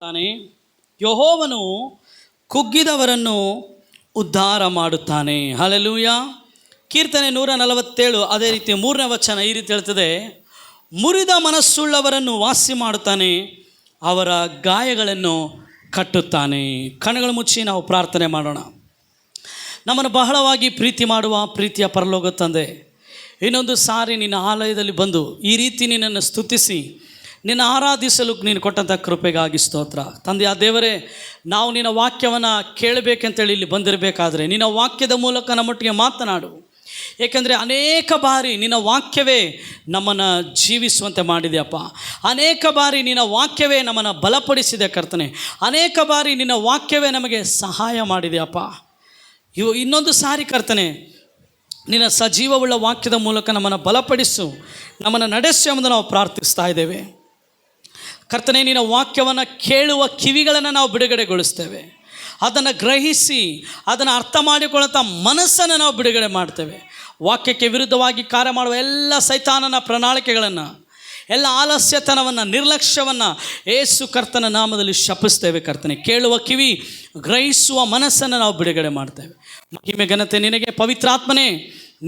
ತಾನೆ ಯೆಹೋವನು ಕುಗ್ಗಿದವರನ್ನು ಉದ್ಧಾರ ಮಾಡುತ್ತಾನೆ. ಹಲ್ಲೆಲೂಯಾ. ಕೀರ್ತನೆ 147 ಅದೇ ರೀತಿ 3ನೇ ವಚನ ಈ ರೀತಿ ಹೇಳ್ತದೆ, ಮುರಿದ ಮನಸ್ಸುಳ್ಳವರನ್ನು ವಾಸಿ ಮಾಡುತ್ತಾನೆ, ಅವರ ಗಾಯಗಳನ್ನು ಕಟ್ಟುತ್ತಾನೆ. ಕಣ್ಣುಗಳು ಮುಚ್ಚಿ ನಾವು ಪ್ರಾರ್ಥನೆ ಮಾಡೋಣ. ನಮ್ಮನ್ನು ಬಹಳವಾಗಿ ಪ್ರೀತಿ ಮಾಡುವ ಪ್ರೀತಿಯ ಪರಲೋಕ ತಂದೆ, ಇನ್ನೊಂದು ಸಾರಿ ನಿನ್ನ ಆಲಯದಲ್ಲಿ ಬಂದು ಈ ರೀತಿ ನಿನ್ನನ್ನು ಸ್ತುತಿಸಿ ನಿನ್ನ ಆರಾಧಿಸಲು ನೀನು ಕೊಟ್ಟಂಥ ಕೃಪೆಗಾಗಿ ಸ್ತೋತ್ರ. ತಂದೆಯ ದೇವರೇ, ನಾವು ನಿನ್ನ ವಾಕ್ಯವನ್ನು ಕೇಳಬೇಕಂತೇಳಿ ಇಲ್ಲಿ ಬಂದಿರಬೇಕಾದ್ರೆ ನಿನ್ನ ವಾಕ್ಯದ ಮೂಲಕ ನಮ್ಮೊಟ್ಟಿಗೆ ಮಾತನಾಡು. ಏಕೆಂದರೆ ಅನೇಕ ಬಾರಿ ನಿನ್ನ ವಾಕ್ಯವೇ ನಮ್ಮನ್ನು ಜೀವಿಸುವಂತೆ ಮಾಡಿದೆಯಪ್ಪ. ಅನೇಕ ಬಾರಿ ನಿನ್ನ ವಾಕ್ಯವೇ ನಮ್ಮನ್ನು ಬಲಪಡಿಸಿದೆ ಕರ್ತನೆ. ಅನೇಕ ಬಾರಿ ನಿನ್ನ ವಾಕ್ಯವೇ ನಮಗೆ ಸಹಾಯ ಮಾಡಿದೆಯಪ್ಪ. ಇನ್ನೊಂದು ಸಾರಿ ಕರ್ತನೆ, ನಿನ್ನ ಸಜೀವವುಳ್ಳ ವಾಕ್ಯದ ಮೂಲಕ ನಮ್ಮನ್ನು ಬಲಪಡಿಸು, ನಮ್ಮನ್ನು ನಡೆಸು ಎಂಬುದನ್ನು ನಾವು ಪ್ರಾರ್ಥಿಸ್ತಾ ಇದ್ದೇವೆ ಕರ್ತನೆ. ನಿನ್ನ ವಾಕ್ಯವನ್ನು ಕೇಳುವ ಕಿವಿಗಳನ್ನು ನಾವು ಬಿಡುಗಡೆಗೊಳಿಸ್ತೇವೆ, ಅದನ್ನು ಗ್ರಹಿಸಿ ಅದನ್ನು ಅರ್ಥ ಮಾಡಿಕೊಳ್ಳುವಂಥ ಮನಸ್ಸನ್ನು ನಾವು ಬಿಡುಗಡೆ ಮಾಡ್ತೇವೆ. ವಾಕ್ಯಕ್ಕೆ ವಿರುದ್ಧವಾಗಿ ಕಾರ್ಯ ಮಾಡುವ ಎಲ್ಲ ಸೈತಾನನ ಪ್ರಣಾಳಿಕೆಗಳನ್ನು, ಎಲ್ಲ ಆಲಸ್ಯತನವನ್ನು, ನಿರ್ಲಕ್ಷ್ಯವನ್ನು ಯೇಸು ಕರ್ತನ ನಾಮದಲ್ಲಿ ಶಪಿಸ್ತೇವೆ ಕರ್ತನೆ. ಕೇಳುವ ಕಿವಿ, ಗ್ರಹಿಸುವ ಮನಸ್ಸನ್ನು ನಾವು ಬಿಡುಗಡೆ ಮಾಡ್ತೇವೆ. ಮಹಿಮೆ ಘನತೆ ನಿನಗೆ. ಪವಿತ್ರಾತ್ಮನೇ,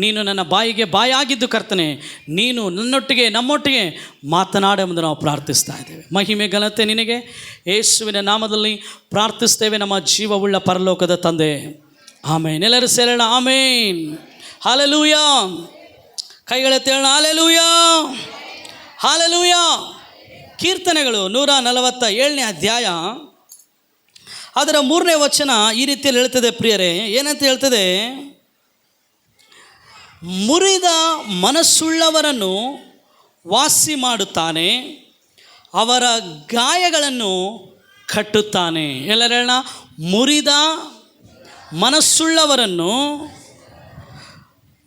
ನೀನು ನನ್ನ ಬಾಯಿಗೆ ಬಾಯಾಗಿದ್ದು ಕರ್ತನೆ, ನೀನು ನನ್ನೊಟ್ಟಿಗೆ ನಮ್ಮೊಟ್ಟಿಗೆ ಮಾತನಾಡುವುದನ್ನು ನಾವು ಪ್ರಾರ್ಥಿಸ್ತಾ ಇದ್ದೇವೆ. ಮಹಿಮೆ ಘನತೆ ನಿನಗೆ. ಯೇಸುವಿನ ನಾಮದಲ್ಲಿ ಪ್ರಾರ್ಥಿಸ್ತೇವೆ ನಮ್ಮ ಜೀವವುಳ್ಳ ಪರಲೋಕದ ತಂದೆ, ಆಮೇನ್. ಎಲ್ಲರೂ ಸೇರೋಣ, ಆಮೇನ್. ಹಲ್ಲೆಲೂಯಾ. ಕೈಗಳೆತ್ತೇಳೋಣ, ಹಲ್ಲೆಲೂಯಾ, ಹಲ್ಲೆಲೂಯಾ. ಕೀರ್ತನೆಗಳು 147ನೇ ಅಧ್ಯಾಯ ಅದರ 3ನೇ ವಚನ ಈ ರೀತಿಯಲ್ಲಿ ಹೇಳ್ತದೆ ಪ್ರಿಯರೇ. ಏನಂತ ಹೇಳ್ತದೆ? ಮುರಿದ ಮನಸ್ಸುಳ್ಳವರನ್ನು ವಾಸಿ ಮಾಡುತ್ತಾನೆ, ಅವರ ಗಾಯಗಳನ್ನು ಕಟ್ಟುತ್ತಾನೆ. ಎಲ್ಲರೂ ಹೇಳೋಣ, ಮುರಿದ ಮನಸ್ಸುಳ್ಳವರನ್ನು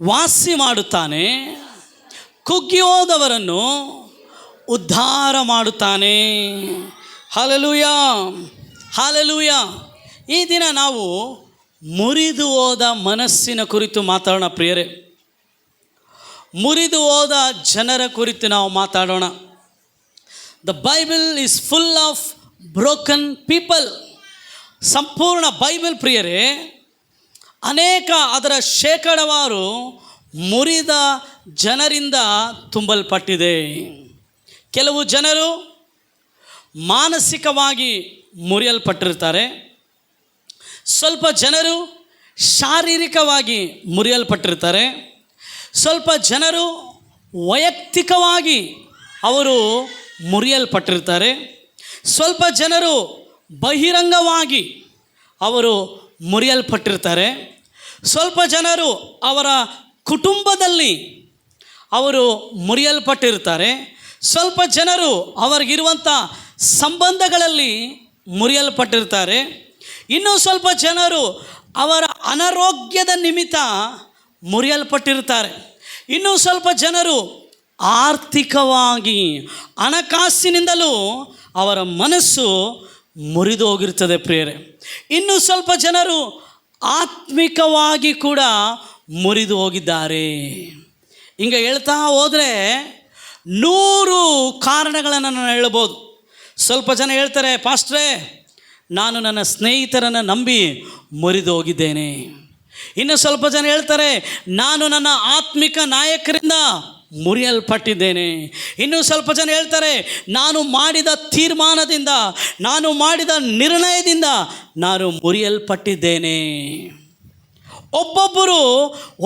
ವಾಸಿ ಮಾಡುತ್ತಾನೆ, ಕುಗ್ಗಿ ಹೋದವರನ್ನು ಉದ್ಧಾರ ಮಾಡುತ್ತಾನೆ. Hallelujah, hallelujah. ಈ ದಿನ ನಾವು ಮುರಿದು ಹೋದ ಮನಸ್ಸಿನ ಕುರಿತು ಮಾತಾಡೋಣ ಪ್ರಿಯರೇ. ಮುರಿದು ಹೋದ ಜನರ ಕುರಿತು ನಾವು ಮಾತಾಡೋಣ. The Bible is full of broken people. ಸಂಪೂರ್ಣ ಬೈಬಲ್ ಪ್ರಿಯರೇ ಅನೇಕ ಅದರ ಶೇಕಡವಾರು ಮುರಿದ ಜನರಿಂದ ತುಂಬಲ್ಪಟ್ಟಿದೆ. ಕೆಲವು ಜನರು ಮಾನಸಿಕವಾಗಿ ಮುರಿಯಲ್ಪಟ್ಟಿರ್ತಾರೆ, ಸ್ವಲ್ಪ ಜನರು ಶಾರೀರಿಕವಾಗಿ ಮುರಿಯಲ್ಪಟ್ಟಿರ್ತಾರೆ, ಸ್ವಲ್ಪ ಜನರು ವೈಯಕ್ತಿಕವಾಗಿ ಅವರು ಮುರಿಯಲ್ಪಟ್ಟಿರ್ತಾರೆ, ಸ್ವಲ್ಪ ಜನರು ಬಹಿರಂಗವಾಗಿ ಅವರು ಮುರಿಯಲ್ಪಟ್ಟಿರ್ತಾರೆ, ಸ್ವಲ್ಪ ಜನರು ಅವರ ಕುಟುಂಬದಲ್ಲಿ ಅವರು ಮುರಿಯಲ್ಪಟ್ಟಿರ್ತಾರೆ, ಸ್ವಲ್ಪ ಜನರು ಅವರಿಗಿರುವಂಥ ಸಂಬಂಧಗಳಲ್ಲಿ ಮುರಿಯಲ್ಪಟ್ಟಿರ್ತಾರೆ, ಇನ್ನೂ ಸ್ವಲ್ಪ ಜನರು ಅವರ ಅನಾರೋಗ್ಯದ ನಿಮಿತ್ತ ಮುರಿಯಲ್ಪಟ್ಟಿರ್ತಾರೆ, ಇನ್ನೂ ಸ್ವಲ್ಪ ಜನರು ಆರ್ಥಿಕವಾಗಿ ಹಣಕಾಸಿನಿಂದಲೂ ಅವರ ಮನಸ್ಸು ಮುರಿದು ಹೋಗಿರ್ತದೆ ಪ್ರಿಯರೇ. ಇನ್ನೂ ಸ್ವಲ್ಪ ಜನರು ಆತ್ಮಿಕವಾಗಿ ಕೂಡ ಮುರಿದು ಹೋಗಿದ್ದಾರೆ. ಹಿಂಗೆ ಹೇಳ್ತಾ ಹೋದರೆ 100 ಕಾರಣಗಳನ್ನು ನಾನು ಹೇಳ್ಬೋದು. ಸ್ವಲ್ಪ ಜನ ಹೇಳ್ತಾರೆ, ಪಾಸ್ಟ್ರೇ ನಾನು ನನ್ನ ಸ್ನೇಹಿತರನ್ನು ನಂಬಿ ಮುರಿದು ಹೋಗಿದ್ದೇನೆ. ಇನ್ನು ಸ್ವಲ್ಪ ಜನ ಹೇಳ್ತಾರೆ, ನಾನು ನನ್ನ ಆತ್ಮಿಕ ನಾಯಕರಿಂದ ಮುರಿಯಲ್ಪಟ್ಟಿದ್ದೇನೆ. ಇನ್ನು ಸ್ವಲ್ಪ ಜನ ಹೇಳ್ತಾರೆ, ನಾನು ಮಾಡಿದ ತೀರ್ಮಾನದಿಂದ, ನಾನು ಮಾಡಿದ ನಿರ್ಣಯದಿಂದ ನಾನು ಮುರಿಯಲ್ಪಟ್ಟಿದ್ದೇನೆ. ಒಬ್ಬೊಬ್ಬರು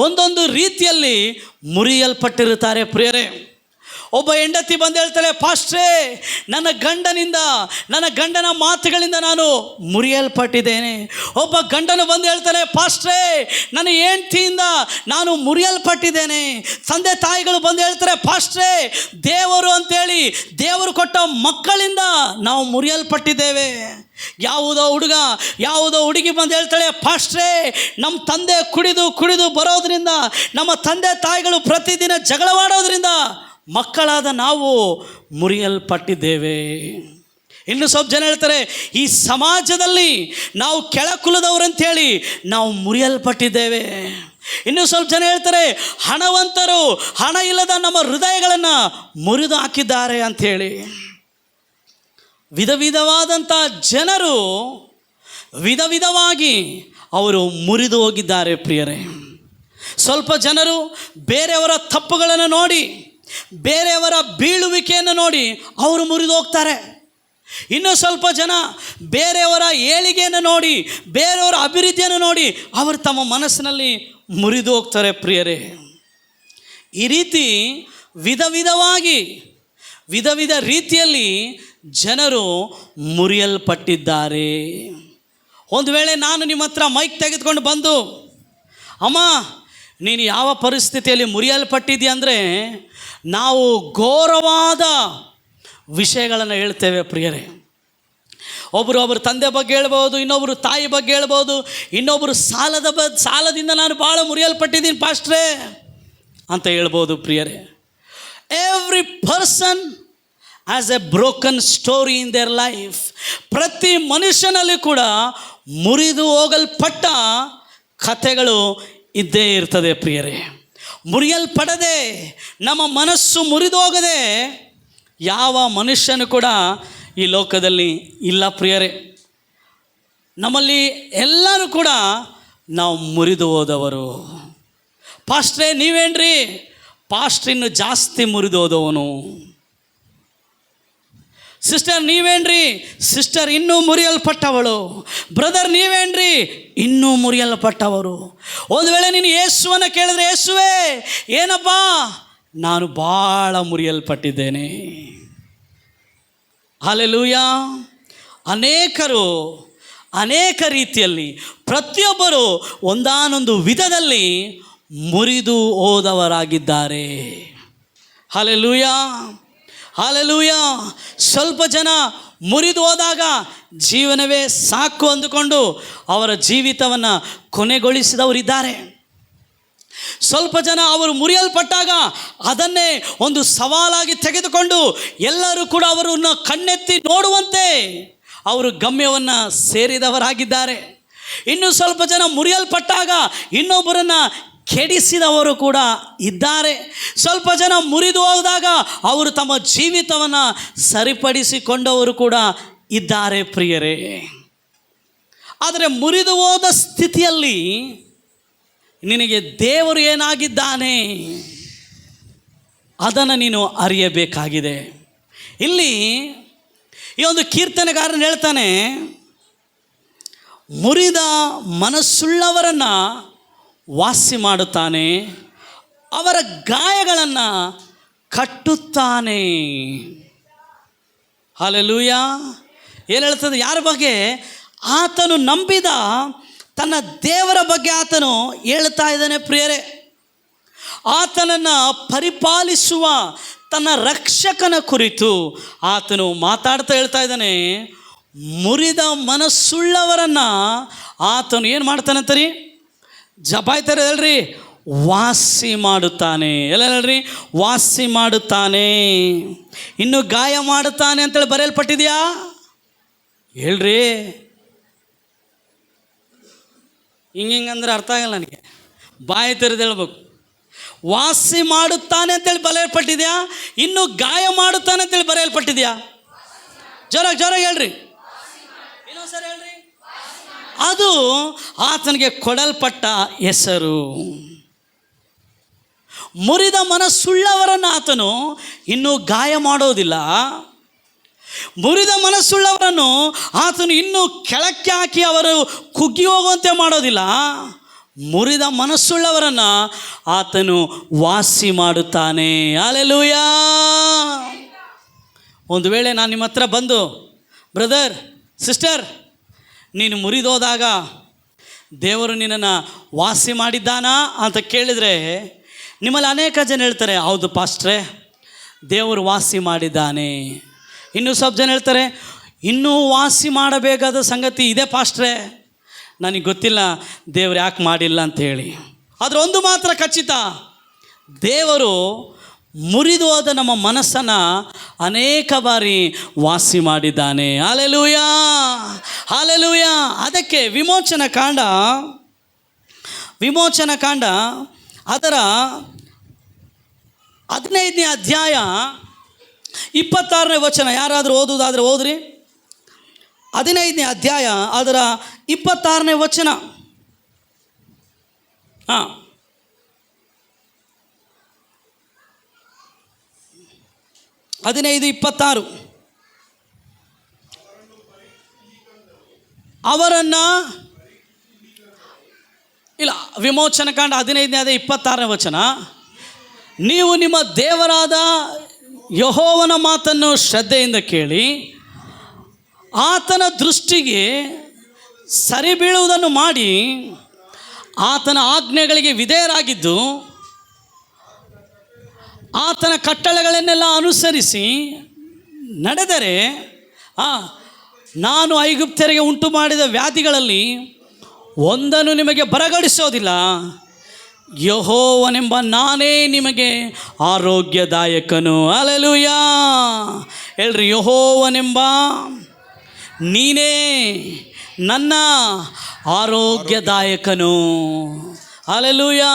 ಒಂದೊಂದು ರೀತಿಯಲ್ಲಿ ಮುರಿಯಲ್ಪಟ್ಟಿರುತ್ತಾರೆ ಪ್ರಿಯರೇ. ಒಬ್ಬ ಹೆಂಡತಿ ಬಂದು ಹೇಳ್ತಾಳೆ, ಪಾಸ್ಟ್ರೇ ನನ್ನ ಗಂಡನಿಂದ, ನನ್ನ ಗಂಡನ ಮಾತುಗಳಿಂದ ನಾನು ಮುರಿಯಲ್ಪಟ್ಟಿದ್ದೇನೆ. ಒಬ್ಬ ಗಂಡನು ಬಂದು ಹೇಳ್ತಾನೆ, ಪಾಸ್ಟ್ರೇ ನನ್ನ ಹೆಂಡತಿಯಿಂದ ನಾನು ಮುರಿಯಲ್ಪಟ್ಟಿದ್ದೇನೆ. ತಂದೆ ತಾಯಿಗಳು ಬಂದು ಹೇಳ್ತಾರೆ, ಪಾಸ್ಟ್ರೇ ದೇವರು ಅಂತೇಳಿ ದೇವರು ಕೊಟ್ಟ ಮಕ್ಕಳಿಂದ ನಾವು ಮುರಿಯಲ್ಪಟ್ಟಿದ್ದೇವೆ. ಯಾವುದೋ ಹುಡುಗ ಯಾವುದೋ ಹುಡುಗಿ ಬಂದು ಹೇಳ್ತಾಳೆ, ಪಾಸ್ಟ್ರೇ ನಮ್ಮ ತಂದೆ ಕುಡಿದು ಕುಡಿದು ಬರೋದ್ರಿಂದ, ನಮ್ಮ ತಂದೆ ತಾಯಿಗಳು ಪ್ರತಿದಿನ ಜಗಳವಾಡೋದ್ರಿಂದ ಮಕ್ಕಳಾದ ನಾವು ಮುರಿಯಲ್ಪಟ್ಟಿದ್ದೇವೆ. ಇನ್ನು ಸ್ವಲ್ಪ ಜನ ಹೇಳ್ತಾರೆ, ಈ ಸಮಾಜದಲ್ಲಿ ನಾವು ಕೆಳಕುಲದವರಂಥೇಳಿ ನಾವು ಮುರಿಯಲ್ಪಟ್ಟಿದ್ದೇವೆ. ಇನ್ನು ಸ್ವಲ್ಪ ಜನ ಹೇಳ್ತಾರೆ, ಹಣವಂತರು ಹಣ ಇಲ್ಲದ ನಮ್ಮ ಹೃದಯಗಳನ್ನು ಮುರಿದು ಹಾಕಿದ್ದಾರೆ ಅಂಥೇಳಿ. ವಿಧ ವಿಧವಾದಂಥ ಜನರು ವಿಧ ವಿಧವಾಗಿ ಅವರು ಮುರಿದು ಹೋಗಿದ್ದಾರೆ ಪ್ರಿಯರೇ. ಸ್ವಲ್ಪ ಜನರು ಬೇರೆಯವರ ತಪ್ಪುಗಳನ್ನು ನೋಡಿ, ಬೇರೆಯವರ ಬೀಳುವಿಕೆಯನ್ನು ನೋಡಿ ಅವರು ಮುರಿದು ಹೋಗ್ತಾರೆ. ಇನ್ನು ಸ್ವಲ್ಪ ಜನ ಬೇರೆಯವರ ಏಳಿಗೆಯನ್ನು ನೋಡಿ, ಬೇರೆಯವರ ಅಭಿವೃದ್ಧಿಯನ್ನು ನೋಡಿ ಅವರು ತಮ್ಮ ಮನಸ್ಸಿನಲ್ಲಿ ಮುರಿದು ಹೋಗ್ತಾರೆ ಪ್ರಿಯರೇ. ಈ ರೀತಿ ವಿಧ ವಿಧವಾಗಿ ವಿಧ ವಿಧ ರೀತಿಯಲ್ಲಿ ಜನರು ಮುರಿಯಲ್ಪಟ್ಟಿದ್ದಾರೆ. ಒಂದು ವೇಳೆ ನಾನು ನಿಮ್ಮ ಹತ್ರ ಮೈಕ್ ತೆಗೆದುಕೊಂಡು ಬಂದು, ಅಮ್ಮ ನೀನು ಯಾವ ಪರಿಸ್ಥಿತಿಯಲ್ಲಿ ಮುರಿಯಲ್ಪಟ್ಟಿದ್ದೀಯ ಅಂದರೆ, ನಾವು ಘೋರವಾದ ವಿಷಯಗಳನ್ನು ಹೇಳ್ತೇವೆ ಪ್ರಿಯರೇ. ಒಬ್ಬರು ತಂದೆ ಬಗ್ಗೆ ಹೇಳ್ಬೋದು, ಇನ್ನೊಬ್ಬರು ತಾಯಿ ಬಗ್ಗೆ ಹೇಳ್ಬೋದು, ಇನ್ನೊಬ್ಬರು ಸಾಲದಿಂದ ನಾನು ಭಾಳ ಮುರಿಯಲ್ಪಟ್ಟಿದ್ದೀನಿ ಪಾಸ್ಟ್ರೇ ಅಂತ ಹೇಳ್ಬೋದು ಪ್ರಿಯರೇ. Every person as A broken story in their life. ಪ್ರತಿ ಮನುಷ್ಯನಲ್ಲಿ ಕೂಡ ಮುರಿದು ಹೋಗಲ್ಪಟ್ಟ ಕಥೆಗಳು ಇದ್ದೇ ಇರ್ತದೆ ಪ್ರಿಯರೇ. ಮುರಿಯಲ್ಪಡದೆ, ನಮ್ಮ ಮನಸ್ಸು ಮುರಿದು ಹೋಗದೆ ಯಾವ ಮನುಷ್ಯನು ಕೂಡ ಈ ಲೋಕದಲ್ಲಿ ಇಲ್ಲ ಪ್ರಿಯರೇ. ನಮ್ಮಲ್ಲಿ ಎಲ್ಲರೂ ಕೂಡ ನಾವು ಮುರಿದು ಹೋದವರು. ಪಾಸ್ಟ್ರೇ ನೀವೇನ್ರಿ? ಪಾಸ್ಟ್ರ್ ಇನ್ನೂ ಜಾಸ್ತಿ ಮುರಿದು ಹೋದವನು. ಸಿಸ್ಟರ್ ನೀವೇನ್ರಿ? ಸಿಸ್ಟರ್ ಇನ್ನೂ ಮುರಿಯಲ್ಪಟ್ಟವಳು. ಬ್ರದರ್ ನೀವೇನ್ರಿ? ಇನ್ನೂ ಮುರಿಯಲ್ಪಟ್ಟವರು. ಒಂದು ವೇಳೆ ನೀನು ಯೇಸುವನ್ನು ಕೇಳಿದ್ರೆ, ಯೇಸುವೇ ಏನಪ್ಪ, ನಾನು ಭಾಳ ಮುರಿಯಲ್ಪಟ್ಟಿದ್ದೇನೆ. ಹಲ್ಲೆಲೂಯಾ. ಅನೇಕರು ಅನೇಕ ರೀತಿಯಲ್ಲಿ ಪ್ರತಿಯೊಬ್ಬರು ಒಂದಾನೊಂದು ವಿಧದಲ್ಲಿ ಮುರಿದು ಹೋದವರಾಗಿದ್ದಾರೆ. Hallelujah, hallelujah. ಸ್ವಲ್ಪ ಜನ ಮುರಿದು ಹೋದಾಗ ಜೀವನವೇ ಸಾಕು ಅಂದುಕೊಂಡು ಅವರ ಜೀವಿತವನ್ನು ಕೊನೆಗೊಳಿಸಿದವರಿದ್ದಾರೆ. ಸ್ವಲ್ಪ ಜನ ಅವರು ಮುರಿಯಲ್ಪಟ್ಟಾಗ ಅದನ್ನೇ ಒಂದು ಸವಾಲಾಗಿ ತೆಗೆದುಕೊಂಡು ಎಲ್ಲರೂ ಕೂಡ ಅವರನ್ನು ಕಣ್ಣೆತ್ತಿ ನೋಡುವಂತೆ ಅವರು ಗಮ್ಯವನ್ನು ಸೇರಿದವರಾಗಿದ್ದಾರೆ. ಇನ್ನು ಸ್ವಲ್ಪ ಜನ ಮುರಿಯಲ್ಪಟ್ಟಾಗ ಇನ್ನೊಬ್ಬರನ್ನು ಕೆಡಿಸಿದವರು ಕೂಡ ಇದ್ದಾರೆ. ಸ್ವಲ್ಪ ಜನ ಮುರಿದು ಹೋದಾಗ ಅವರು ತಮ್ಮ ಜೀವಿತವನ್ನು ಸರಿಪಡಿಸಿಕೊಂಡವರು ಕೂಡ ಇದ್ದಾರೆ ಪ್ರಿಯರೇ. ಆದರೆ ಮುರಿದು ಹೋದ ಸ್ಥಿತಿಯಲ್ಲಿ ನಿನಗೆ ದೇವರು ಏನಾಗಿದ್ದಾನೆ ಅದನ್ನು ನೀನು ಅರಿಯಬೇಕಾಗಿದೆ. ಇಲ್ಲಿ ಈ ಒಂದು ಕೀರ್ತನೆಗಾರನು ಹೇಳ್ತಾನೆ, ಮುರಿದ ಮನಸ್ಸುಳ್ಳವರನ್ನು ವಾಸಿ ಮಾಡುತ್ತಾನೆ, ಅವರ ಗಾಯಗಳನ್ನು ಕಟ್ಟುತ್ತಾನೆ. ಹಲ್ಲೆಲೂಯಾ. ಏನು ಹೇಳ್ತದೆ? ಯಾರ ಬಗ್ಗೆ? ಆತನು ನಂಬಿದ ತನ್ನ ದೇವರ ಬಗ್ಗೆ ಆತನು ಹೇಳ್ತಾ ಇದ್ದಾನೆ ಪ್ರಿಯರೇ. ಆತನನ್ನು ಪರಿಪಾಲಿಸುವ ತನ್ನ ರಕ್ಷಕನ ಕುರಿತು ಆತನು ಮಾತಾಡ್ತಾ ಹೇಳ್ತಾ ಇದ್ದಾನೆ. ಮುರಿದ ಮನಸ್ಸುಳ್ಳವರನ್ನು ಆತನು ಏನು ಮಾಡ್ತಾನೆ ಅಂತಾರಿ? ಜಪಾಯ್ತಾರೆ ಹೇಳ್ರಿ, ವಾಸಿ ಮಾಡುತ್ತಾನೆ. ಎಲ್ಲ ಹೇಳ್ರಿ, ವಾಸಿ ಮಾಡುತ್ತಾನೆ. ಇನ್ನು ಗಾಯ ಮಾಡುತ್ತಾನೆ ಅಂತೇಳಿ ಬರೆಯಲ್ಪಟ್ಟಿದೆಯಾ? ಹೇಳ್ರಿ. ಹಿಂಗಂದ್ರೆ ಅರ್ಥ ಆಗಲ್ಲ ನನಗೆ. ಬಾಯಿ ತೆರೆದು ಹೇಳ್ಬೇಕು. ವಾಸಿ ಮಾಡುತ್ತಾನೆ ಅಂತೇಳಿ ಬರೆಯಲ್ಪಟ್ಟಿದೆಯಾ? ಇನ್ನು ಗಾಯ ಮಾಡುತ್ತಾನೆ ಅಂತೇಳಿ ಬರೆಯಲ್ಪಟ್ಟಿದೆಯಾ? ಜೋರಾಗಿ ಹೇಳ್ರಿ. ಇನ್ನೊಂದ್ಸರಿ ಹೇಳ್ರಿ. ಅದು ಆತನಿಗೆ ಕೊಡಲ್ಪಟ್ಟ ಹೆಸರು. ಮುರಿದ ಮನಸ್ಸುಳ್ಳವರನ್ನು ಆತನು ಇನ್ನೂ ಗಾಯ ಮಾಡೋದಿಲ್ಲ. ಮುರಿದ ಮನಸ್ಸುಳ್ಳವರನ್ನು ಆತನು ಇನ್ನೂ ಕೆಳಕ್ಕೆ ಹಾಕಿ ಅವರು ಕುಗ್ಗಿ ಹೋಗುವಂತೆ ಮಾಡೋದಿಲ್ಲ. ಮುರಿದ ಮನಸ್ಸುಳ್ಳವರನ್ನು ಆತನು ವಾಸಿ ಮಾಡುತ್ತಾನೆ. ಹಲ್ಲೆಲೂಯಾ. ಒಂದು ವೇಳೆ ನಾನು ನಿಮ್ಮ ಹತ್ರ ಬಂದು, ಬ್ರದರ್, ಸಿಸ್ಟರ್, ನೀನು ಮುರಿದೋದಾಗ ದೇವರು ನಿನ್ನನ್ನು ವಾಸಿ ಮಾಡಿದ್ದಾನಾ ಅಂತ ಕೇಳಿದರೆ, ನಿಮ್ಮಲ್ಲಿ ಅನೇಕ ಜನ ಹೇಳ್ತಾರೆ, ಹೌದು ಪಾಸ್ಟ್ರೇ, ದೇವರು ವಾಸಿ ಮಾಡಿದ್ದಾನೆ. ಇನ್ನೂ ಸ್ವಲ್ಪ ಜನ ಹೇಳ್ತಾರೆ, ಇನ್ನೂ ವಾಸಿ ಮಾಡಬೇಕಾದ ಸಂಗತಿ ಇದೆ ಪಾಸ್ಟ್ರೇ, ನನಗೆ ಗೊತ್ತಿಲ್ಲ ದೇವರು ಯಾಕೆ ಮಾಡಿಲ್ಲ ಅಂಥೇಳಿ. ಆದರೆ ಒಂದು ಮಾತ್ರ ಖಚಿತ, ದೇವರು ಮುರಿದು ಹೋದ ನಮ್ಮ ಮನಸ್ಸನ್ನು ಅನೇಕ ಬಾರಿ ವಾಸಿ ಮಾಡಿದ್ದಾನೆ. Hallelujah, hallelujah. ಅದಕ್ಕೆ ವಿಮೋಚನ ಕಾಂಡ ಅದರ 15ನೇ ಅಧ್ಯಾಯ 26ನೇ ವಚನ ಯಾರಾದರೂ ಓದುವುದಾದರೆ ಓದ್ರಿ. 15ನೇ ಅಧ್ಯಾಯ ಅದರ 26ನೇ ವಚನ. 15:26 ಅವರನ್ನು ಇಲ್ಲ, ವಿಮೋಚನ ಕಾಂಡ 15ನೇ ಅಧ್ಯಾಯ 26ನೇ ವಚನ. ನೀವು ನಿಮ್ಮ ದೇವರಾದ ಯೆಹೋವನ ಮಾತನ್ನು ಶ್ರದ್ಧೆಯಿಂದ ಕೇಳಿ ಆತನ ದೃಷ್ಟಿಗೆ ಸರಿ ಬೀಳುವುದನ್ನು ಮಾಡಿ ಆತನ ಆಜ್ಞೆಗಳಿಗೆ ವಿಧೇಯರಾಗಿದ್ದು ಆತನ ಕಟ್ಟಳೆಗಳನ್ನೆಲ್ಲ ಅನುಸರಿಸಿ ನಡೆದರೆ ನಾನು ಐಗುಪ್ತ್ಯರಿಗೆ ಉಂಟು ಮಾಡಿದ ವ್ಯಾಧಿಗಳಲ್ಲಿ ಒಂದನ್ನು ನಿಮಗೆ ಬರಗಡಿಸೋದಿಲ್ಲ. ಯೆಹೋವನೆಂಬ ನಾನೇ ನಿಮಗೆ ಆರೋಗ್ಯದಾಯಕನು. ಹಲ್ಲೆಲೂಯಾ. ಹೇಳ್ರಿ, ಯೆಹೋವನೆಂಬ ನೀನೇ ನನ್ನ ಆರೋಗ್ಯದಾಯಕನು. ಹಲ್ಲೆಲೂಯಾ.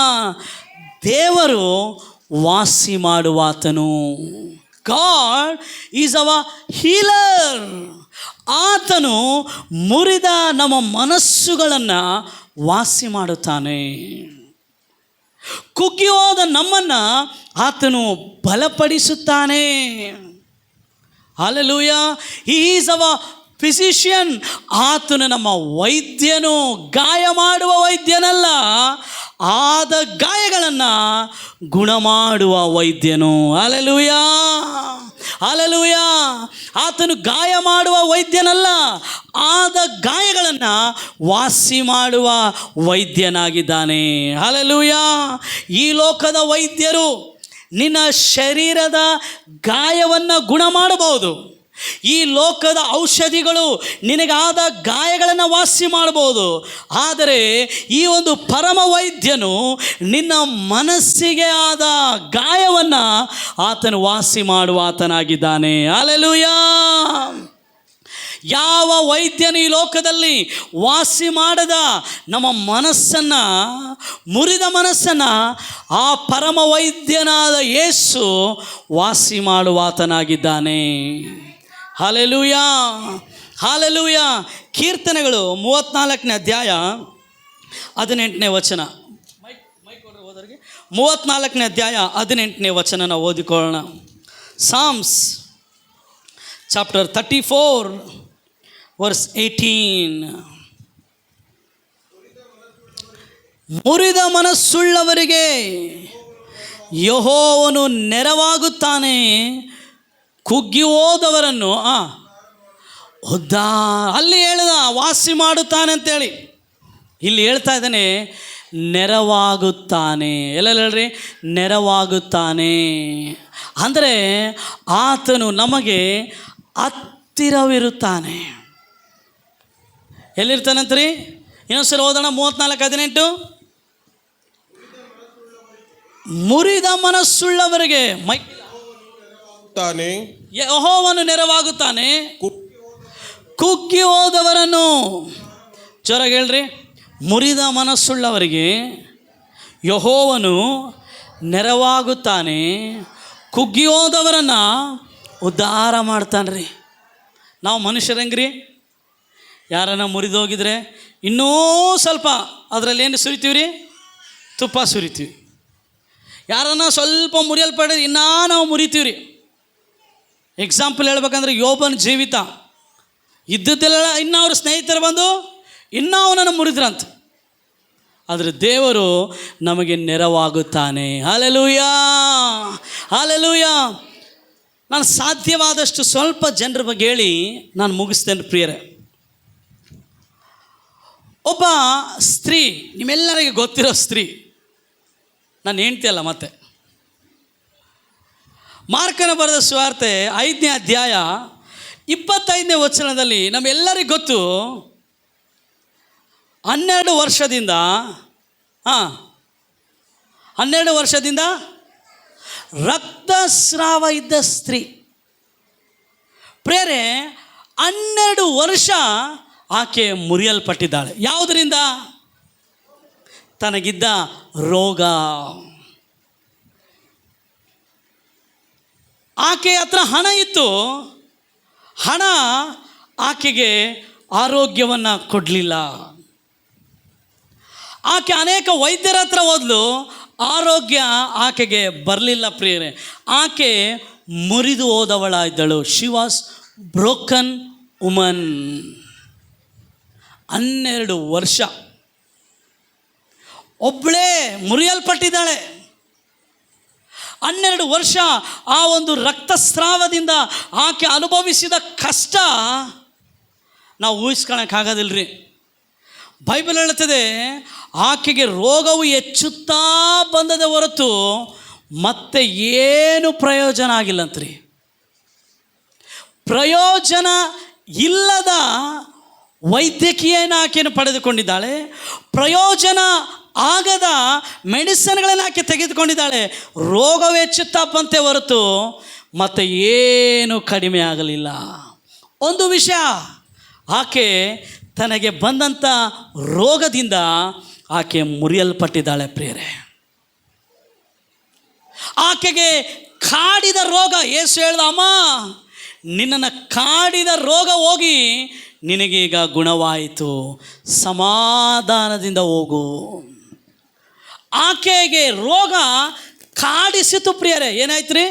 ದೇವರು ವಾಸಿ ಮಾಡುವಾತನು. God is our healer. ಆತನು ಮುರಿದ ನಮ್ಮ ಮನಸ್ಸುಗಳನ್ನು ವಾಸಿ ಮಾಡುತ್ತಾನೆ. ಕುಗ್ಗಿ ಹೋದ ನಮ್ಮನ್ನು ಆತನು ಬಲಪಡಿಸುತ್ತಾನೆ. ಹಲ್ಲೆಲೂಯಾ. He is our physician. ಆತನು ನಮ್ಮ ವೈದ್ಯನು, ಗಾಯ ಮಾಡುವ ವೈದ್ಯನಲ್ಲ, ಆದ ಗಾಯಗಳನ್ನು ಗುಣ ಮಾಡುವ ವೈದ್ಯನು. Hallelujah, hallelujah. ಆತನು ಗಾಯ ಮಾಡುವ ವೈದ್ಯನಲ್ಲ, ಆದ ಗಾಯಗಳನ್ನು ವಾಸಿ ಮಾಡುವ ವೈದ್ಯನಾಗಿದ್ದಾನೆ. ಹಲ್ಲೆಲೂಯಾ. ಈ ಲೋಕದ ವೈದ್ಯರು ನಿನ್ನ ಶರೀರದ ಗಾಯವನ್ನು ಗುಣ ಮಾಡಬಹುದು. ಈ ಲೋಕದ ಔಷಧಿಗಳು ನಿನಗಾದ ಗಾಯಗಳನ್ನು ವಾಸಿ ಮಾಡಬಹುದು. ಆದರೆ ಈ ಒಂದು ಪರಮ ವೈದ್ಯನು ನಿನ್ನ ಮನಸ್ಸಿಗೆ ಆದ ಗಾಯವನ್ನು ಆತನು ವಾಸಿ ಮಾಡುವ ಆತನಾಗಿದ್ದಾನೆ. ಹಲ್ಲೆಲೂಯಾ. ಯಾವ ವೈದ್ಯನು ಈ ಲೋಕದಲ್ಲಿ ವಾಸಿ ಮಾಡದ ನಮ್ಮ ಮನಸ್ಸನ್ನು, ಮುರಿದ ಮನಸ್ಸನ್ನು ಆ ಪರಮ ವೈದ್ಯನಾದ ಯೇಸು ವಾಸಿ ಮಾಡುವ ಆತನಾಗಿದ್ದಾನೆ. ಹಲ್ಲೆಲೂಯಾ, ಹಲ್ಲೆಲೂಯಾ. ಕೀರ್ತನೆಗಳು 34ನೇ ಅಧ್ಯಾಯ 18ನೇ ವಚನ. 34ನೇ ಅಧ್ಯಾಯ 18ನೇ ವಚನ ನಾವು ಓದಿಕೊಳ್ಳೋಣ. Psalms chapter 34 verse 18. ಮುರಿದ ಮನಸ್ಸುಳ್ಳವರಿಗೆ ಯೆಹೋವನು ನೆರವಾಗುತ್ತಾನೆ, ಕುಗ್ಗಿ ಹೋದವರನ್ನು ಅಲ್ಲಿ ಹೇಳ್ದ ವಾಸಿ ಮಾಡುತ್ತಾನೆ ಅಂತೇಳಿ, ಇಲ್ಲಿ ಹೇಳ್ತಾ ಇದ್ದಾನೆ ನೆರವಾಗುತ್ತಾನೆ. ಎಲ್ಲ ಹೇಳ್ರಿ, ನೆರವಾಗುತ್ತಾನೆ. ಅಂದರೆ ಆತನು ನಮಗೆ ಹತ್ತಿರವಿರುತ್ತಾನೆ. ಎಲ್ಲಿರ್ತಾನಂತ್ರಿ? ಇನ್ನೊಂದ್ಸಲ ಓದೋಣ. 34:18. ಮುರಿದ ಮನಸ್ಸುಳ್ಳವರಿಗೆ ಯೆಹೋವನು ನೆರವಾಗುತ್ತಾನೆ, ಕುಗ್ಗಿ ಹೋದವರನ್ನು. ಜೋರಾಗಿ ಹೇಳ್ರಿ, ಮುರಿದ ಮನಸ್ಸುಳ್ಳವರಿಗೆ ಯೆಹೋವನು ನೆರವಾಗುತ್ತಾನೆ, ಕುಗ್ಗಿ ಹೋದವರನ್ನು ಉದ್ಧಾರ ಮಾಡ್ತಾನೆ ರೀ. ನಾವು ಮನುಷ್ಯರಂಗ್ರಿ, ಯಾರನ್ನ ಮುರಿದೋಗಿದ್ರೆ ಇನ್ನೂ ಸ್ವಲ್ಪ ಅದರಲ್ಲಿ ಏನು ಸುರಿತೀವಿ ರೀ? ತುಪ್ಪ ಸುರಿತೀವಿ. ಯಾರನ್ನ ಸ್ವಲ್ಪ ಮುರಿಯಲ್ಪಡಿದ್ರೆ ಇನ್ನೂ ನಾವು ಮುರಿತೀವಿ ರೀ. ಎಕ್ಸಾಂಪಲ್ ಹೇಳ್ಬೇಕಂದ್ರೆ ಯೋಬನ ಜೀವಿತ ಇದ್ದದ್ದೆಲ್ಲ ಇನ್ನೂ ಅವ್ರ ಸ್ನೇಹಿತರು ಬಂದು ಇನ್ನೂ ಅವನನ್ನು ಮುರಿದ್ರಂತ. ಆದರೆ ದೇವರು ನಮಗೆ ನೆರವಾಗುತ್ತಾನೆ. Hallelujah, hallelujah. ನಾನು ಸಾಧ್ಯವಾದಷ್ಟು ಸ್ವಲ್ಪ ಜನರ ಬಗ್ಗೆ ಹೇಳಿ ನಾನು ಮುಗಿಸ್ತೇನೆ ಪ್ರಿಯರೇ. ಒಬ್ಬ ಸ್ತ್ರೀ, ನಿಮ್ಮೆಲ್ಲರಿಗೆ ಗೊತ್ತಿರೋ ಸ್ತ್ರೀ, ನಾನು ಹೆಂಡ್ತಿಯಲ್ಲ. ಮತ್ತೆ ಮಾರ್ಕನ ಬರೆದ ಸುವಾರ್ತೆ 5ನೇ ಅಧ್ಯಾಯ 25ನೇ ವಚನದಲ್ಲಿ ನಮ್ಮೆಲ್ಲರಿಗೂ ಗೊತ್ತು, 12 ವರ್ಷದಿಂದ ರಕ್ತಸ್ರಾವ ಇದ್ದ ಸ್ತ್ರೀ. ಪ್ರೇರೆ 12 ವರ್ಷ ಆಕೆ ಮುರಿಯಲ್ಪಟ್ಟಿದ್ದಾಳೆ. ಯಾವುದರಿಂದ? ತನಗಿದ್ದ ರೋಗ. ಆಕೆ ಹತ್ರ ಹಣ ಇತ್ತು. ಹಣ ಆಕೆಗೆ ಆರೋಗ್ಯವನ್ನು ಕೊಡಲಿಲ್ಲ. ಆಕೆ ಅನೇಕ ವೈದ್ಯರ ಹತ್ರ ಹೋದ್ಲು, ಆರೋಗ್ಯ ಆಕೆಗೆ ಬರಲಿಲ್ಲ ಪ್ರಿಯರೇ. ಆಕೆ ಮುರಿದು ಹೋದವಳಾಗಿದ್ದಳು. She was broken woman. 12 ವರ್ಷ ಒಬ್ಬಳೇ ಮುರಿಯಲ್ಪಟ್ಟಿದ್ದಾಳೆ. 12 ವರ್ಷ ಆ ಒಂದು ರಕ್ತಸ್ರಾವದಿಂದ ಆಕೆ ಅನುಭವಿಸಿದ ಕಷ್ಟ ನಾವು ಊಹಿಸ್ಕೊಳಕ್ಕಾಗೋದಿಲ್ರಿ. ಬೈಬಲ್ ಹೇಳುತ್ತದೆ, ಆಕೆಗೆ ರೋಗವು ಹೆಚ್ಚುತ್ತಾ ಬಂದದ ಹೊರತು ಮತ್ತೆ ಏನು ಪ್ರಯೋಜನ ಆಗಿಲ್ಲಂತ್ರಿ. ಪ್ರಯೋಜನ ಇಲ್ಲದ ವೈದ್ಯಕೀಯನ ಆಕೆಯನ್ನು ಪಡೆದುಕೊಂಡಿದ್ದಾಳೆ. ಪ್ರಯೋಜನ ಆಗದ ಮೆಡಿಸಿನ್ಗಳನ್ನು ಆಕೆ ತೆಗೆದುಕೊಂಡಿದ್ದಾಳೆ. ರೋಗವು ಹೆಚ್ಚುತ್ತಾ ಬಂತೆ ಹೊರತು ಮತ್ತೆ ಏನು ಕಡಿಮೆ ಆಗಲಿಲ್ಲ. ಒಂದು ವಿಷಯ, ಆಕೆ ತನಗೆ ಬಂದಂಥ ರೋಗದಿಂದ ಆಕೆ ಮುರಿಯಲ್ಪಟ್ಟಿದ್ದಾಳೆ ಪ್ರಿಯರೇ. ಆಕೆಗೆ ಕಾಡಿದ ರೋಗ, ಯೇಸು ಹೇಳ್ದ, ಅಮ್ಮ ನಿನ್ನನ್ನು ಕಾಡಿದ ರೋಗ ಹೋಗಿ ನಿನಗೀಗ ಗುಣವಾಯಿತು, ಸಮಾಧಾನದಿಂದ ಹೋಗು. ಆಕೆಗೆ ರೋಗ ಕಾಡಿಸಿತು ಪ್ರಿಯರೇ. ಏನಾಯ್ತು ರೀ?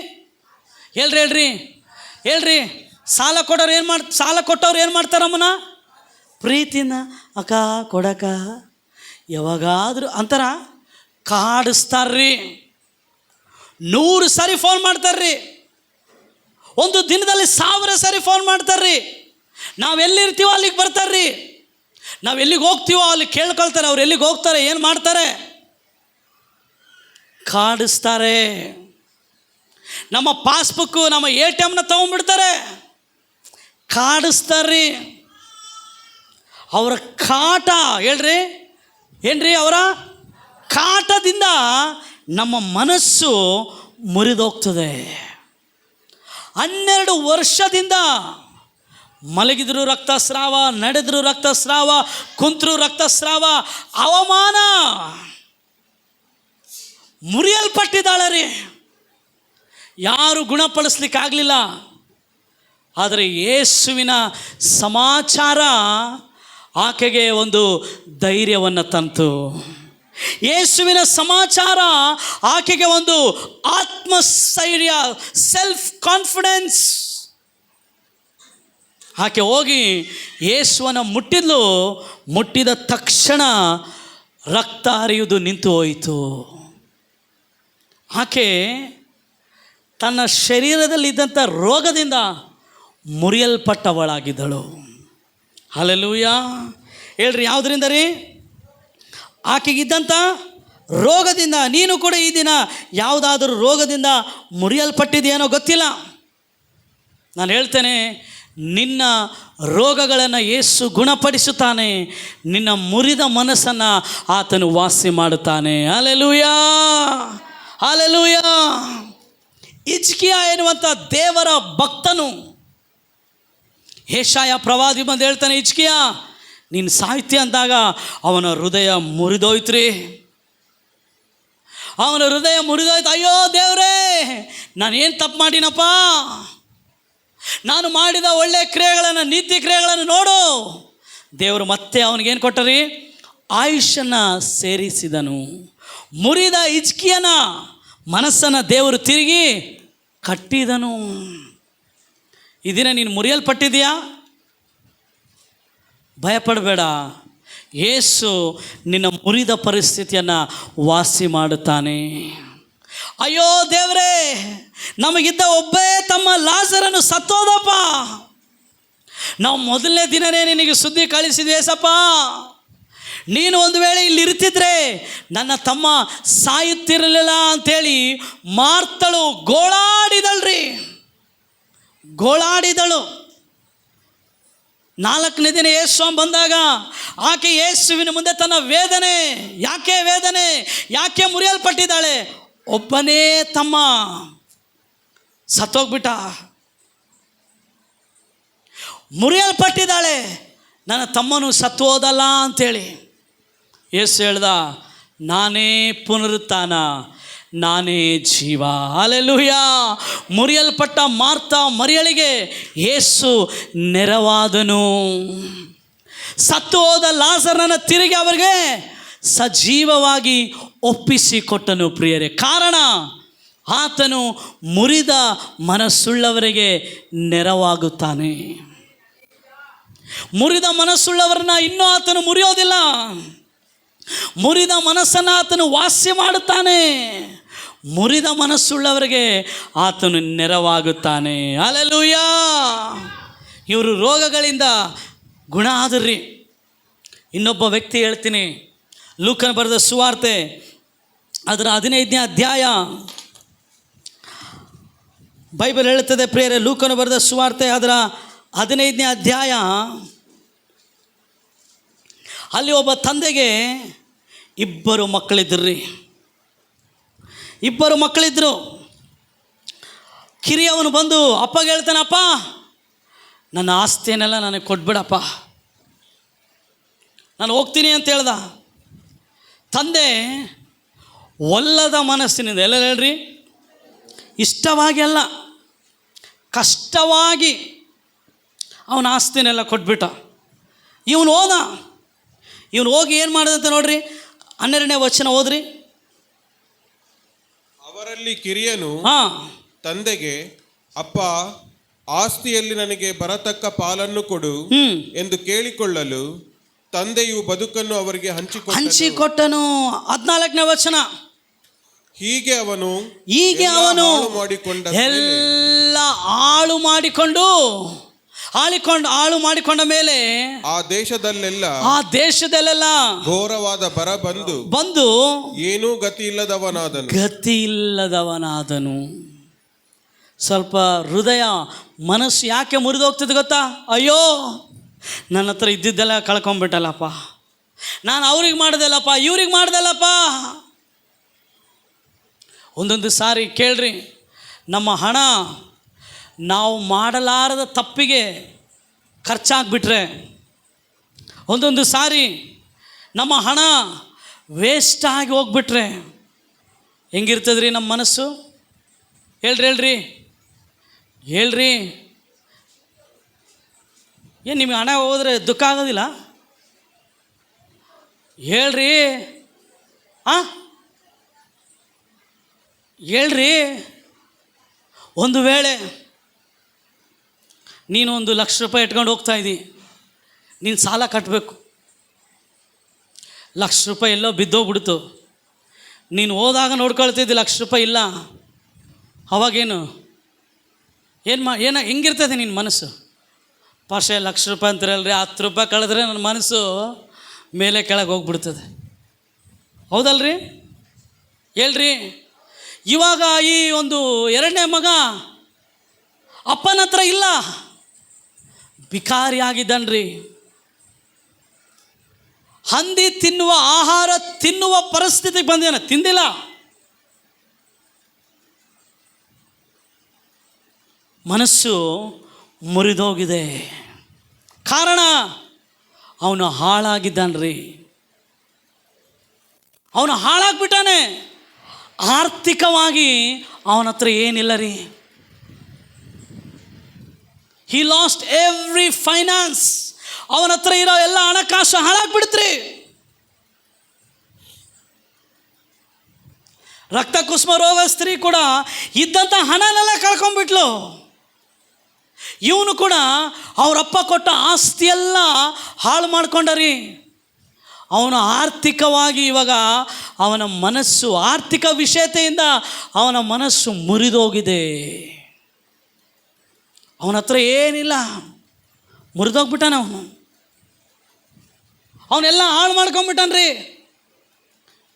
ಹೇಳ್ರಿ. ಸಾಲ ಕೊಟ್ಟವ್ರು ಏನು ಮಾಡ್ತಾರಮ್ಮನ? ಪ್ರೀತಿನ ಅಕ್ಕ ಕೊಡಕ ಯಾವಾಗಾದರೂ ಅಂತಾರ ಕಾಡಿಸ್ತಾರ್ರಿ. 100 ಸರಿ ಫೋನ್ ಮಾಡ್ತಾರ್ರಿ. ಒಂದು ದಿನದಲ್ಲಿ 1000 ಸರಿ ಫೋನ್ ಮಾಡ್ತಾರ್ರಿ. ನಾವೆಲ್ಲಿರ್ತೀವೋ ಅಲ್ಲಿಗೆ ಬರ್ತಾರ್ರಿ. ನಾವು ಎಲ್ಲಿಗೆ ಹೋಗ್ತೀವೋ ಅಲ್ಲಿ ಕೇಳ್ಕೊಳ್ತಾರೆ. ಅವ್ರು ಎಲ್ಲಿಗೆ ಹೋಗ್ತಾರೆ, ಏನು ಮಾಡ್ತಾರೆ? ಕಾಡಿಸ್ತಾರೆ. ನಮ್ಮ ಪಾಸ್ಬುಕ್ಕು, ನಮ್ಮ ATMನ ತೊಗೊಂಡ್ಬಿಡ್ತಾರೆ, ಕಾಡಿಸ್ತಾರ್ರಿ. ಅವರ ಕಾಟ, ಏನ್ರಿ ಅವರ ಕಾಟದಿಂದ ನಮ್ಮ ಮನಸ್ಸು ಮುರಿದೋಗ್ತದೆ. 12 ವರ್ಷದಿಂದ ಮಲಗಿದ್ರು ರಕ್ತಸ್ರಾವ, ನಡೆದ್ರು ರಕ್ತಸ್ರಾವ, ಕುಂತರು ರಕ್ತಸ್ರಾವ, ಅವಮಾನ, ಮುರಿಯಲ್ಪಟ್ಟಿದ್ದಾಳೆ ರೀ. ಯಾರು ಗುಣಪಡಿಸ್ಲಿಕ್ಕಾಗಲಿಲ್ಲ. ಆದರೆ ಯೇಸುವಿನ ಸಮಾಚಾರ ಆಕೆಗೆ ಒಂದು ಧೈರ್ಯವನ್ನು ತಂತು. ಯೇಸುವಿನ ಸಮಾಚಾರ ಆಕೆಗೆ ಒಂದು ಆತ್ಮಸ್ಥೈರ್ಯ, ಸೆಲ್ಫ್ ಕಾನ್ಫಿಡೆನ್ಸ್. ಆಕೆ ಹೋಗಿ ಯೇಸುವನ್ನು ಮುಟ್ಟಿದ ತಕ್ಷಣ ರಕ್ತ ಹರಿಯುವುದು ನಿಂತು ಹೋಯಿತು. ಆಕೆ ತನ್ನ ಶರೀರದಲ್ಲಿದ್ದಂಥ ರೋಗದಿಂದ ಮುರಿಯಲ್ಪಟ್ಟವಳಾಗಿದ್ದಳು. ಹಲ್ಲೆಲೂಯಾ. ಹೇಳ್ರಿ, ಯಾವುದರಿಂದ ರೀ? ಆಕೆಗಿದ್ದಂಥ ರೋಗದಿಂದ. ನೀನು ಕೂಡ ಈ ದಿನ ಯಾವುದಾದ್ರೂ ರೋಗದಿಂದ ಮುರಿಯಲ್ಪಟ್ಟಿದೆಯೇನೋ ಗೊತ್ತಿಲ್ಲ. ನಾನು ಹೇಳ್ತೇನೆ, ನಿನ್ನ ರೋಗಗಳನ್ನು ಯೇಸು ಗುಣಪಡಿಸುತ್ತಾನೆ. ನಿನ್ನ ಮುರಿದ ಮನಸ್ಸನ್ನು ಆತನು ವಾಸಿ ಮಾಡುತ್ತಾನೆ. Hallelujah, hallelujah. ಹಿಜ್ಕೀಯ ಎನ್ನುವಂಥ ದೇವರ ಭಕ್ತನು, ಯೆಶಾಯ ಪ್ರವಾದಿ ಬಂದು ಹೇಳ್ತಾನೆ, ಹಿಜ್ಕೀಯ ನೀನು ಸಾಹಿತ್ಯ ಅಂದಾಗ ಅವನ ಹೃದಯ ಮುರಿದೋಯ್ತ್ರಿ. ಅವನ ಹೃದಯ ಮುರಿದೋಯ್ತು. ಅಯ್ಯೋ ದೇವರೇ, ನಾನೇನು ತಪ್ಪು ಮಾಡಿನಪ್ಪ? ನಾನು ಮಾಡಿದ ಒಳ್ಳೆಯ ಕ್ರಿಯೆಗಳನ್ನು, ನೀತಿ ಕ್ರಿಯೆಗಳನ್ನು ನೋಡು. ದೇವರು ಮತ್ತೆ ಅವನಿಗೇನು ಕೊಟ್ಟರಿ? ಆಯುಷನ್ನು ಸೇರಿಸಿದನು. ಮುರಿದ ಹಿಜ್ಕೀಯನ ಮನಸ್ಸನ್ನು ದೇವರು ತಿರುಗಿ ಕಟ್ಟಿದನು. ಈ ದಿನ ನೀನು ಮುರಿಯಲ್ಪಟ್ಟಿದೆಯಾ? ಭಯಪಡಬೇಡ. ಯೇಸು ನಿನ್ನ ಮುರಿದ ಪರಿಸ್ಥಿತಿಯನ್ನು ವಾಸಿ ಮಾಡುತ್ತಾನೆ. ಅಯ್ಯೋ ದೇವರೇ, ನಮಗಿದ್ದ ಒಬ್ಬೇ ತಮ್ಮ ಲಾಜರನು ಸತ್ತೋದಪ್ಪ. ನಾವು ಮೊದಲನೇ ದಿನವೇ ನಿನಗೆ ಸುದ್ದಿ ಕಳಿಸಿದ್ವಿ ಏಸಪ್ಪ. ನೀನು ಒಂದು ವೇಳೆ ಇಲ್ಲಿ ಇರ್ತಿದ್ರೆ ನನ್ನ ತಮ್ಮ ಸಾಯುತ್ತಿರಲಿಲ್ಲ ಅಂಥೇಳಿ ಮಾರ್ತಳು ಗೋಳಾಡಿದಳು. 4ನೇ ದಿನ ಯೇಸು ಬಂದಾಗ ಆಕೆ ಯೇಸುವಿನ ಮುಂದೆ ತನ್ನ ವೇದನೆ, ಯಾಕೆ ಮುರಿಯಲ್ಪಟ್ಟಿದ್ದಾಳೆ? ಒಬ್ಬನೇ ತಮ್ಮ ಸತ್ತೋಗ್ಬಿಟ್ಟ, ಮುರಿಯಲ್ಪಟ್ಟಿದ್ದಾಳೆ, ನನ್ನ ತಮ್ಮನು ಸತ್ತು ಹೋದಲ್ಲ ಅಂಥೇಳಿ. ಯೇಸು ಹೇಳ್ದ, ನಾನೇ ಪುನರುತ್ಥಾನ, ನಾನೇ ಜೀವ. ಹಲ್ಲೆಲೂಯಾ. ಮುರಿಯಲ್ಪಟ್ಟ ಮಾರ್ತ ಮರಿಯಳಿಗೆ ಯೇಸು ನೆರವಾದನು. ಸತ್ತು ಹೋದ ಲಾಜರನನ್ನು ತಿರುಗಿ ಅವರಿಗೆ ಸಜೀವವಾಗಿ ಒಪ್ಪಿಸಿಕೊಟ್ಟನು ಪ್ರಿಯರೇ. ಕಾರಣ, ಆತನು ಮುರಿದ ಮನಸ್ಸುಳ್ಳವರಿಗೆ ನೆರವಾಗುತ್ತಾನೆ. ಮುರಿದ ಮನಸ್ಸುಳ್ಳವರನ್ನ ಇನ್ನೂ ಆತನು ಮುರಿಯೋದಿಲ್ಲ. ಮುರಿದ ಮನಸ್ಸನ್ನು ಆತನು ವಾಸ್ಯ ಮಾಡುತ್ತಾನೆ. ಮುರಿದ ಮನಸ್ಸುಳ್ಳವರಿಗೆ ಆತನು ನೆರವಾಗುತ್ತಾನೆ. ಹಲ್ಲೆಲೂಯಾ. ಇವರು ರೋಗಗಳಿಂದ ಗುಣ ಆದ್ರಿ. ಇನ್ನೊಬ್ಬ ವ್ಯಕ್ತಿ ಹೇಳ್ತೀನಿ, ಲೂಕನ ಬರೆದ ಸುವಾರ್ತೆ ಅದರ 15ನೇ ಅಧ್ಯಾಯ. ಬೈಬಲ್ ಹೇಳುತ್ತದೆ ಪ್ರಿಯರೇ, ಲೂಕನ ಬರೆದ ಸುವಾರ್ತೆ ಅದರ 15ನೇ ಅಧ್ಯಾಯ. ಅಲ್ಲಿ ಒಬ್ಬ ತಂದೆಗೆ 2 ಮಕ್ಕಳಿದ್ದರು. 2 ಮಕ್ಕಳಿದ್ದರು. ಕಿರಿಯವನು ಬಂದು ಅಪ್ಪಗೆ ಹೇಳ್ತಾನೆ, ಅಪ್ಪ ನನ್ನ ಆಸ್ತಿಯನ್ನೆಲ್ಲ ನನಗೆ ಕೊಟ್ಬಿಡಪ್ಪ, ನಾನು ಹೋಗ್ತೀನಿ ಅಂತ ಹೇಳ್ದ. ತಂದೆ ಒಲ್ಲದ ಮನಸ್ಸಿನಿಂದ, ಎಲ್ಲ ಹೇಳ್ರಿ, ಇಷ್ಟವಾಗಿ ಅಲ್ಲ, ಕಷ್ಟವಾಗಿ ಅವನ ಆಸ್ತಿನೆಲ್ಲ ಕೊಟ್ಬಿಟ್ಟ. ಇವನು ಹೋಗಿ ಏನು ಮಾಡಿದಂತೆ ನೋಡ್ರಿ, 12ನೇ ವಚನ ಓದ್ರಿ. ಅವರಲ್ಲಿ ಕಿರಿಯನು ತಂದೆಗೆ, ಅಪ್ಪ ಆಸ್ತಿಯಲ್ಲಿ ನನಗೆ ಬರತಕ್ಕ ಪಾಲನ್ನು ಕೊಡು ಎಂದು ಕೇಳಿಕೊಳ್ಳಲು ತಂದೆಯು ಬದುಕನ್ನು ಅವರಿಗೆ ಹಂಚಿಕೊಟ್ಟನು. 14ನೇ ವಚನ. ಹೀಗೆ ಅವನು ಎಲ್ಲ ಹಾಳು ಮಾಡಿಕೊಂಡ ಮೇಲೆ ಆ ದೇಶದಲ್ಲೆಲ್ಲ ಘೋರವಾದ ಬರ ಬಂದು ಏನೂ ಗತಿ ಇಲ್ಲದವನಾದನು. ಸ್ವಲ್ಪ ಹೃದಯ ಮನಸ್ಸು ಯಾಕೆ ಮುರಿದೋಗ್ತದೆ ಗೊತ್ತಾ? ಅಯ್ಯೋ, ನನ್ನ ಹತ್ರ ಇದ್ದಿದ್ದೆಲ್ಲ ಕಳ್ಕೊಂಬಿಟ್ಟಲ್ಲಪ್ಪ, ನಾನು ಅವ್ರಿಗೆ ಮಾಡ್ದಲ್ಲಪ್ಪ, ಇವ್ರಿಗೆ ಮಾಡ್ದಲ್ಲಪ್ಪ. ಒಂದೊಂದು ಸಾರಿ ಕೇಳ್ರಿ, ನಮ್ಮ ಹಣ ನಾವು ಮಾಡಲಾರದ ತಪ್ಪಿಗೆ ಖರ್ಚಾಗ್ಬಿಟ್ರೆ, ಒಂದೊಂದು ಸಾರಿ ನಮ್ಮ ಹಣ ವೇಸ್ಟಾಗಿ ಹೋಗ್ಬಿಟ್ರೆ ಹೆಂಗಿರ್ತದ್ರಿ ನಮ್ಮ ಮನಸ್ಸು? ಹೇಳ್ರಿ ಏನು ನಿಮಗೆ ಹಣ ಹೋದರೆ ದುಃಖ ಆಗೋದಿಲ್ಲ? ಹೇಳ್ರಿ ಒಂದು ವೇಳೆ ನೀನು 1,00,000 ರೂಪಾಯಿ ಇಟ್ಕೊಂಡು ಹೋಗ್ತಾ ಇದ್ದಿ, ನೀನು ಸಾಲ ಕಟ್ಟಬೇಕು, 1,00,000 ರೂಪಾಯಿ ಎಲ್ಲೋ ಬಿದ್ದೋಗ್ಬಿಡ್ತು, ನೀನು ಹೋದಾಗ ನೋಡ್ಕೊಳ್ತಿದ್ದಿ 1,00,000 ರೂಪಾಯಿ ಇಲ್ಲ. ಅವಾಗೇನು ಹೆಂಗಿರ್ತದೆ ನಿನ್ನ ಮನಸ್ಸು? ಪಾಶೆ 1,00,000 ರೂಪಾಯಿ ಅಂತೀರಲ್ರಿ, 10 ರೂಪಾಯಿ ಕಳೆದ್ರೆ ನನ್ನ ಮನಸ್ಸು ಮೇಲೆ ಕೆಳಗೆ ಹೋಗ್ಬಿಡ್ತದೆ. ಹೌದಲ್ರಿ? ಹೇಳ್ರಿ. ಇವಾಗ ಈ 2ನೇ ಮಗ ಅಪ್ಪನ ಹತ್ರ ಇಲ್ಲ, ಭಿಕಾರಿಯಾಗಿದ್ದಾನ್ರಿ. ಹಂದಿ ತಿನ್ನುವ ಆಹಾರ ತಿನ್ನುವ ಪರಿಸ್ಥಿತಿಗೆ ಬಂದಿದ್ದಾನೆ, ತಿಂದಿಲ್ಲ. ಮನಸ್ಸು ಮುರಿದೋಗಿದೆ. ಕಾರಣ, ಅವನು ಹಾಳಾಗಿದ್ದಾನ್ರಿ. ಅವನು ಹಾಳಾಗ್ಬಿಟ್ಟಾನೆ. ಆರ್ಥಿಕವಾಗಿ ಅವನ ಹತ್ರ ಏನಿಲ್ಲ ರೀ. He lost every finance. ಅವನ ಹತ್ರ ಇರೋ ಎಲ್ಲ ಹಣಕಾಸು ಹಾಳಾಗ್ಬಿಡ್ತ್ರಿ. ರಕ್ತ ಕುಸುಮ ರೋಗ ಸ್ತ್ರೀ ಕೂಡ ಇದ್ದಂಥ ಹಣನೆಲ್ಲ ಕಳ್ಕೊಂಡ್ಬಿಟ್ಲು. ಇವನು ಕೂಡ ಅವರಪ್ಪ ಕೊಟ್ಟ ಆಸ್ತಿಯೆಲ್ಲ ಹಾಳು ಮಾಡ್ಕೊಂಡರಿ. ಅವನು ಆರ್ಥಿಕವಾಗಿ ಇವಾಗ ಅವನ ಮನಸ್ಸು, ಆರ್ಥಿಕ ವಿಷಯತೆಯಿಂದ ಅವನ ಮನಸ್ಸು ಮುರಿದೋಗಿದೆ. ಅವನ ಹತ್ರ ಏನಿಲ್ಲ, ಮುರಿದೋಗ್ಬಿಟ್ಟಾನೆ. ಅವನೆಲ್ಲ ಹಾಳು ಮಾಡ್ಕೊಂಡ್ಬಿಟ್ಟಾನ್ರಿ,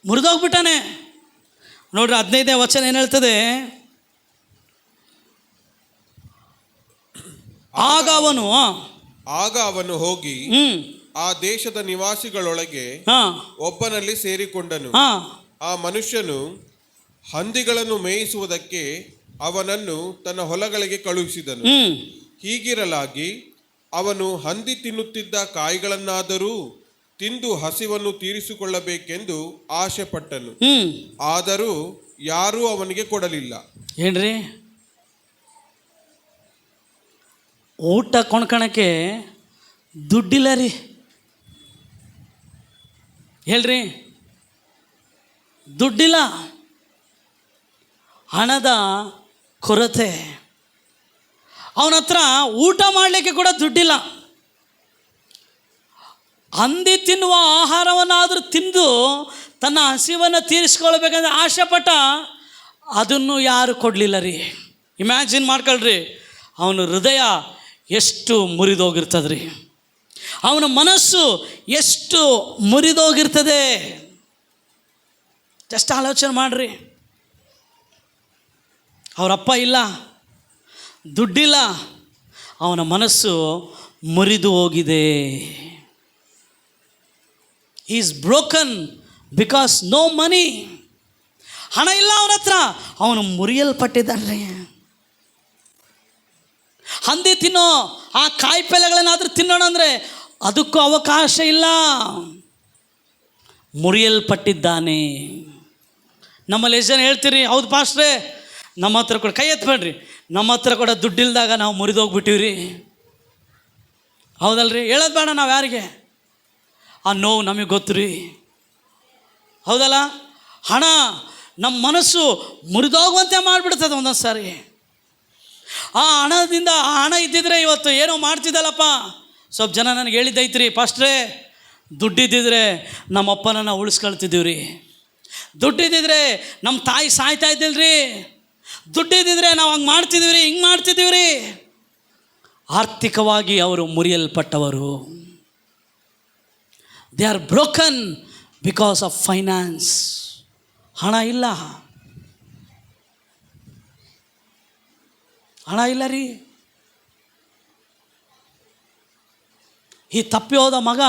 ಮುರಿದೋಗ್ಬಿಟ್ಟಾನೆ. ನೋಡ್ರಿ 15ನೇ ವಚನ ಏನು ಹೇಳ್ತದೆ? ಆಗ ಅವನು ಹೋಗಿ ಆ ದೇಶದ ನಿವಾಸಿಗಳೊಳಗೆ ಒಬ್ಬನಲ್ಲಿ ಸೇರಿಕೊಂಡನು. ಆ ಮನುಷ್ಯನು ಹಂದಿಗಳನ್ನು ಮೇಯಿಸುವುದಕ್ಕೆ ಅವನನ್ನು ತನ್ನ ಹೊಲಗಳಿಗೆ ಕಳುಹಿಸಿದನು. ಹೀಗಿರಲಾಗಿ ಅವನು ಹಂದಿ ತಿನ್ನುತ್ತಿದ್ದ ಕಾಯಿಗಳನ್ನಾದರೂ ತಿಂದು ಹಸಿವನ್ನು ತೀರಿಸಿಕೊಳ್ಳಬೇಕೆಂದು ಆಶೆ ಪಟ್ಟನು. ಆದರೂ ಯಾರೂ ಅವನಿಗೆ ಕೊಡಲಿಲ್ಲ. ಏನ್ರಿ, ಊಟ ಕೊಂಡ್ಕೊಳಕ್ಕೆ ದುಡ್ಡಿಲ್ಲ ರೀ. ಹೇಳ್ರಿ, ದುಡ್ಡಿಲ್ಲ, ಹಣದ ಕೊರತೆ. ಅವನ ಹತ್ರ ಊಟ ಮಾಡಲಿಕ್ಕೆ ಕೂಡ ದುಡ್ಡಿಲ್ಲ. ಹಂದಿ ತಿನ್ನುವ ಆಹಾರವನ್ನಾದರೂ ತಿಂದು ತನ್ನ ಹಸಿವನ್ನು ತೀರಿಸ್ಕೊಳ್ಬೇಕಂದ್ರೆ ಆಸೆ ಪಟ್ಟ, ಅದನ್ನು ಯಾರು ಕೊಡಲಿಲ್ಲ ರೀ. ಇಮ್ಯಾಜಿನ್ ಮಾಡ್ಕೊಳ್ರಿ, ಅವನ ಹೃದಯ ಎಷ್ಟು ಮುರಿದೋಗಿರ್ತದೆ ರೀ, ಅವನ ಮನಸ್ಸು ಎಷ್ಟು ಮುರಿದೋಗಿರ್ತದೆ. ಜಸ್ಟ್ ಆಲೋಚನೆ ಮಾಡಿರಿ. ಅವರಪ್ಪ ಇಲ್ಲ, ದುಡ್ಡಿಲ್ಲ, ಅವನ ಮನಸ್ಸು ಮುರಿದು ಹೋಗಿದೆ. Is broken because no money. ಹಣ ಇಲ್ಲ ಅವನ ಹತ್ರ, ಅವನು ಮುರಿಯಲ್ಪಟ್ಟಿದ್ದಾನೆ. ಹಂದಿ ತಿನ್ನೋ ಆ ಕಾಯಿಪಲ್ಯಗಳನ್ನಾದರೂ ತಿನ್ನೋಣ ಅಂದರೆ ಅದಕ್ಕೂ ಅವಕಾಶ ಇಲ್ಲ, ಮುರಿಯಲ್ಪಟ್ಟಿದ್ದಾನೆ. ನಮ್ಮಲ್ಲಿ ಎಷ್ಟು ಜನ ಹೇಳ್ತೀರಿ, ಹೌದು ಪಾಸ್ಟ್ರೇ ನಮ್ಮ ಹತ್ರ ಕೂಡ, ಕೈ ಎತ್ತಬೇಡ್ರಿ, ನಮ್ಮ ಹತ್ರ ಕೂಡ ದುಡ್ಡಿಲ್ದಾಗ ನಾವು ಮುರಿದೋಗ್ಬಿಟ್ಟಿವಿ ರೀ. ಹೌದಲ್ರಿ, ಹೇಳೋದು ಬೇಡ ನಾವು ಯಾರಿಗೆ, ಆ ನೋವು ನಮಗೆ ಗೊತ್ತು ರೀ. ಹೌದಲ್ಲ, ಹಣ ನಮ್ಮ ಮನಸ್ಸು ಮುರಿದೋಗುವಂತೆ ಮಾಡಿಬಿಡ್ತದೆ ಒಂದೊಂದು ಸಾರಿ. ಆ ಹಣದಿಂದ, ಆ ಹಣ ಇದ್ದಿದ್ರೆ ಇವತ್ತು ಏನೋ ಮಾಡ್ತಿದ್ದಲ್ಲಪ್ಪ. ಸ್ವಲ್ಪ ಜನ ನನಗೆ ಹೇಳಿದ್ದೈತ್ರಿ, ಪಾಸ್ಟ್ರೇ ದುಡ್ಡಿದ್ದಿದ್ರೆ ನಮ್ಮ ಅಪ್ಪನನ್ನು ಉಳಿಸ್ಕೊಳ್ತಿದ್ದೀವಿ ರೀ, ದುಡ್ಡಿದ್ದಿದ್ರೆ ನಮ್ಮ ತಾಯಿ ಸಾಯ್ತಾ ಇದ್ದಿಲ್ರಿ, ದುಡ್ಡಿದ್ದಿದ್ರೆ ನಾವು ಹಂಗೆ ಮಾಡ್ತಿದ್ದೀವಿ ರೀ, ಹಿಂಗೆ ಮಾಡ್ತಿದ್ದೀವಿ ರೀ. ಆರ್ಥಿಕವಾಗಿ ಅವರು ಮುರಿಯಲ್ಪಟ್ಟವರು. They are broken because of finance. ಹಣ ಇಲ್ಲ, ಹಣ ಇಲ್ಲ ರೀ. ಈ ತಪ್ಪಿ ಹೋದ ಮಗ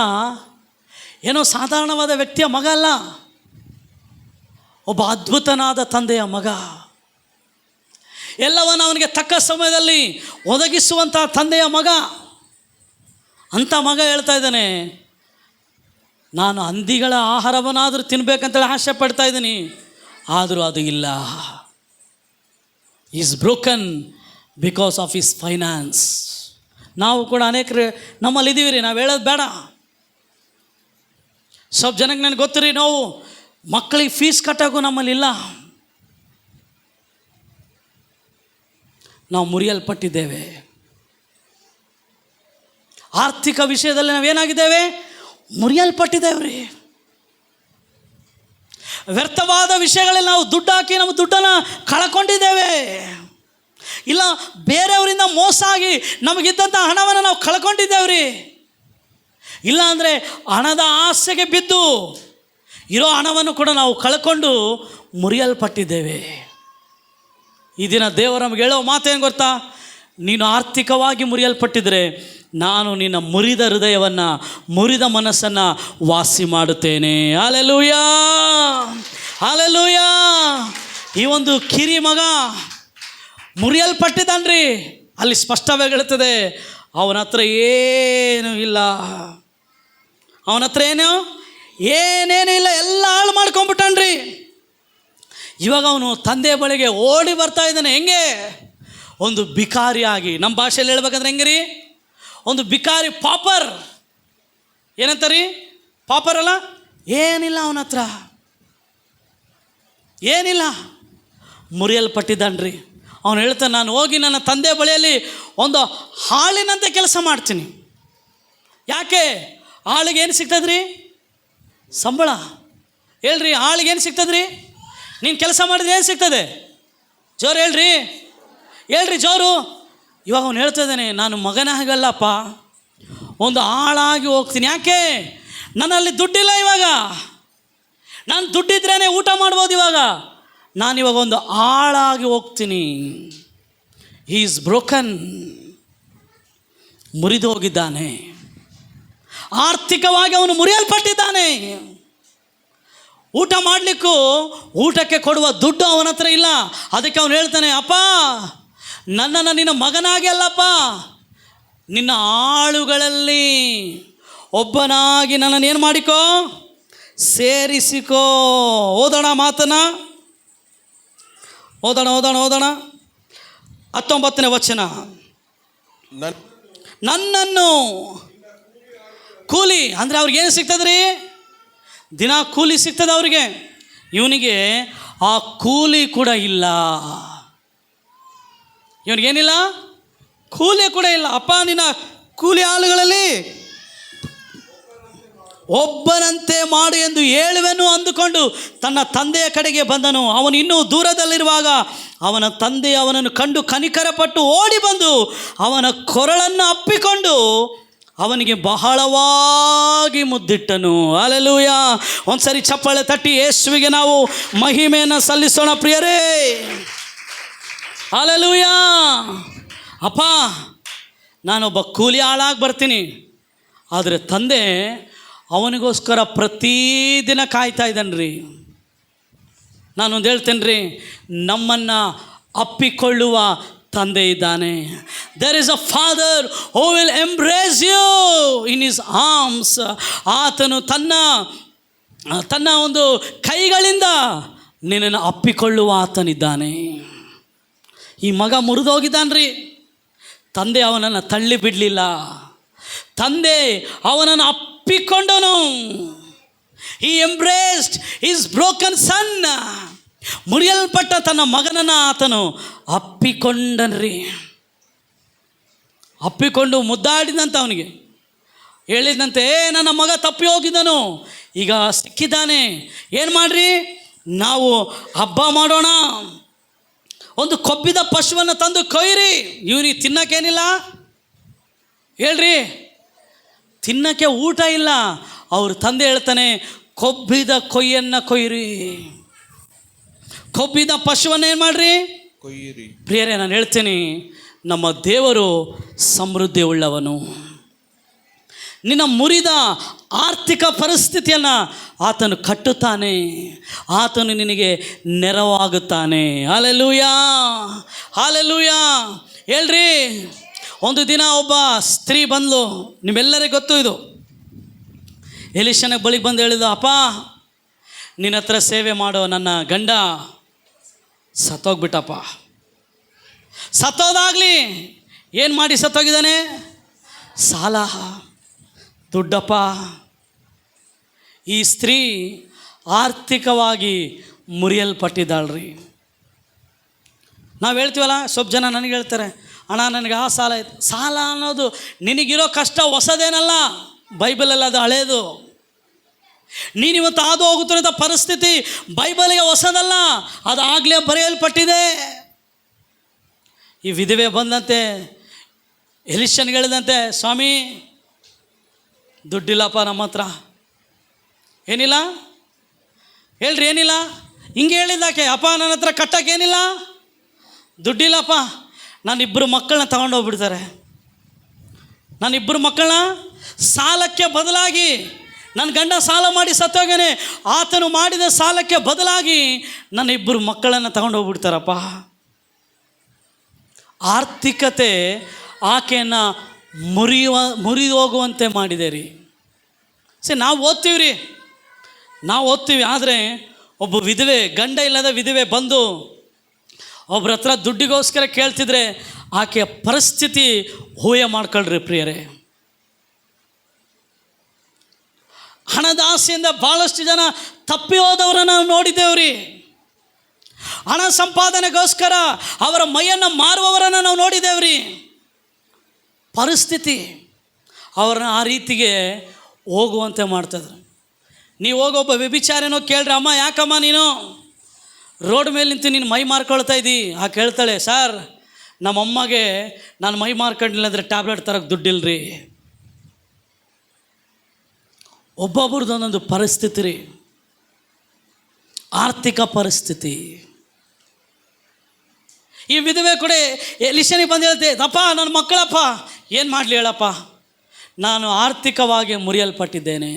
ಏನೋ ಸಾಧಾರಣವಾದ ವ್ಯಕ್ತಿಯ ಮಗ ಅಲ್ಲ, ಒಬ್ಬ ಅದ್ಭುತನಾದ ತಂದೆಯ ಮಗ. ಎಲ್ಲವನ್ನು ಅವನಿಗೆ ತಕ್ಕ ಸಮಯದಲ್ಲಿ ಒದಗಿಸುವಂಥ ತಂದೆಯ ಮಗ. ಅಂಥ ಮಗ ಹೇಳ್ತಾ ಇದ್ದಾನೆ, ನಾನು ಹಂದಿಗಳ ಆಹಾರವನ್ನಾದರೂ ತಿನ್ಬೇಕಂತೇಳಿ ಆಸೆ ಪಡ್ತಾ ಇದ್ದೀನಿ, ಆದರೂ ಅದು ಇಲ್ಲ. Is broken because of his finance. ನಾವು ಕೂಡ ಅನೇಕರು ನಮ್ಮಲ್ಲಿ ಇದ್ದೀವಿ ರೀ, ನಾವು ಹೇಳೋದು ಬೇಡ. ಸ್ವಲ್ಪ ಜನಕ್ಕೆ ನನಗೆ ಗೊತ್ತು ರೀ, ನಾವು ಮಕ್ಕಳಿಗೆ ಫೀಸ್ ಕಟ್ಟೋಕ್ಕೂ ನಮ್ಮಲ್ಲಿ ಇಲ್ಲ. ನಾವು ಮುರಿಯಲ್ಪಟ್ಟಿದ್ದೇವೆ. ಆರ್ಥಿಕ ವಿಷಯದಲ್ಲಿ ನಾವೇನಾಗಿದ್ದೇವೆ, ಮುರಿಯಲ್ಪಟ್ಟಿದ್ದೇವೆ ರೀ. ವ್ಯರ್ಥವಾದ ವಿಷಯಗಳಲ್ಲಿ ನಾವು ದುಡ್ಡು ಹಾಕಿ ನಮ್ಮ ದುಡ್ಡನ್ನು ಕಳ್ಕೊಂಡಿದ್ದೇವೆ. ಇಲ್ಲ, ಬೇರೆಯವರಿಂದ ಮೋಸ ಆಗಿ ನಮಗಿದ್ದಂಥ ಹಣವನ್ನು ನಾವು ಕಳ್ಕೊಂಡಿದ್ದೇವೆ ರೀ. ಇಲ್ಲ ಅಂದರೆ ಹಣದ ಆಸೆಗೆ ಬಿದ್ದು ಇರೋ ಹಣವನ್ನು ಕೂಡ ನಾವು ಕಳ್ಕೊಂಡು ಮುರಿಯಲ್ಪಟ್ಟಿದ್ದೇವೆ. ಈ ದಿನ ದೇವರು ನಮಗೆ ಹೇಳೋ ಮಾತೇನು ಗೊತ್ತಾ, ನೀನು ಆರ್ಥಿಕವಾಗಿ ಮುರಿಯಲ್ಪಟ್ಟಿದ್ರೆ ನಾನು ನಿನ್ನ ಮುರಿದ ಹೃದಯವನ್ನು, ಮುರಿದ ಮನಸ್ಸನ್ನು ವಾಸಿ ಮಾಡುತ್ತೇನೆ. Hallelujah, hallelujah. ಈ ಒಂದು ಕಿರಿ ಮಗ ಮುರಿಯಲ್ಪಟ್ಟಿದ್ದಾನ್ರಿ. ಅಲ್ಲಿ ಸ್ಪಷ್ಟವಾಗಿ ಹೇಳ್ತದೆ, ಅವನ ಹತ್ರ ಏನೂ ಇಲ್ಲ, ಅವನ ಹತ್ರ ಏನೇನೂ ಇಲ್ಲ, ಎಲ್ಲ ಹಾಳು ಮಾಡ್ಕೊಂಬಿಟ್ಟಾನ್ರಿ. ಇವಾಗ ಅವನು ತಂದೆ ಬಳಿಗೆ ಓಡಿ ಬರ್ತಾ ಇದ್ದಾನೆ. ಹೆಂಗೆ? ಒಂದು ಬಿಕಾರಿಯಾಗಿ. ನಮ್ಮ ಭಾಷೆಯಲ್ಲಿ ಹೇಳ್ಬೇಕಂದ್ರೆ ಹೆಂಗೆ ರೀ, ಒಂದು ಬಿಕಾರಿ, ಪಾಪರ್. ಏನಂತಾರೀ, ಪಾಪರ್ ಅಲ್ಲ, ಏನಿಲ್ಲ ಅವನ ಹತ್ರ, ಏನಿಲ್ಲ, ಮುರಿಯಲ್ಪಟ್ಟಿದ್ದಾನ್ರಿ. ಅವನು ಹೇಳ್ತಾನೆ, ನಾನು ಹೋಗಿ ನನ್ನ ತಂದೆ ಬಳಿಯಲ್ಲಿ ಒಂದು ಹಾಳಿನಂತೆ ಕೆಲಸ ಮಾಡ್ತೀನಿ. ಯಾಕೆ? ಆಳಿಗೆ ಏನು ಸಿಗ್ತದ್ರಿ? ಸಂಬಳ. ಹೇಳ್ರಿ, ಆಳಿಗೆ ಏನು ಸಿಗ್ತದ್ರಿ? ನೀನು ಕೆಲಸ ಮಾಡಿದ್ರೆ ಏನು ಸಿಗ್ತದೆ? ಜೋರು ಹೇಳ್ರಿ, ಹೇಳ್ರಿ ಜೋರು. ಇವಾಗ ಅವನು ಹೇಳ್ತಾ ಇದ್ದಾನೆ, ನಾನು ಮಗನಾಗಲ್ಲಪ್ಪ, ಒಂದು ಆಳಾಗಿ ಹೋಗ್ತೀನಿ. ಯಾಕೆ? ನನ್ನಲ್ಲಿ ದುಡ್ಡಿಲ್ಲ. ಇವಾಗ ನಾನು ದುಡ್ಡಿದ್ರೇ ಊಟ ಮಾಡ್ಬೋದು. ಇವಾಗ ನಾನಿವಾಗ ಒಂದು ಆಳಾಗಿ ಹೋಗ್ತೀನಿ. ಹಿ ಈಸ್ ಬ್ರೋಕನ್, ಮುರಿದು ಹೋಗಿದ್ದಾನೆ. ಆರ್ಥಿಕವಾಗಿ ಅವನು ಮುರಿಯಲ್ಪಟ್ಟಿದ್ದಾನೆ. ಊಟ ಮಾಡಲಿಕ್ಕೂ ಊಟಕ್ಕೆ ಕೊಡುವ ದುಡ್ಡು ಅವನ ಹತ್ರ ಇಲ್ಲ. ಅದಕ್ಕೆ ಅವನು ಹೇಳ್ತಾನೆ, ಅಪ್ಪ ನನ್ನನ್ನು ನಿನ್ನ ಮಗನಾಗಿ ಅಲ್ಲಪ್ಪ, ನಿನ್ನ ಆಳುಗಳಲ್ಲಿ ಒಬ್ಬನಾಗಿ ನನ್ನನ್ನು ಏನು ಮಾಡಿಕೋ, ಸೇರಿಸಿಕೋ. ಓದೋಣ ಮಾತನ್ನ. ಓದೋಣ 19ನೇ ವಚನ. ನನ್ನನ್ನು ಕೂಲಿ ಅಂದರೆ ಅವ್ರಿಗೆ ಏನು ಸಿಗ್ತದ್ರಿ? ದಿನ ಕೂಲಿ ಸಿಗ್ತದೆ ಅವ್ರಿಗೆ. ಇವನಿಗೆ ಆ ಕೂಲಿ ಕೂಡ ಇಲ್ಲ. ಇವನಿಗೇನಿಲ್ಲ? ಕೂಲಿ ಕೂಡ ಇಲ್ಲ. ಅಪ್ಪ, ನಿನ್ನ ಕೂಲಿ ಆಳುಗಳಲ್ಲಿ ಒಬ್ಬನಂತೆ ಮಾಡು ಎಂದು ಹೇಳುವೆನು ಅಂದುಕೊಂಡು ತನ್ನ ತಂದೆಯ ಕಡೆಗೆ ಬಂದನು. ಅವನು ಇನ್ನೂ ದೂರದಲ್ಲಿರುವಾಗ ಅವನ ತಂದೆ ಅವನನ್ನು ಕಂಡು ಕನಿಕರಪಟ್ಟು ಓಡಿ ಬಂದು ಅವನ ಕೊರಳನ್ನು ಅಪ್ಪಿಕೊಂಡು ಅವನಿಗೆ ಬಹಳವಾಗಿ ಮುದ್ದಿಟ್ಟನು. ಹಲ್ಲೆಲೂಯಾ. ಒಂದ್ಸರಿ ಚಪ್ಪಾಳೆ ತಟ್ಟಿ ಯೇಸುವಿಗೆ ನಾವು ಮಹಿಮೆಯನ್ನು ಸಲ್ಲಿಸೋಣ ಪ್ರಿಯರೇ. ಹಲ್ಲೆಲೂಯಾ. ಅಪ್ಪ, ನಾನೊಬ್ಬ ಕೂಲಿ ಆಳಾಗಿ ಬರ್ತೀನಿ, ಆದರೆ ತಂದೆ ಅವನಿಗೋಸ್ಕರ ಪ್ರತಿದಿನ ಕಾಯ್ತಾ ಇದ್ದಾನ್ರಿ. ನಾನೊಂದು ಹೇಳ್ತೇನೆ ರೀ, ನಮ್ಮನ್ನು ಅಪ್ಪಿಕೊಳ್ಳುವ ತಂದೆ ಇದ್ದಾನೆ. There is a father who will embrace you in his arms. ಆತನು ತನ್ನ ಒಂದು ಕೈಗಳಿಂದ ನಿನ್ನನ್ನು ಅಪ್ಪಿಕೊಳ್ಳುವ ಆತನಿದ್ದಾನೆ. ಈ ಮಗ ಮುರಿದೋಗಿದ್ದಾನ್ರಿ. ತಂದೆ ಅವನನ್ನು ತಳ್ಳಿ ಬಿಡಲಿಲ್ಲ. ತಂದೆ ಅವನನ್ನು ಅಪ್ಪಿಕೊಂಡನು. He embraced his broken son. ಮುರಿಯಲ್ಪಟ್ಟ ತನ್ನ ಮಗನನ್ನು ಆತನು ಅಪ್ಪಿಕೊಂಡನ್ರಿ. ಅಪ್ಪಿಕೊಂಡು ಮುದ್ದಾಡಿದಂತ ಅವನಿಗೆ ಹೇಳಿದಂತೆ, ನನ್ನ ಮಗ ತಪ್ಪಿ ಹೋಗಿದ್ದನು, ಈಗ ಸಿಕ್ಕಿದ್ದಾನೆ. ಏನು ಮಾಡ್ರಿ, ನಾವು ಹಬ್ಬ ಮಾಡೋಣ. ಒಂದು ಕೊಬ್ಬಿದ ಪಶುವನ್ನು ತಂದು ಕೊಯ್ಯಿರಿ. ಇವನಿಗೆ ತಿನ್ನೋಕ್ಕೇನಿಲ್ಲ ಹೇಳ್ರಿ, ತಿನ್ನೋಕ್ಕೆ ಊಟ ಇಲ್ಲ. ಅವ್ರ ತಂದೆ ಹೇಳ್ತಾನೆ, ಕೊಬ್ಬಿದ ಕೊಯ್ಯನ್ನು ಕೊಯ್ಯಿರಿ. ಕೊಬ್ಬಿದ ಪಶುವನ್ನು ಏನು ಮಾಡ್ರಿ, ಕೊಯ್ಯಿರಿ. ಪ್ರಿಯರೇ, ನಾನು ಹೇಳ್ತೀನಿ, ನಮ್ಮ ದೇವರು ಸಮೃದ್ಧಿ ಉಳ್ಳವನು. ನಿನ್ನ ಮುರಿದ ಆರ್ಥಿಕ ಪರಿಸ್ಥಿತಿಯನ್ನು ಆತನು ಕಟ್ಟುತ್ತಾನೆ. ಆತನು ನಿನಗೆ ನೆರವಾಗುತ್ತಾನೆ. Hallelujah, hallelujah. ಹೇಳ್ರಿ, ಒಂದು ದಿನ ಒಬ್ಬ ಸ್ತ್ರೀ ಬಂದ್ಲು. ನಿಮ್ಮೆಲ್ಲರಿಗೂ ಗೊತ್ತು ಇದು. ಎಲಿಷನ ಬಳಿಗೆ ಬಂದು ಹೇಳಿದ, ಅಪ್ಪ, ನಿನ್ನ ಹತ್ರ ಸೇವೆ ಮಾಡೋ ನನ್ನ ಗಂಡ ಸತ್ತೋಗ್ಬಿಟ್ಟಪ್ಪ. ಸತ್ತೋದಾಗಲಿ, ಏನು ಮಾಡಿ ಸತ್ತೋಗಿದ್ದಾನೆ? ಸಾಲ, ದುಡ್ಡಪ್ಪ. ಈ ಸ್ತ್ರೀ ಆರ್ಥಿಕವಾಗಿ ಮುರಿಯಲ್ಪಟ್ಟಿದ್ದಾಳ್ರಿ. ನಾವು ಹೇಳ್ತೀವಲ್ಲ, ಸ್ವಲ್ಪ ಜನ ನನಗೆ ಹೇಳ್ತಾರೆ, ಅಣ್ಣ ನನಗೆ ಆ ಸಾಲ ಆಯ್ತು. ಸಾಲ ಅನ್ನೋದು ನಿನಗಿರೋ ಕಷ್ಟ ಹೊಸದೇನಲ್ಲ, ಬೈಬಲಲ್ಲಿ ಅದು ಹಳೇದು. ನೀನಿವತ್ತು ಹಾದು ಹೋಗುತ್ತಿರೋ ಪರಿಸ್ಥಿತಿ ಬೈಬಲಿಗೆ ಹೊಸದಲ್ಲ, ಅದು ಆಗಲೇ ಬರೆಯಲ್ಪಟ್ಟಿದೆ. ಈ ವಿಧವೆ ಬಂದಂತೆ ಎಲಿಷನ್ಗೆ ಹೇಳಿದಂತೆ, ಸ್ವಾಮಿ ದುಡ್ಡಿಲ್ಲಪ್ಪ ನಮ್ಮ ಹತ್ರ. ಏನಿಲ್ಲ ಹೇಳ್ರಿ, ಏನಿಲ್ಲ. ಹಿಂಗೆ ಹೇಳಿದ್ದಾಕೆ, ಅಪ್ಪ ನನ್ನ ಹತ್ರ ಕಟ್ಟೋಕ್ಕೇನಿಲ್ಲ, ದುಡ್ಡಿಲ್ಲಪ್ಪ. ನಾನಿಬ್ಬರು ಮಕ್ಕಳನ್ನ ತಗೊಂಡೋಗ್ಬಿಡ್ತಾರೆ. ನಾನಿಬ್ಬರು ಮಕ್ಕಳನ್ನ ಸಾಲಕ್ಕೆ ಬದಲಾಗಿ, ನನ್ನ ಗಂಡ ಸಾಲ ಮಾಡಿ ಸತ್ತೋಗೇನೆ, ಆತನು ಮಾಡಿದ ಸಾಲಕ್ಕೆ ಬದಲಾಗಿ ನನ್ನ ಇಬ್ಬರು ಮಕ್ಕಳನ್ನು ತಗೊಂಡೋಗ್ಬಿಡ್ತಾರಪ್ಪ. ಆರ್ಥಿಕತೆ ಆಕೆಯನ್ನು ಮುರಿದು ಹೋಗುವಂತೆ ಮಾಡಿದೆ ರೀ. ನಾವು ಓದ್ತೀವಿ, ಆದರೆ ಒಬ್ಬ ವಿಧವೆ, ಗಂಡ ಇಲ್ಲದ ವಿಧವೆ ಬಂದು ಒಬ್ಬರ ಹತ್ರ ದುಡ್ಡಿಗೋಸ್ಕರ ಕೇಳ್ತಿದ್ರೆ ಆಕೆಯ ಪರಿಸ್ಥಿತಿ ಊಹೆ ಮಾಡ್ಕೊಳ್ರಿ ಪ್ರಿಯರೇ. ಹಣದ ಆಸೆಯಿಂದ ಭಾಳಷ್ಟು ಜನ ತಪ್ಪಿ ಹೋದವರನ್ನು ನಾವು ನೋಡಿದ್ದೇವ್ರಿ. ಹಣ ಸಂಪಾದನೆಗೋಸ್ಕರ ಅವರ ಮೈಯನ್ನು ಮಾರುವವರನ್ನು ನಾವು ನೋಡಿದ್ದೇವ್ರಿ. ಪರಿಸ್ಥಿತಿ ಅವ್ರನ್ನ ಆ ರೀತಿಗೆ ಹೋಗುವಂತೆ ಮಾಡ್ತಿದ್ರು. ನೀವು ಹೋಗೊಬ್ಬ ವ್ಯಭಿಚಾರನೋ ಕೇಳ್ರಿ, ಅಮ್ಮ ಯಾಕಮ್ಮ ನೀನು ರೋಡ್ ಮೇಲೆ ನಿಂತು ನೀನು ಮೈ ಮಾರ್ಕೊಳ್ತಾ ಇದ್ದಿ? ಆ ಕೇಳ್ತಾಳೆ, ಸರ್ ನಮ್ಮಮ್ಮಗೆ ನಾನು ಮೈ ಮಾರ್ಕೊಂಡಿಲ್ಲ ಅಂದರೆ ಟ್ಯಾಬ್ಲೆಟ್ ತರೋಕ್ಕೆ ದುಡ್ಡಿಲ್ರಿ. ಒಬ್ಬೊಬ್ರದ್ದು ಒಂದೊಂದು ಪರಿಸ್ಥಿತಿ ರೀ, ಆರ್ಥಿಕ ಪರಿಸ್ಥಿತಿ. ಈ ವಿಧವೆ ಕೂಡ ಎಲಿಷನಿಗೆ ಬಂದು ಹೇಳ್ತೆ, ಅಪ್ಪ ನನ್ನ ಮಕ್ಕಳಪ್ಪ ಏನು ಮಾಡಲಿ ಹೇಳಪ್ಪ, ನಾನು ಆರ್ಥಿಕವಾಗಿ ಮುರಿಯಲ್ಪಟ್ಟಿದ್ದೇನೆ.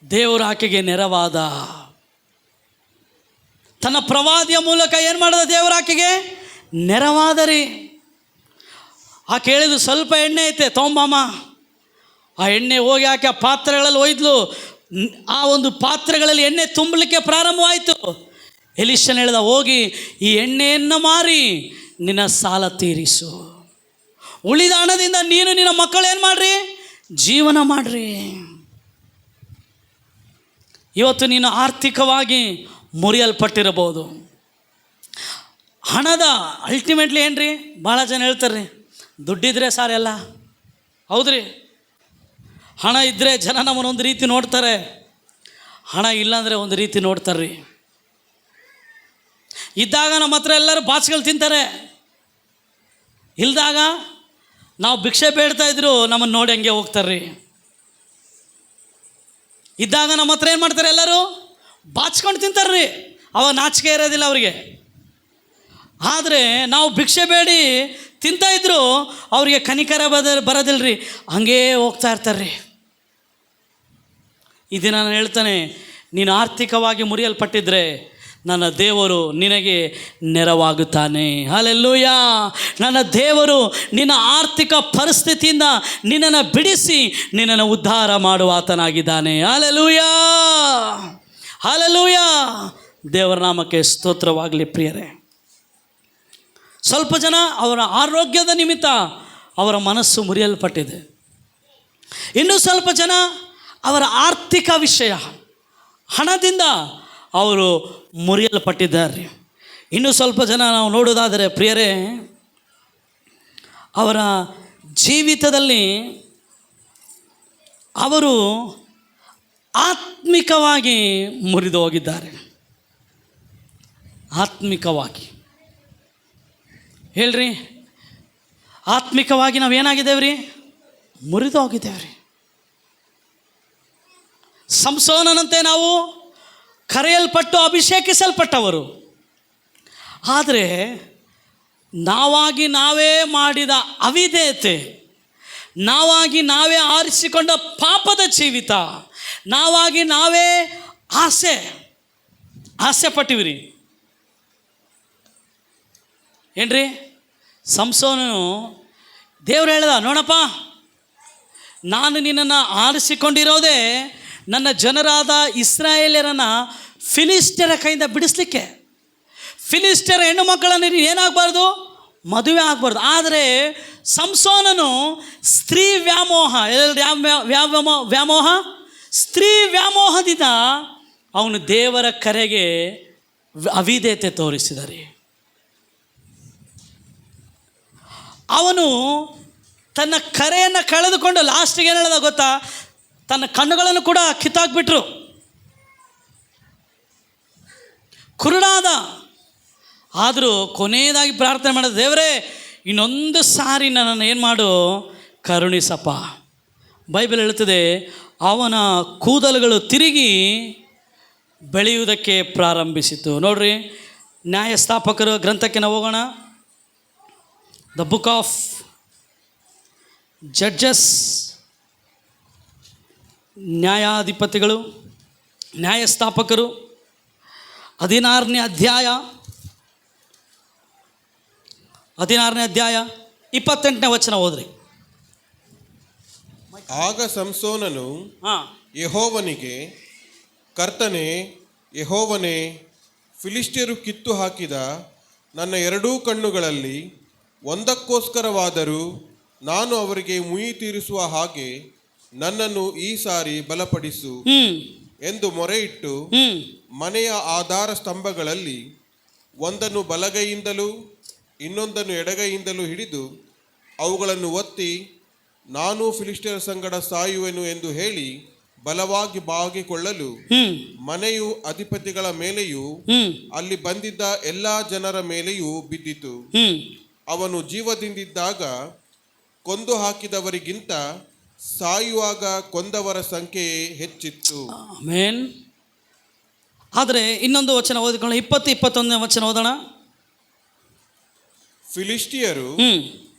ದೇವರು ಆಕೆಗೆ ನೆರವಾದ. ತನ್ನ ಪ್ರವಾದಿಯ ಮೂಲಕ ಏನು ಮಾಡಿದ? ದೇವರು ಆಕೆಗೆ ನೆರವಾದರಿ. ಆಕೆ ಹೇಳಿದ್ರು, ಸ್ವಲ್ಪ ಎಣ್ಣೆ ಐತೆ ತೊಗೊಂಬಮ್ಮ. ಆ ಎಣ್ಣೆ ಹೋಗಿ ಆಕೆ ಆ ಪಾತ್ರೆಗಳಲ್ಲಿ ಒಯ್ದ್ಲು. ಆ ಒಂದು ಪಾತ್ರೆಗಳಲ್ಲಿ ಎಣ್ಣೆ ತುಂಬಲಿಕ್ಕೆ ಪ್ರಾರಂಭವಾಯಿತು. ಎಲಿಷನ ಹೇಳ್ದ, ಹೋಗಿ ಈ ಎಣ್ಣೆಯನ್ನು ಮಾರಿ ನಿನ್ನ ಸಾಲ ತೀರಿಸು, ಉಳಿದ ಹಣದಿಂದ ನೀನು ನಿನ್ನ ಮಕ್ಕಳು ಏನು ಮಾಡ್ರಿ, ಜೀವನ ಮಾಡ್ರಿ. ಇವತ್ತು ನೀನು ಆರ್ಥಿಕವಾಗಿ ಮುರಿಯಲ್ಪಟ್ಟಿರಬಹುದು. ಹಣದ ಅಲ್ಟಿಮೇಟ್ಲಿ ಏನು ರೀ, ಭಾಳ ಜನ ಹೇಳ್ತಾರೆ ರೀ, ದುಡ್ಡಿದ್ರೆ ಸಾರ್ ಎಲ್ಲ. ಹೌದ್ರಿ, ಹಣ ಇದ್ದರೆ ಜನ ನಮ್ಮನ್ನೊಂದು ರೀತಿ ನೋಡ್ತಾರೆ, ಹಣ ಇಲ್ಲಾಂದರೆ ಒಂದು ರೀತಿ ನೋಡ್ತಾರೆ ರೀ. ಇದ್ದಾಗ ನಮ್ಮ ಹತ್ರ ಎಲ್ಲರೂ ಬಾಚ್ಗಳು ತಿಂತಾರೆ, ಇಲ್ದಾಗ ನಾವು ಭಿಕ್ಷೆ ಬೇಡ್ತಾ ಇದ್ರು ನಮ್ಮನ್ನು ನೋಡಿ ಹಂಗೆ ಹೋಗ್ತಾರೆ ರೀ. ಇದ್ದಾಗ ನಮ್ಮ ಹತ್ರ ಏನು ಮಾಡ್ತಾರೆ, ಎಲ್ಲರೂ ಬಾಚ್ಕೊಂಡು ತಿಂತಾರೆ ರೀ, ಅವಾಗ ನಾಚಿಕೆ ಇರೋದಿಲ್ಲ ಅವರಿಗೆ. ಆದರೆ ನಾವು ಭಿಕ್ಷೆ ಬೇಡಿ ತಿಂತಾಯಿದ್ರು ಅವರಿಗೆ ಕನಿಕರ ಬರೋದಿಲ್ಲ ರೀ, ಹಂಗೇ ಹೋಗ್ತಾ ಇರ್ತಾರೆ ರೀ. ಈ ದಿನ ನಾನು ಹೇಳ್ತಾನೆ, ನೀನು ಆರ್ಥಿಕವಾಗಿ ಮುರಿಯಲ್ಪಟ್ಟಿದ್ರೆ ನನ್ನ ದೇವರು ನಿನಗೆ ನೆರವಾಗುತ್ತಾನೆ. ಹಲ್ಲೆಲೂಯ. ನನ್ನ ದೇವರು ನಿನ್ನ ಆರ್ಥಿಕ ಪರಿಸ್ಥಿತಿಯಿಂದ ನಿನ್ನನ್ನು ಬಿಡಿಸಿ ನಿನ್ನನ್ನು ಉದ್ಧಾರ ಮಾಡುವ ಆತನಾಗಿದ್ದಾನೆ. Hallelujah, hallelujah. ದೇವರ ನಾಮಕ್ಕೆ ಸ್ತೋತ್ರವಾಗಲಿ. ಪ್ರಿಯರೇ, ಸ್ವಲ್ಪ ಜನ ಅವರ ಆರೋಗ್ಯದ ನಿಮಿತ್ತ ಅವರ ಮನಸ್ಸು ಮುರಿಯಲ್ಪಟ್ಟಿದೆ. ಇನ್ನೂ ಸ್ವಲ್ಪ ಜನ ಅವರ ಆರ್ಥಿಕ ವಿಷಯ, ಹಣದಿಂದ ಅವರು ಮುರಿಯಲ್ಪಟ್ಟಿದ್ದಾರೆ. ಇನ್ನೂ ಸ್ವಲ್ಪ ಜನ ನಾವು ನೋಡೋದಾದರೆ ಪ್ರಿಯರೇ, ಅವರ ಜೀವಿತದಲ್ಲಿ ಅವರು ಆತ್ಮಿಕವಾಗಿ ಮುರಿದು ಹೋಗಿದ್ದಾರೆ. ಆತ್ಮಿಕವಾಗಿ ಹೇಳ್ರಿ, ಆತ್ಮಿಕವಾಗಿ ನಾವೇನಾಗಿದ್ದೇವೆ ರೀ, ಮುರಿದು ಹೋಗಿದ್ದೇವೆ ರೀ. ಸಂಸೋನನಂತೆ ನಾವು ಕರೆಯಲ್ಪಟ್ಟು ಅಭಿಷೇಕಿಸಲ್ಪಟ್ಟವರು. ಆದರೆ ನಾವಾಗಿ ನಾವೇ ಮಾಡಿದ ಅವಿಧೇಯತೆ, ನಾವಾಗಿ ನಾವೇ ಆರಿಸಿಕೊಂಡ ಪಾಪದ ಜೀವಿತ, ನಾವಾಗಿ ನಾವೇ ಆಸೆ ಪಟ್ಟಿವಿ ಏನ್ರಿ. ಸಂಸೋನನು ದೇವ್ರು ಹೇಳ್ದ, ನೋಡಪ್ಪ, ನಾನು ನಿನ್ನನ್ನು ಆರಿಸಿಕೊಂಡಿರೋದೇ ನನ್ನ ಜನರಾದ ಇಸ್ರಾಯೇಲ್ಯರನ್ನು ಫಿಲಿಸ್ಟಿಯರ ಕೈಯಿಂದ ಬಿಡಿಸ್ಲಿಕ್ಕೆ. ಫಿಲಿಸ್ಟಿಯರ ಹೆಣ್ಣು ಮಕ್ಕಳನ್ನು ನೀನು ಏನಾಗಬಾರ್ದು, ಮದುವೆ ಆಗಬಾರ್ದು. ಆದರೆ ಸಂಸೋನನು ಸ್ತ್ರೀ ವ್ಯಾಮೋಹ, ವ್ಯಾಮೋಹ ಸ್ತ್ರೀ ವ್ಯಾಮೋಹದಿಂದ ಅವನು ದೇವರ ಕರೆಗೆ ಅವಿಧೇಯತೆ ತೋರಿಸಿದ್ದಾರೆ. ಅವನು ತನ್ನ ಕರೆಯನ್ನು ಕಳೆದುಕೊಂಡು ಲಾಸ್ಟಿಗೆ ಏನು ಹೇಳ್ದ ಗೊತ್ತಾ, ತನ್ನ ಕಣ್ಣುಗಳನ್ನು ಕೂಡ ಕಿತ್ತಾಕ್ಬಿಟ್ರು, ಕುರುಡಾದ. ಆದರೂ ಕೊನೆಯದಾಗಿ ಪ್ರಾರ್ಥನೆ ಮಾಡಿದ, ದೇವರೇ ಇನ್ನೊಂದು ಸಾರಿ ನನ್ನನ್ನು ಏನು ಮಾಡು, ಕರುಣಿಸಪ್ಪ. ಬೈಬಲ್ ಹೇಳುತ್ತದೆ, ಅವನ ಕೂದಲುಗಳು ತಿರುಗಿ ಬೆಳೆಯುವುದಕ್ಕೆ ಪ್ರಾರಂಭಿಸಿತು. ನೋಡ್ರಿ, ನ್ಯಾಯಸ್ಥಾಪಕರು ಗ್ರಂಥಕ್ಕೆ ನಾವು ಹೋಗೋಣ. ದ ಬುಕ್ ಆಫ್ ಜಡ್ಜಸ್, ನ್ಯಾಯಾಧಿಪತಿಗಳು, ನ್ಯಾಯಸ್ಥಾಪಕರು, 16ನೇ ಅಧ್ಯಾಯ 28ನೇ ವಚನ ಓದ್ರಿ. ಆಗ ಸಂಸೋನನು ಯೆಹೋವನಿಗೆ, ಕರ್ತನೇ, ಯೆಹೋವನೇ, ಫಿಲಿಷ್ಟಿಯರು ಕಿತ್ತು ಹಾಕಿದ ನನ್ನ ಎರಡೂ ಕಣ್ಣುಗಳಲ್ಲಿ ಒಂದಕ್ಕೋಸ್ಕರವಾದರೂ ನಾನು ಅವರಿಗೆ ಮುಯಿ ತೀರಿಸುವ ಹಾಗೆ ನನ್ನನ್ನು ಈ ಸಾರಿ ಬಲಪಡಿಸು ಎಂದು ಮೊರೆಯಿಟ್ಟು ಮನೆಯ ಆಧಾರ ಸ್ತಂಭಗಳಲ್ಲಿ ಒಂದನ್ನು ಬಲಗೈಯಿಂದಲೂ ಇನ್ನೊಂದನ್ನು ಎಡಗೈಯಿಂದಲೂ ಹಿಡಿದು ಅವುಗಳನ್ನು ಒತ್ತಿ, ನಾನು ಫಿಲಿಷ್ಟಿಯರ ಸಂಗಡ ಸಾಯುವೆನು ಎಂದು ಹೇಳಿ ಬಲವಾಗಿ ಬಾಗಿಕೊಳ್ಳಲು ಮನೆಯು ಅಧಿಪತಿಗಳ ಮೇಲೆಯೂ ಅಲ್ಲಿ ಬಂದಿದ್ದ ಎಲ್ಲಾ ಜನರ ಮೇಲೆಯೂ ಬಿದ್ದಿತು. ಅವನು ಜೀವದಿಂದಿದ್ದಾಗ ಕೊಂದು ಹಾಕಿದವರಿಗಿಂತ ಸಾಯುವಾಗ ಕೊಂದವರ ಸಂಖ್ಯೆಯೇ ಹೆಚ್ಚಿತ್ತು. ಆಮೆನ್. ಆದರೆ ಇನ್ನೊಂದು ವಚನ ಓದಿಕೊಳ್ಳೋಣ, 21ನೇ ವಚನ ಓದೋಣ. ಫಿಲಿಷ್ಟಿಯರು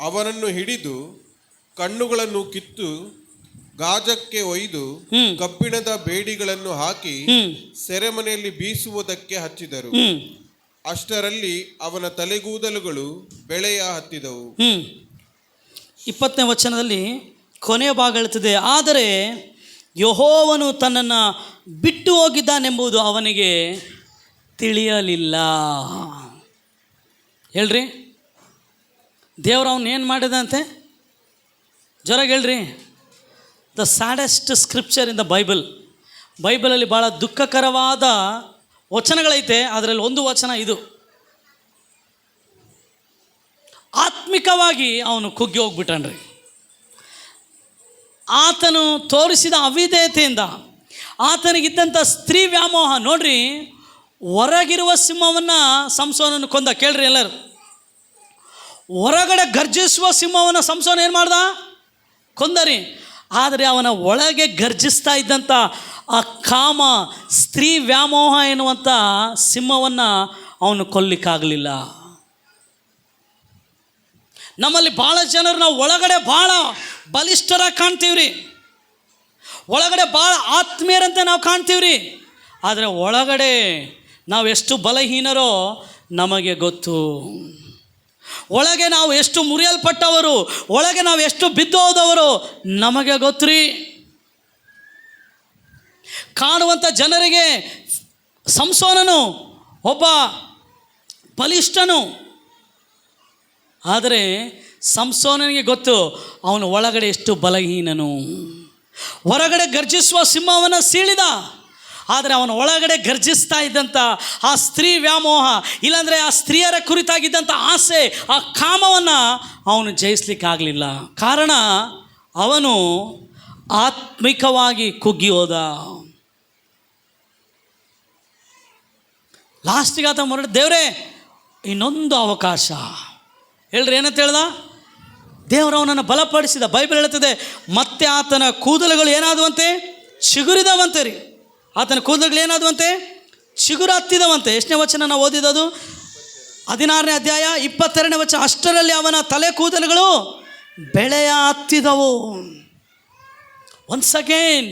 ಅವನನ್ನು ಹಿಡಿದು ಕಣ್ಣುಗಳನ್ನು ಕಿತ್ತು ಗಾಜಕ್ಕೆ ಒಯ್ದು ಕಬ್ಬಿಣದ ಬೇಡಿಗಳನ್ನು ಹಾಕಿ ಸೆರೆಮನೆಯಲ್ಲಿ ಬೀಸುವುದಕ್ಕೆ ಹಚ್ಚಿದರು. ಅಷ್ಟರಲ್ಲಿ ಅವನ ತಲೆಗೂದಲುಗಳು ಬೆಳೆಯ ಹತ್ತಿದವು. 20ನೇ ವಚನದಲ್ಲಿ ಕೊನೆಯ ಭಾಗ ಹೇಳ್ತದೆ, ಆದರೆ ಯೆಹೋವನು ತನ್ನನ್ನು ಬಿಟ್ಟು ಹೋಗಿದ್ದಾನೆಂಬುದು ಅವನಿಗೆ ತಿಳಿಯಲಿಲ್ಲ. ಹೇಳ್ರಿ, ದೇವ್ರು ಅವನು ಏನು ಮಾಡಿದಂತೆ? ಜೋರಾಗಿ ಹೇಳ್ರಿ. The saddest scripture in the ಬೈಬಲಲ್ಲಿ ಭಾಳ ದುಃಖಕರವಾದ ವಚನಗಳೈತೆ. ಅದರಲ್ಲಿ ಒಂದು ವಚನ ಇದು. ಆತ್ಮಿಕವಾಗಿ ಅವನು ಕುಗ್ಗಿ ಹೋಗ್ಬಿಟ್ಟನ್ರಿ. ಆತನು ತೋರಿಸಿದ ಅವಿಧೇಯತೆಯಿಂದ, ಆತನಿಗಿದ್ದಂಥ ಸ್ತ್ರೀ ವ್ಯಾಮೋಹ ನೋಡ್ರಿ. ಹೊರಗಿರುವ ಸಿಂಹವನ್ನು ಸಂಸೋನನ್ನು ಕೊಂದ. ಕೇಳ್ರಿ ಎಲ್ಲರೂ, ಹೊರಗಡೆ ಗರ್ಜಿಸುವ ಸಿಂಹವನ್ನು ಸಂಸೋನ ಏನು ಮಾಡ್ದ? ಕೊಂದರಿ. ಆದರೆ ಅವನ ಒಳಗೆ ಗರ್ಜಿಸ್ತಾ ಇದ್ದಂಥ ಆ ಕಾಮ, ಸ್ತ್ರೀ ವ್ಯಾಮೋಹ ಎನ್ನುವಂಥ ಸಿಂಹವನ್ನು ಅವನು ಕೊಲ್ಲಿಕ್ಕಾಗಲಿಲ್ಲ. ನಮ್ಮಲ್ಲಿ ಭಾಳ ಜನರು ನಾವು ಒಳಗಡೆ ಭಾಳ ಬಲಿಷ್ಠರಾಗಿ ಕಾಣ್ತೀವಿ ರೀ, ಒಳಗಡೆ ಭಾಳ ಆತ್ಮೀಯರಂತೆ ನಾವು ಕಾಣ್ತೀವಿ ರೀ. ಆದರೆ ಒಳಗಡೆ ನಾವು ಎಷ್ಟು ಬಲಹೀನರೋ ನಮಗೆ ಗೊತ್ತು. ಒಳಗೆ ನಾವು ಎಷ್ಟು ಮುರಿಯಲ್ಪಟ್ಟವರು, ಒಳಗೆ ನಾವು ಎಷ್ಟು ಬಿದ್ದೋದವರು ನಮಗೆ ಗೊತ್ತು ರೀ. ಕಾಣುವಂಥ ಜನರಿಗೆ ಸಂಸೋನನು ಒಬ್ಬ ಬಲಿಷ್ಠನು, ಆದರೆ ಸಂಸೋನನಿಗೆ ಗೊತ್ತು ಅವನು ಒಳಗಡೆ ಎಷ್ಟು ಬಲಹೀನನು. ಹೊರಗಡೆ ಗರ್ಜಿಸುವ ಸಿಂಹವನ್ನು ಸೀಳಿದ, ಆದರೆ ಅವನ ಒಳಗಡೆ ಗರ್ಜಿಸ್ತಾ ಇದ್ದಂಥ ಆ ಸ್ತ್ರೀ ವ್ಯಾಮೋಹ, ಇಲ್ಲಾಂದರೆ ಆ ಸ್ತ್ರೀಯರ ಕುರಿತಾಗಿದ್ದಂಥ ಆಸೆ, ಆ ಕಾಮವನ್ನು ಅವನು ಜಯಿಸ್ಲಿಕ್ಕಾಗಲಿಲ್ಲ. ಕಾರಣ ಅವನು ಆತ್ಮಿಕವಾಗಿ ಕುಗ್ಗಿ ಹೋದ. ಲಾಸ್ಟಿಗೆ ಆತ ಮೊರಡು, ದೇವರೇ ಇನ್ನೊಂದು ಅವಕಾಶ. ಹೇಳ್ರಿ, ಏನಂತ ಹೇಳ್ದ? ದೇವರು ಅವನನ್ನು ಬಲಪಡಿಸಿದ. ಬೈಬಲ್ ಹೇಳ್ತದೆ, ಮತ್ತೆ ಆತನ ಕೂದಲುಗಳು ಏನಾದವಂತೆ? ಚಿಗುರಿದವಂತೆ ರೀ. ಆತನ ಕೂದಲುಗಳು ಏನಾದವಂತೆ? ಚಿಗುರು ಹತ್ತಿದವಂತೆ. ಎಷ್ಟನೇ ವಚನ ನಾವು ಓದಿದದು? 16ನೇ ಅಧ್ಯಾಯ 22ನೇ ವಚನ. ಅಷ್ಟರಲ್ಲಿ ಅವನ ತಲೆ ಕೂದಲುಗಳು ಬೆಳೆಯ ಹತ್ತಿದವು. ಒನ್ಸ್ ಅಗೇನ್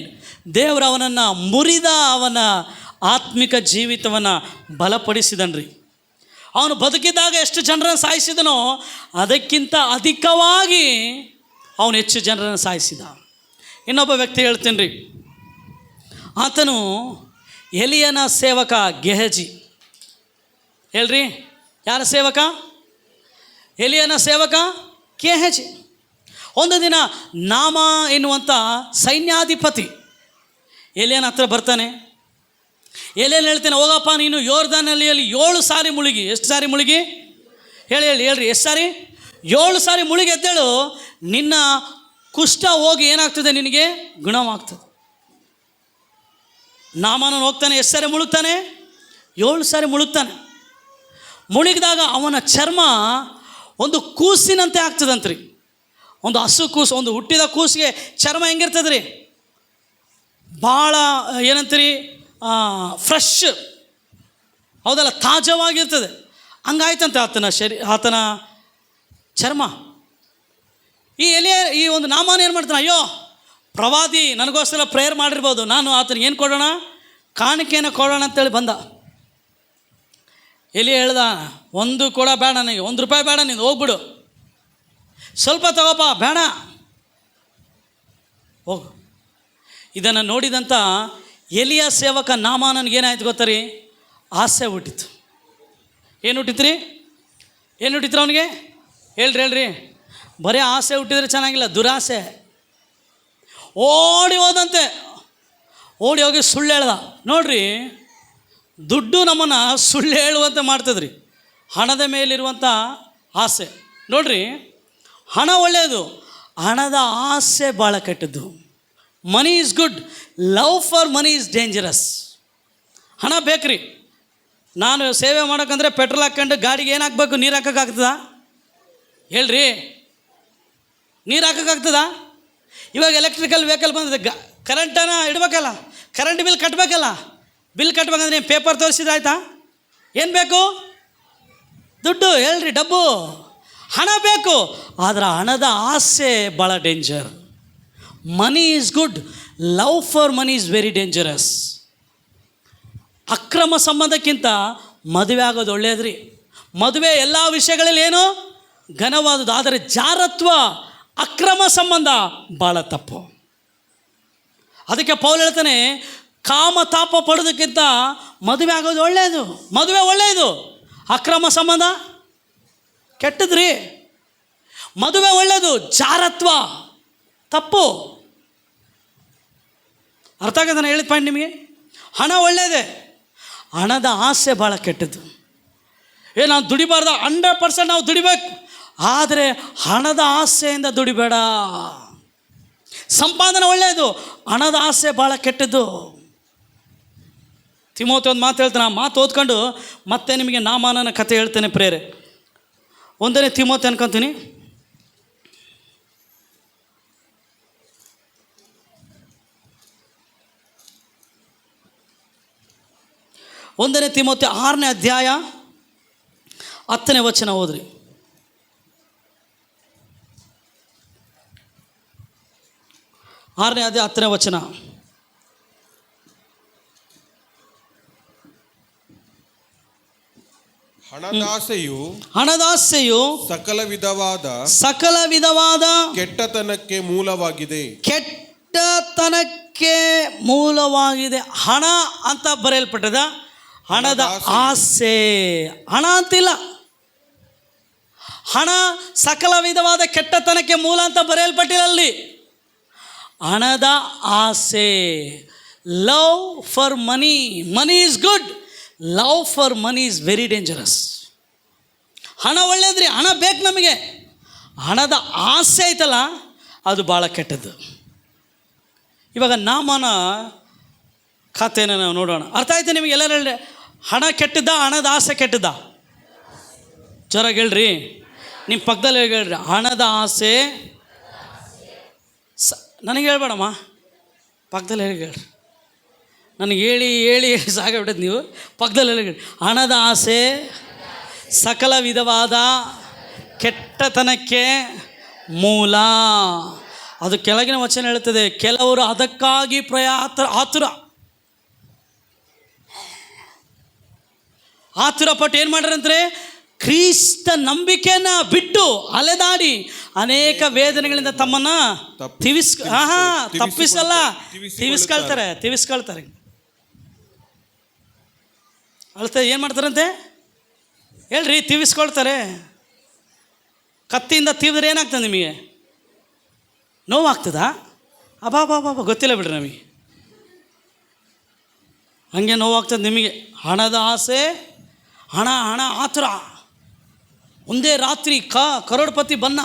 ದೇವರು ಅವನನ್ನು ಮುರಿದ, ಅವನ ಆತ್ಮಿಕ ಜೀವಿತವನ್ನು ಬಲಪಡಿಸಿದನ್ರಿ. ಅವನು ಬದುಕಿದ್ದಾಗ ಎಷ್ಟು ಜನರನ್ನು ಸಾಯಿಸಿದನೋ ಅದಕ್ಕಿಂತ ಅಧಿಕವಾಗಿ ಅವನು ಹೆಚ್ಚು ಜನರನ್ನು ಸಾಯಿಸಿದ. ಇನ್ನೊಬ್ಬ ವ್ಯಕ್ತಿ ಹೇಳ್ತೀನಿ ರೀ, ಆತನು ಎಲಿಯನ ಸೇವಕ ಗೆಹಜಿ. ಹೇಳ್ರಿ, ಯಾರ ಸೇವಕ? ಎಲಿಯನ ಸೇವಕ ಗೆಹಜಿ. ಒಂದು ದಿನ ನಾಮ ಎನ್ನುವಂಥ ಸೈನ್ಯಾಧಿಪತಿ ಎಲಿಯನ ಹತ್ರ ಬರ್ತಾನೆ. ಎಲಿಯನ್ ಹೇಳ್ತೇನೆ, ಹೋಗಪ್ಪ ನೀನು ಯೋರ್ದಾನ್ ನದಿಯಲ್ಲಿ 7 ಸಾರಿ ಮುಳುಗಿ. ಎಷ್ಟು ಸಾರಿ ಮುಳುಗಿ? ಹೇಳ್ರಿ ಎಷ್ಟು ಸಾರಿ? 7 ಸಾರಿ ಮುಳುಗಿ ಎದ್ದೇಳು, ನಿನ್ನ ಕುಷ್ಠ ಹೋಗಿ ಏನಾಗ್ತದೆ? ನಿನಗೆ ಗುಣವಾಗ್ತದೆ. ನಾಮನ ಹೋಗ್ತಾನೆ. ಎಷ್ಟು ಸಾರಿ ಮುಳುಗ್ತಾನೆ? 7 ಸಾರಿ ಮುಳುಗ್ತಾನೆ. ಮುಳುಗಿದಾಗ ಅವನ ಚರ್ಮ ಒಂದು ಕೂಸಿನಂತೆ ಆಗ್ತದಂತ್ರಿ. ಒಂದು ಹಸು ಕೂಸು, ಒಂದು ಹುಟ್ಟಿದ ಕೂಸಿಗೆ ಚರ್ಮ ಹೆಂಗಿರ್ತದೆ ರೀ? ಭಾಳ ಏನಂತೀರಿ, ಫ್ರೆಶ್, ಹೌದಲ್ಲ, ತಾಜವಾಗಿರ್ತದೆ. ಹಂಗಾಯ್ತಂತೆ ಆತನ ಚರ್ಮ. ಈ ಒಂದು ನಾಮನ ಏನು ಮಾಡ್ತಾನೆ? ಅಯ್ಯೋ ಪ್ರವಾದಿ ನನಗೋಸ್ಕರ ಪ್ರೇಯರ್ ಮಾಡಿರ್ಬೋದು, ನಾನು ಆತನಿಗೆ ಏನು ಕೊಡೋಣ? ಕಾಣಿಕೆಯನ್ನು ಕೊಡೋಣ ಅಂತೇಳಿ ಬಂದ. ಎಲಿ ಹೇಳ್ದ, 1 ಕೂಡ ಬೇಡ ನನಗೆ, 1 ರೂಪಾಯಿ ಬೇಡ, ನೀನು ಹೋಗ್ಬಿಡು, ಸ್ವಲ್ಪ ತಗೋಪ್ಪ, ಬೇಡ, ಹೋಗು. ಇದನ್ನು ನೋಡಿದಂಥ ಎಲಿಯ ಸೇವಕ ನಾಮ ನನಗೇನಾಯ್ತು ಗೊತ್ತಾ ರೀ? ಆಸೆ ಹುಟ್ಟಿತು. ಏನು ಹುಟ್ಟಿತು ರೀ? ಏನು ಹುಟ್ಟಿತ್ತು ಅವನಿಗೆ? ಹೇಳ್ರಿ, ಬರೀ ಆಸೆ ಹುಟ್ಟಿದ್ರೆ ಚೆನ್ನಾಗಿಲ್ಲ, ದುರಾಸೆ. ಓಡಿ ಹೋದಂತೆ, ಓಡಿ ಹೋಗಿ ಸುಳ್ಳು ಹೇಳ್ದ. ನೋಡ್ರಿ, ದುಡ್ಡು ನಮ್ಮನ್ನು ಸುಳ್ಳು ಹೇಳುವಂತೆ ಮಾಡ್ತದ್ರಿ. ಹಣದ ಮೇಲಿರುವಂಥ ಆಸೆ ನೋಡ್ರಿ, ಹಣ ಒಳ್ಳೆಯದು, ಹಣದ ಆಸೆ ಭಾಳ ಕೆಟ್ಟದ್ದು. Money is good, love for money is dangerous. ಹಣ ಬೇಕ್ರಿ. ನಾನು ಸೇವೆ ಮಾಡೋಕ್ಕಂದ್ರೆ ಪೆಟ್ರೋಲ್ ಹಾಕ್ಕೊಂಡು ಗಾಡಿಗೆ ಏನು ಹಾಕ್ಬೇಕು? ನೀರು ಹಾಕೋಕ್ಕಾಗ್ತದ? ಹೇಳ್ರಿ, ನೀರು ಹಾಕೋಕ್ಕಾಗ್ತದ? ಇವಾಗ ಎಲೆಕ್ಟ್ರಿಕಲ್ ವೆಹಿಕಲ್ ಬಂದಿದೆ, ಕರೆಂಟನ್ನು ಇಡಬೇಕಲ್ಲ, ಕರೆಂಟ್ ಬಿಲ್ ಕಟ್ಟಬೇಕಲ್ಲ. ಬಿಲ್ ಕಟ್ಬೇಕಂದ್ರೆ ನೀವು ಪೇಪರ್ ತೋರಿಸಿದ್ರೆ ಆಯಿತಾ? ಏನು ಬೇಕು? ದುಡ್ಡು. ಹೇಳ್ರಿ, ಡಬ್ಬು, ಹಣ ಬೇಕು. ಆದರೆ ಹಣದ ಆಸೆ ಭಾಳ danger. Money is good, love for money is very dangerous. ಅಕ್ರಮ ಸಂಬಂಧಕ್ಕಿಂತ ಮದುವೆ ಆಗೋದು ಒಳ್ಳೆಯದ್ರಿ. ಮದುವೆ ಎಲ್ಲ ವಿಷಯಗಳಲ್ಲಿ ಏನು ಘನವಾದದ್ದು, ಆದರೆ ಜಾರತ್ವ, ಅಕ್ರಮ ಸಂಬಂಧ ಭಾಳ ತಪ್ಪು. ಅದಕ್ಕೆ ಪೌಲ್ ಹೇಳ್ತಾನೆ, ಕಾಮ ತಾಪ ಪಡೋದಕ್ಕಿಂತ ಮದುವೆ ಆಗೋದು ಒಳ್ಳೆಯದು, ಮದುವೆ ಒಳ್ಳೆಯದು. ಅಕ್ರಮ ಸಂಬಂಧ ಕೆಟ್ಟದ್ರಿ. ಮದುವೆ ಒಳ್ಳೆಯದು, ಜಾರತ್ವ ತಪ್ಪು. ಅರ್ಥ ಆಗದ ನಾನು ಹೇಳಿದ ಪಾಯಿಂಟ್ ನಿಮಗೆ. ಹಣ ಒಳ್ಳೆಯದೇ, ಹಣದ ಆಸೆ ಭಾಳ ಕೆಟ್ಟದ್ದು. ನಾವು ದುಡಿಬಾರ್ದು, 100% ನಾವು ದುಡಿಬೇಕು, ಆದರೆ ಹಣದ ಆಸೆಯಿಂದ ದುಡಿಬೇಡ. ಸಂಪಾದನೆ ಒಳ್ಳೆಯದು, ಹಣದ ಆಸೆ ಭಾಳ ಕೆಟ್ಟದ್ದು. ತಿಮೋತಿ ಒಂದು ಮಾತು ಹೇಳ್ತಾನೆ, ಆ ಮಾತು ಓದ್ಕೊಂಡು ಮತ್ತೆ ನಿಮಗೆ ನಾಮಾನನ ಕಥೆ ಹೇಳ್ತೇನೆ ಪ್ರೇರೆ. 1ನೇ ತಿಮೋತಿ ಅನ್ಕೊತೀನಿ. ಒಂದನೇ ತಿಮೋತಿ 6ನೇ ಅಧ್ಯಾಯ 10ನೇ ವಚನ ಓದ್ರಿ. ಆರನೇ ಅಧ್ಯಾಯ 10ನೇ ವಚನ. ಹಣದಾಸೆಯು ಸಕಲ ವಿಧವಾದ ಕೆಟ್ಟತನಕ್ಕೆ ಮೂಲವಾಗಿದೆ. ಕೆಟ್ಟತನಕ್ಕೆ ಮೂಲವಾಗಿದೆ. ಹಣ ಅಂತ ಬರೆಯಲ್ಪಟ್ಟದ, ಹಣದ ಆಸೆ. ಹಣ ಅಂತಿಲ್ಲ, ಹಣ ಸಕಲ ವಿಧವಾದ ಕೆಟ್ಟತನಕ್ಕೆ ಮೂಲ ಅಂತ ಬರೆಯಲ್ಪಟ್ಟಿಲ್ಲ ಅಲ್ಲಿ. ಹಣದ ಆಸೆ. Love for money. Money is good, love for money is very dangerous. ಹಣ ಒಳ್ಳೆಯದ್ರಿ, ಹಣ ಬೇಕು ನಮಗೆ. ಹಣದ ಆಸೆ ಐತಲ್ಲ, ಅದು ಭಾಳ ಕೆಟ್ಟದ್ದು. ಇವಾಗ ನಾಮನ ಖಾತೆನ ನಾವು ನೋಡೋಣ. ಅರ್ಥ ಆಯ್ತು ನಿಮಗೆ ಎಲ್ಲರೂ ಹೇಳಿ. ಹಣ ಕೆಟ್ಟದ್ದ, ಹಣದ ಆಸೆ ಕೆಟ್ಟದ್ದ? ಜೋರಾಗಿ ಹೇಳ್ರಿ, ನಿಮ್ಮ ಪಕ್ಕದಲ್ಲಿ ಹೇಳ್ರಿ. ಹಣದ ಆಸೆ ನನಗೆ ಹೇಳ್ಬೇಡಮ್ಮ, ಪಕ್ಕದಲ್ಲಿ ಹೇಳ್ರಿ. ನನಗೆ ಹೇಳಿ ಹೇಳಿ ಸಾಕಾಗ್ಬಿಟ್ಟೈತೆ. ನೀವು ಪಕ್ಕದಲ್ಲಿ ಹೇಳಿ. ಹಣದ ಆಸೆ ಸಕಲ ವಿಧವಾದ ಕೆಟ್ಟತನಕ್ಕೆ ಮೂಲ. ಅದು ಕೆಳಗಿನ ವಚನ ಹೇಳ್ತದೆ, ಕೆಲವರು ಅದಕ್ಕಾಗಿ ಆತುರಪಟ್ಟು ಏನು ಮಾಡ್ಯಾರಂದ್ರೆ, ಕ್ರಿಸ್ತ ನಂಬಿಕೆಯನ್ನು ಬಿಟ್ಟು ಅಲೆದಾಡಿ ಅನೇಕ ವೇದನೆಗಳಿಂದ ತಮ್ಮನ್ನು ತಿವಿಸ್ಕೊಳ್ತಾರೆ. ಅಳ್ತಾ ಏನು ಮಾಡ್ತಾರಂತೆ ಹೇಳ್ರಿ? ತಿವಿಸ್ಕೊಳ್ತಾರೆ. ಕತ್ತಿಯಿಂದ ತಿವಿದ್ರೆ ಏನಾಗ್ತದೆ ನಿಮಗೆ? ನೋವಾಗ್ತದಾ? ಅಬಾ ಗೊತ್ತಿಲ್ಲ ಬಿಡ್ರಿ ನಮಗೆ. ಹಾಗೆ ನೋವಾಗ್ತದೆ ನಿಮಗೆ. ಹಣದ ಆಸೆ, ಹಣ ಆತುರ. ಒಂದೇ ರಾತ್ರಿ ಕರೋಡ್ಪತಿ ಬನ್ನ,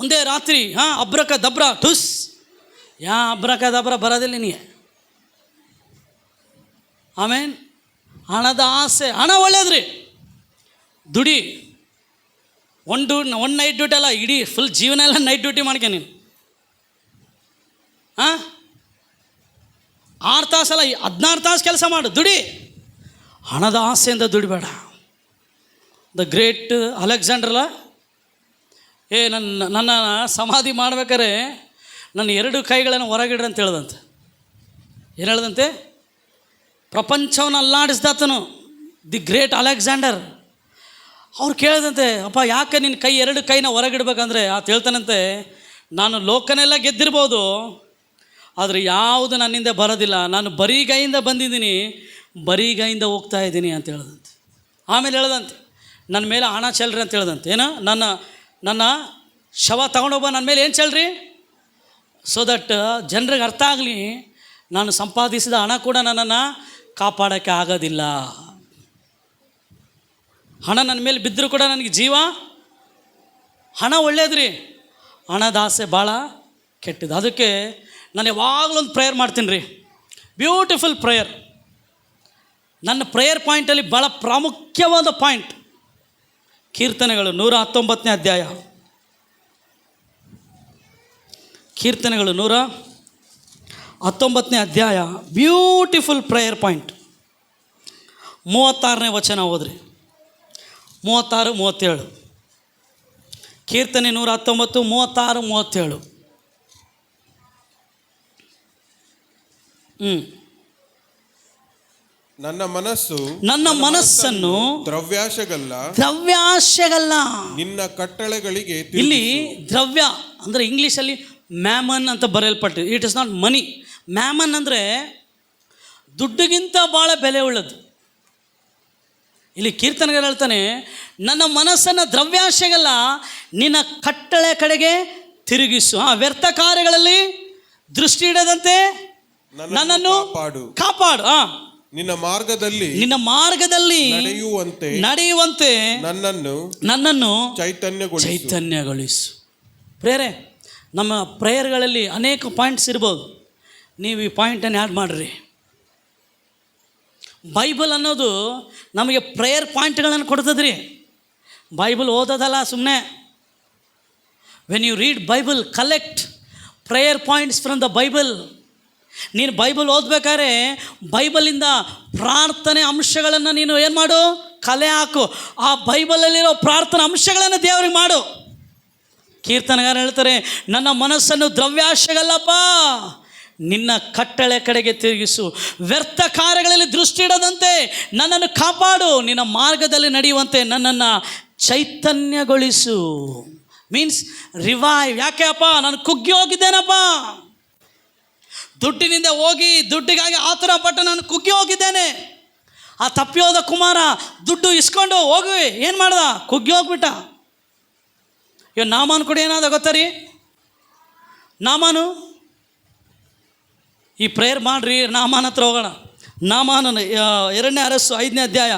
ಒಂದೇ ರಾತ್ರಿ ಅಬ್ರಕ ದಬ್ರ ಟುಸ್. ಅಬ್ರಕ ದಬ್ರ ಬರೋದಿಲ್ಲ ನಿನಗೆ. ಆಮೇಲೆ ಹಣದ ಆಸೆ. ಹಣ ಒಳ್ಳೇದ್ರಿ, ದುಡಿ. ಒನ್ ನೈಟ್ ಡ್ಯೂಟಿ ಅಲ್ಲ, ಇಡೀ ಫುಲ್ ಜೀವನ ಎಲ್ಲ ನೈಟ್ ಡ್ಯೂಟಿ ಮಾಡ್ಕೆ ನೀನು. 6 ತಾಸಲ್ಲ, 16 ತಾಸು ಕೆಲಸ ಮಾಡು, ದುಡಿ. ಹಣದ ಆಸೆಯಿಂದ ದುಡಿಬೇಡ. ದ ಗ್ರೇಟ್ ಅಲೆಕ್ಸಾಂಡ್ರಲ್ಲ, ನನ್ನ ಸಮಾಧಿ ಮಾಡ್ಬೇಕಾರೆ ನನ್ನ 2 ಕೈಗಳನ್ನು ಹೊರಗಿಡ್ರಿ ಅಂತ ಹೇಳ್ದಂತೆ. ಏನು ಹೇಳ್ದಂತೆ? ಪ್ರಪಂಚವನ್ನು ಅಲ್ಲಾಡಿಸ್ದಾತನು ದಿ ಗ್ರೇಟ್ ಅಲೆಕ್ಸಾಂಡರ್. ಅವ್ರು ಕೇಳಿದಂತೆ, ಅಪ್ಪ ಯಾಕೆ ನಿನ್ನ 2 ಕೈನ ಹೊರಗಿಡ್ಬೇಕಂದ್ರೆ ಆತ ಹೇಳ್ತಾನಂತೆ, ನಾನು ಲೋಕನೆಲ್ಲ ಗೆದ್ದಿರ್ಬೋದು, ಆದರೆ ಯಾವುದು ನನ್ನಿಂದ ಬರೋದಿಲ್ಲ. ನಾನು ಬರಿಗೈಯಿಂದ ಬಂದಿದ್ದೀನಿ, ಬರಿಗೈಯಿಂದ ಹೋಗ್ತಾ ಇದ್ದೀನಿ ಅಂತ ಹೇಳ್ದಂತೆ. ಆಮೇಲೆ ಹೇಳ್ದಂತೆ, ನನ್ನ ಮೇಲೆ ಹಣ ಚೆಲ್ರಿ ಅಂತ ಹೇಳ್ದಂತೆ. ಏನು? ನನ್ನ ಶವ ತಗೊಂಡೋಗ್ಬ, ನನ್ನ ಮೇಲೆ ಏನು ಚೆಲ್ರಿ, ಸೊ ದಟ್ ಜನರಿಗೆ ಅರ್ಥ ಆಗಲಿ ನಾನು ಸಂಪಾದಿಸಿದ ಹಣ ಕೂಡ ನನ್ನನ್ನು ಕಾಪಾಡೋಕ್ಕೆ ಆಗೋದಿಲ್ಲ. ಹಣ ನನ್ನ ಮೇಲೆ ಬಿದ್ದರೂ ಕೂಡ ನನಗೆ ಜೀವ. ಹಣ ಒಳ್ಳೇದ್ರಿ, ಹಣದ ಆಸೆ ಭಾಳ ಕೆಟ್ಟದ್ದು. ಅದಕ್ಕೆ ನಾನು ಯಾವಾಗಲೂ ಒಂದು ಪ್ರೇಯರ್ ಮಾಡ್ತೀನಿ ರೀ, ಬ್ಯೂಟಿಫುಲ್ ಪ್ರೇಯರ್. ನನ್ನ ಪ್ರೇಯರ್ ಪಾಯಿಂಟಲ್ಲಿ ಭಾಳ ಪ್ರಾಮುಖ್ಯವಾದ ಪಾಯಿಂಟ್ ಕೀರ್ತನೆಗಳು 119ನೇ ಅಧ್ಯಾಯ. ಕೀರ್ತನೆಗಳು 119ನೇ ಅಧ್ಯಾಯ, ಬ್ಯೂಟಿಫುಲ್ ಪ್ರೇಯರ್ ಪಾಯಿಂಟ್. 36ನೇ ವಚನ ಓದ್ರಿ. 36, 37. ಕೀರ್ತನೆ 119, 36, 37. ನನ್ನ ಮನಸ್ಸನ್ನು ದ್ರವ್ಯಾಶೆಗಲ್ಲ ನಿನ್ನ ಕಟ್ಟಳೆಗಳಿಗೆ. ಇಲ್ಲಿ ದ್ರವ್ಯ ಅಂದರೆ ಇಂಗ್ಲೀಷಲ್ಲಿ ಮ್ಯಾಮನ್ ಅಂತ ಬರೆಯಲ್ಪಟ್ಟಿದೆ. It is not money. Mammon ಅಂದರೆ ದುಡ್ಡಿಗಿಂತ ಭಾಳ ಬೆಲೆ ಉಳ್ಳದು. ಇಲ್ಲಿ ಕೀರ್ತನೆಗಾರ ಹೇಳ್ತಾನೆ, ನನ್ನ ಮನಸ್ಸನ್ನು ದ್ರವ್ಯಾಶೆಗಲ್ಲ ನಿನ್ನ ಕಟ್ಟಳೆ ಕಡೆಗೆ ತಿರುಗಿಸು. ವ್ಯರ್ಥ ಕಾರ್ಯಗಳಲ್ಲಿ ದೃಷ್ಟಿ ಇಡದಂತೆ ನನ್ನನ್ನು ಕಾಪಾಡು. ನಿನ್ನ ಮಾರ್ಗದಲ್ಲಿ ನಡೆಯುವಂತೆ ನನ್ನನ್ನು ಚೈತನ್ಯಗೊಳಿಸು. ಪ್ರೇರೆ, ನಮ್ಮ ಪ್ರೇಯರ್ಗಳಲ್ಲಿ ಅನೇಕ ಪಾಯಿಂಟ್ಸ್ ಇರ್ಬೋದು. ನೀವು ಈ ಪಾಯಿಂಟನ್ನು ಆ್ಯಡ್ ಮಾಡಿರಿ. ಬೈಬಲ್ ಅನ್ನೋದು ನಮಗೆ ಪ್ರೇಯರ್ ಪಾಯಿಂಟ್ಗಳನ್ನು ಕೊಡ್ತದ್ರಿ. ಬೈಬಲ್ ಓದೋದಲ್ಲ ಸುಮ್ಮನೆ. When you read Bible, collect prayer points from the Bible. ನೀನು ಬೈಬಲ್ ಓದ್ಬೇಕಾದ್ರೆ ಬೈಬಲಿಂದ ಪ್ರಾರ್ಥನೆ ಅಂಶಗಳನ್ನು ನೀನು ಏನು ಮಾಡು, ಕಲೆ ಹಾಕು. ಆ ಬೈಬಲಲ್ಲಿರೋ ಪ್ರಾರ್ಥನಾ ಅಂಶಗಳನ್ನು ದೇವರಿಗೆ ಮಾಡು. ಕೀರ್ತನೆಗಾರ ಹೇಳ್ತಾರೆ, ನನ್ನ ಮನಸ್ಸನ್ನು ದ್ರವ್ಯಾಶೆಗಲ್ಲಪ್ಪ ನಿನ್ನ ಕಟ್ಟಳೆ ಕಡೆಗೆ ತಿರುಗಿಸು. ವ್ಯರ್ಥ ಕಾರ್ಯಗಳಲ್ಲಿ ದೃಷ್ಟಿ ಇಡದಂತೆ ನನ್ನನ್ನು ಕಾಪಾಡು. ನಿನ್ನ ಮಾರ್ಗದಲ್ಲಿ ನಡೆಯುವಂತೆ ನನ್ನನ್ನು ಚೈತನ್ಯಗೊಳಿಸು. Means revive. ಯಾಕೆ ಅಪ್ಪ, ನಾನು ಕುಗ್ಗಿ ಹೋಗಿದ್ದೇನಪ್ಪ. ದುಡ್ಡಿನಿಂದ ಹೋಗಿ ದುಡ್ಡಿಗಾಗಿ ಆತುರ ಪಟ್ಟು ನಾನು ಕುಗ್ಗಿ ಹೋಗಿದ್ದೇನೆ. ಆ ತಪ್ಪಿ ಹೋದ ಕುಮಾರ ದುಡ್ಡು ಇಸ್ಕೊಂಡು ಹೋಗಿ ಏನು ಮಾಡ್ದ, ಕುಗ್ಗಿ ಹೋಗ್ಬಿಟ್ಟ. ಇವಾಗ ನಾಮಾನು ಕೂಡ ಏನಾದ ಗೊತ್ತಾ ರೀ? ನಾಮಾನು, ಈ ಪ್ರೇಯರ್ ಮಾಡಿರಿ, ನಾಮಾನ ಹತ್ರ ಹೋಗೋಣ. ನಾಮಾನನ 2ನೇ ಅರಸು 5ನೇ ಅಧ್ಯಾಯ.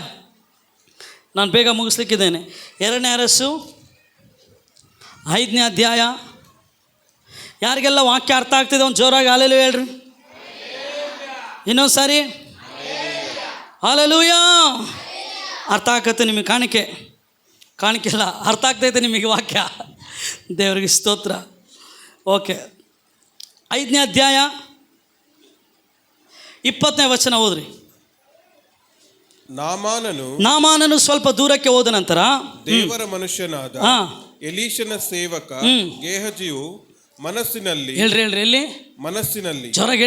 ನಾನು ಬೇಗ ಮುಗಿಸ್ಲಿಕ್ಕಿದ್ದೇನೆ. 2ನೇ ಅರಸು 5ನೇ ಅಧ್ಯಾಯ. ಯಾರಿಗೆಲ್ಲ ವಾಕ್ಯ ಅರ್ಥ ಆಗ್ತಿದೆ ಒಂದು ಜೋರಾಗಿ ಹಾಲೆಲೂಯಾ ಹೇಳ್ರಿ. ಇನ್ನೊಂದು ಸಾರಿ ಹಾಲೆಲೂಯಾ. ಅರ್ಥ ಆಗತ್ತೆ ನಿಮಗೆ? ಕಾಣಿಕೆ ಇಲ್ಲ, ಅರ್ಥ ಆಗ್ತೈತೆ ನಿಮಗೆ ವಾಕ್ಯ. ದೇವರಿಗೆ ಸ್ತೋತ್ರ. ಓಕೆ, 5ನೇ ಅಧ್ಯಾಯ 20ನೇ ವಚನ ಓದ್ರಿ. ನಾಮಾನನು ಸ್ವಲ್ಪ ದೂರಕ್ಕೆ ಹೋದ ನಂತರ ದೇವರ ಮನುಷ್ಯನಾದ ಎಲೀಷನ ಸೇವಕ ಗೇಹಜಿಯು ಮನಸ್ಸಿನಲ್ಲಿ, ಹೇಳ್ರಿ ಎಲ್ಲಿ? ಮನಸ್ಸಿನಲ್ಲಿ. ಜೋರಾಗಿ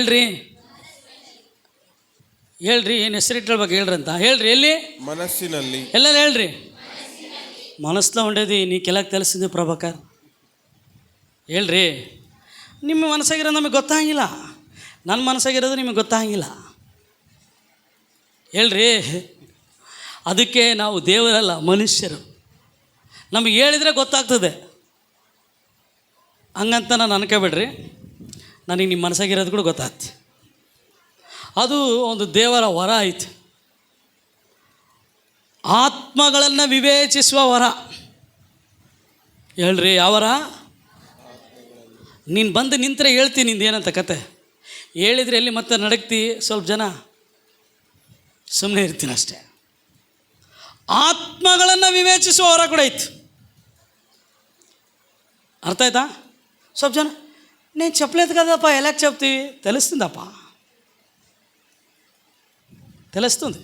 ಹೇಳ್ರಿ ಏನು ಹೆಸರಿಟ್ಟಿರ್ಬೇಕು ಹೇಳ್ರಿ ಅಂತ ಹೇಳ್ರಿ. ಎಲ್ಲಿ? ಮನಸ್ಸಿನಲ್ಲಿ. ಎಲ್ಲರೂ ಹೇಳ್ರಿ. ಮನಸ್ಸಲ್ಲ ಹೊಂಡೇದಿ ನೀ ಕೆಳಗೆ ತಿಳಿಸಿದ್ದೆ ಪ್ರಭಾಕರ್. ಹೇಳ್ರಿ. ನಿಮ್ಮ ಮನಸ್ಸಾಗಿರೋದು ನಮಗೆ ಗೊತ್ತಾಗಿಲ್ಲ, ನನ್ನ ಮನಸ್ಸಾಗಿರೋದು ನಿಮಗೆ ಗೊತ್ತಾಗಿಲ್ಲ. ಹೇಳ್ರಿ. ಅದಕ್ಕೆ ನಾವು ದೇವರಲ್ಲ, ಮನುಷ್ಯರು. ನಮಗೆ ಹೇಳಿದರೆ ಗೊತ್ತಾಗ್ತದೆ. ಹಂಗಂತ ನಾನು ಅನ್ಕೋಬೇಡ್ರಿ, ನನಗೆ ನಿಮ್ಮ ಮನಸ್ಸಾಗಿರೋದು ಕೂಡ ಗೊತ್ತಾಗ್ತಿ. ಅದು ಒಂದು ದೇವರ ವರ ಐತೆ, ಆತ್ಮಗಳನ್ನು ವಿವೇಚಿಸುವ ವರ. ಹೇಳ್ರಿ, ಯಾವ ವರ? ನೀನು ಬಂದು ನಿಂತರೆ ಹೇಳ್ತೀನಿ ನಿಂದು ಏನಂತ ಕತೆ. ಹೇಳಿದರೆ ಎಲ್ಲಿ ಮತ್ತೆ ನಡಗ್ತಿ, ಸ್ವಲ್ಪ ಜನ ಸುಮ್ಮನೆ ಇರ್ತೀನಿ ಅಷ್ಟೇ. ಆತ್ಮಗಳನ್ನು ವಿವೇಚಿಸುವ ವರ ಕೂಡ ಐತೆ. ಅರ್ಥ ಆಯ್ತಾ? ಸ್ವಲ್ಪ ಜನ ನೀನು ಚಪ್ಪಲಿ ಎತ್ಕದಪ್ಪ, ಎಲ್ಲಕ್ಕೆ ಚಪ್ತೀವಿ? ತಿಳಿಸ್ತಿಂದಪ್ಪ, ತಿಳಿಸ್ತಂದು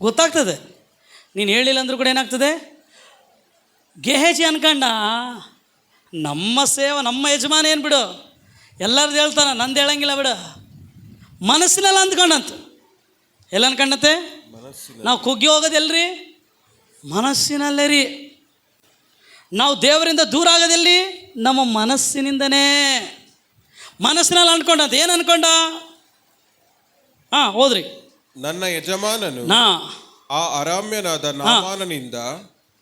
ಗೊತ್ತಾಗ್ತದೆ. ನೀನು ಹೇಳಿಲ್ಲ ಅಂದರೂ ಕೂಡ ಏನಾಗ್ತದೆ? ಗೇಹೇಜಿ ಅನ್ಕಂಡ ನಮ್ಮ ಸೇವೆ, ನಮ್ಮ ಯಜಮಾನ ಏನು ಬಿಡು, ಎಲ್ಲರದ್ದು ಹೇಳ್ತಾನೆ, ನಂದು ಹೇಳಂಗಿಲ್ಲ ಬಿಡು. ಮನಸ್ಸಿನೆಲ್ಲ ಅಂದ್ಕೊಂಡಂತ. ಎಲ್ಲ ಅನ್ಕೊಂಡಂತೆ ನಾವು ಕುಗ್ಗಿ ಹೋಗೋದೆಲ್ರಿ? ಮನಸ್ಸಿನಲ್ಲೇ ರೀ. ನಾವು ದೇವರಿಂದ ದೂರ ಆಗೋದೆಲ್ಲಿ? ನಮ್ಮ ಮನಸ್ಸಿನಿಂದನೇ. ಮನಸ್ಸಿನಲ್ಲಿ ಅನ್ಕೊಂಡಂತ. ಏನು ಅನ್ಕೊಂಡ? ಹೋದ್ರಿ. ನನ್ನ ಯಜಮಾನನು ಆ ಅರಾಮ್ಯನಾದ ನಾಮಾನನಿಂದ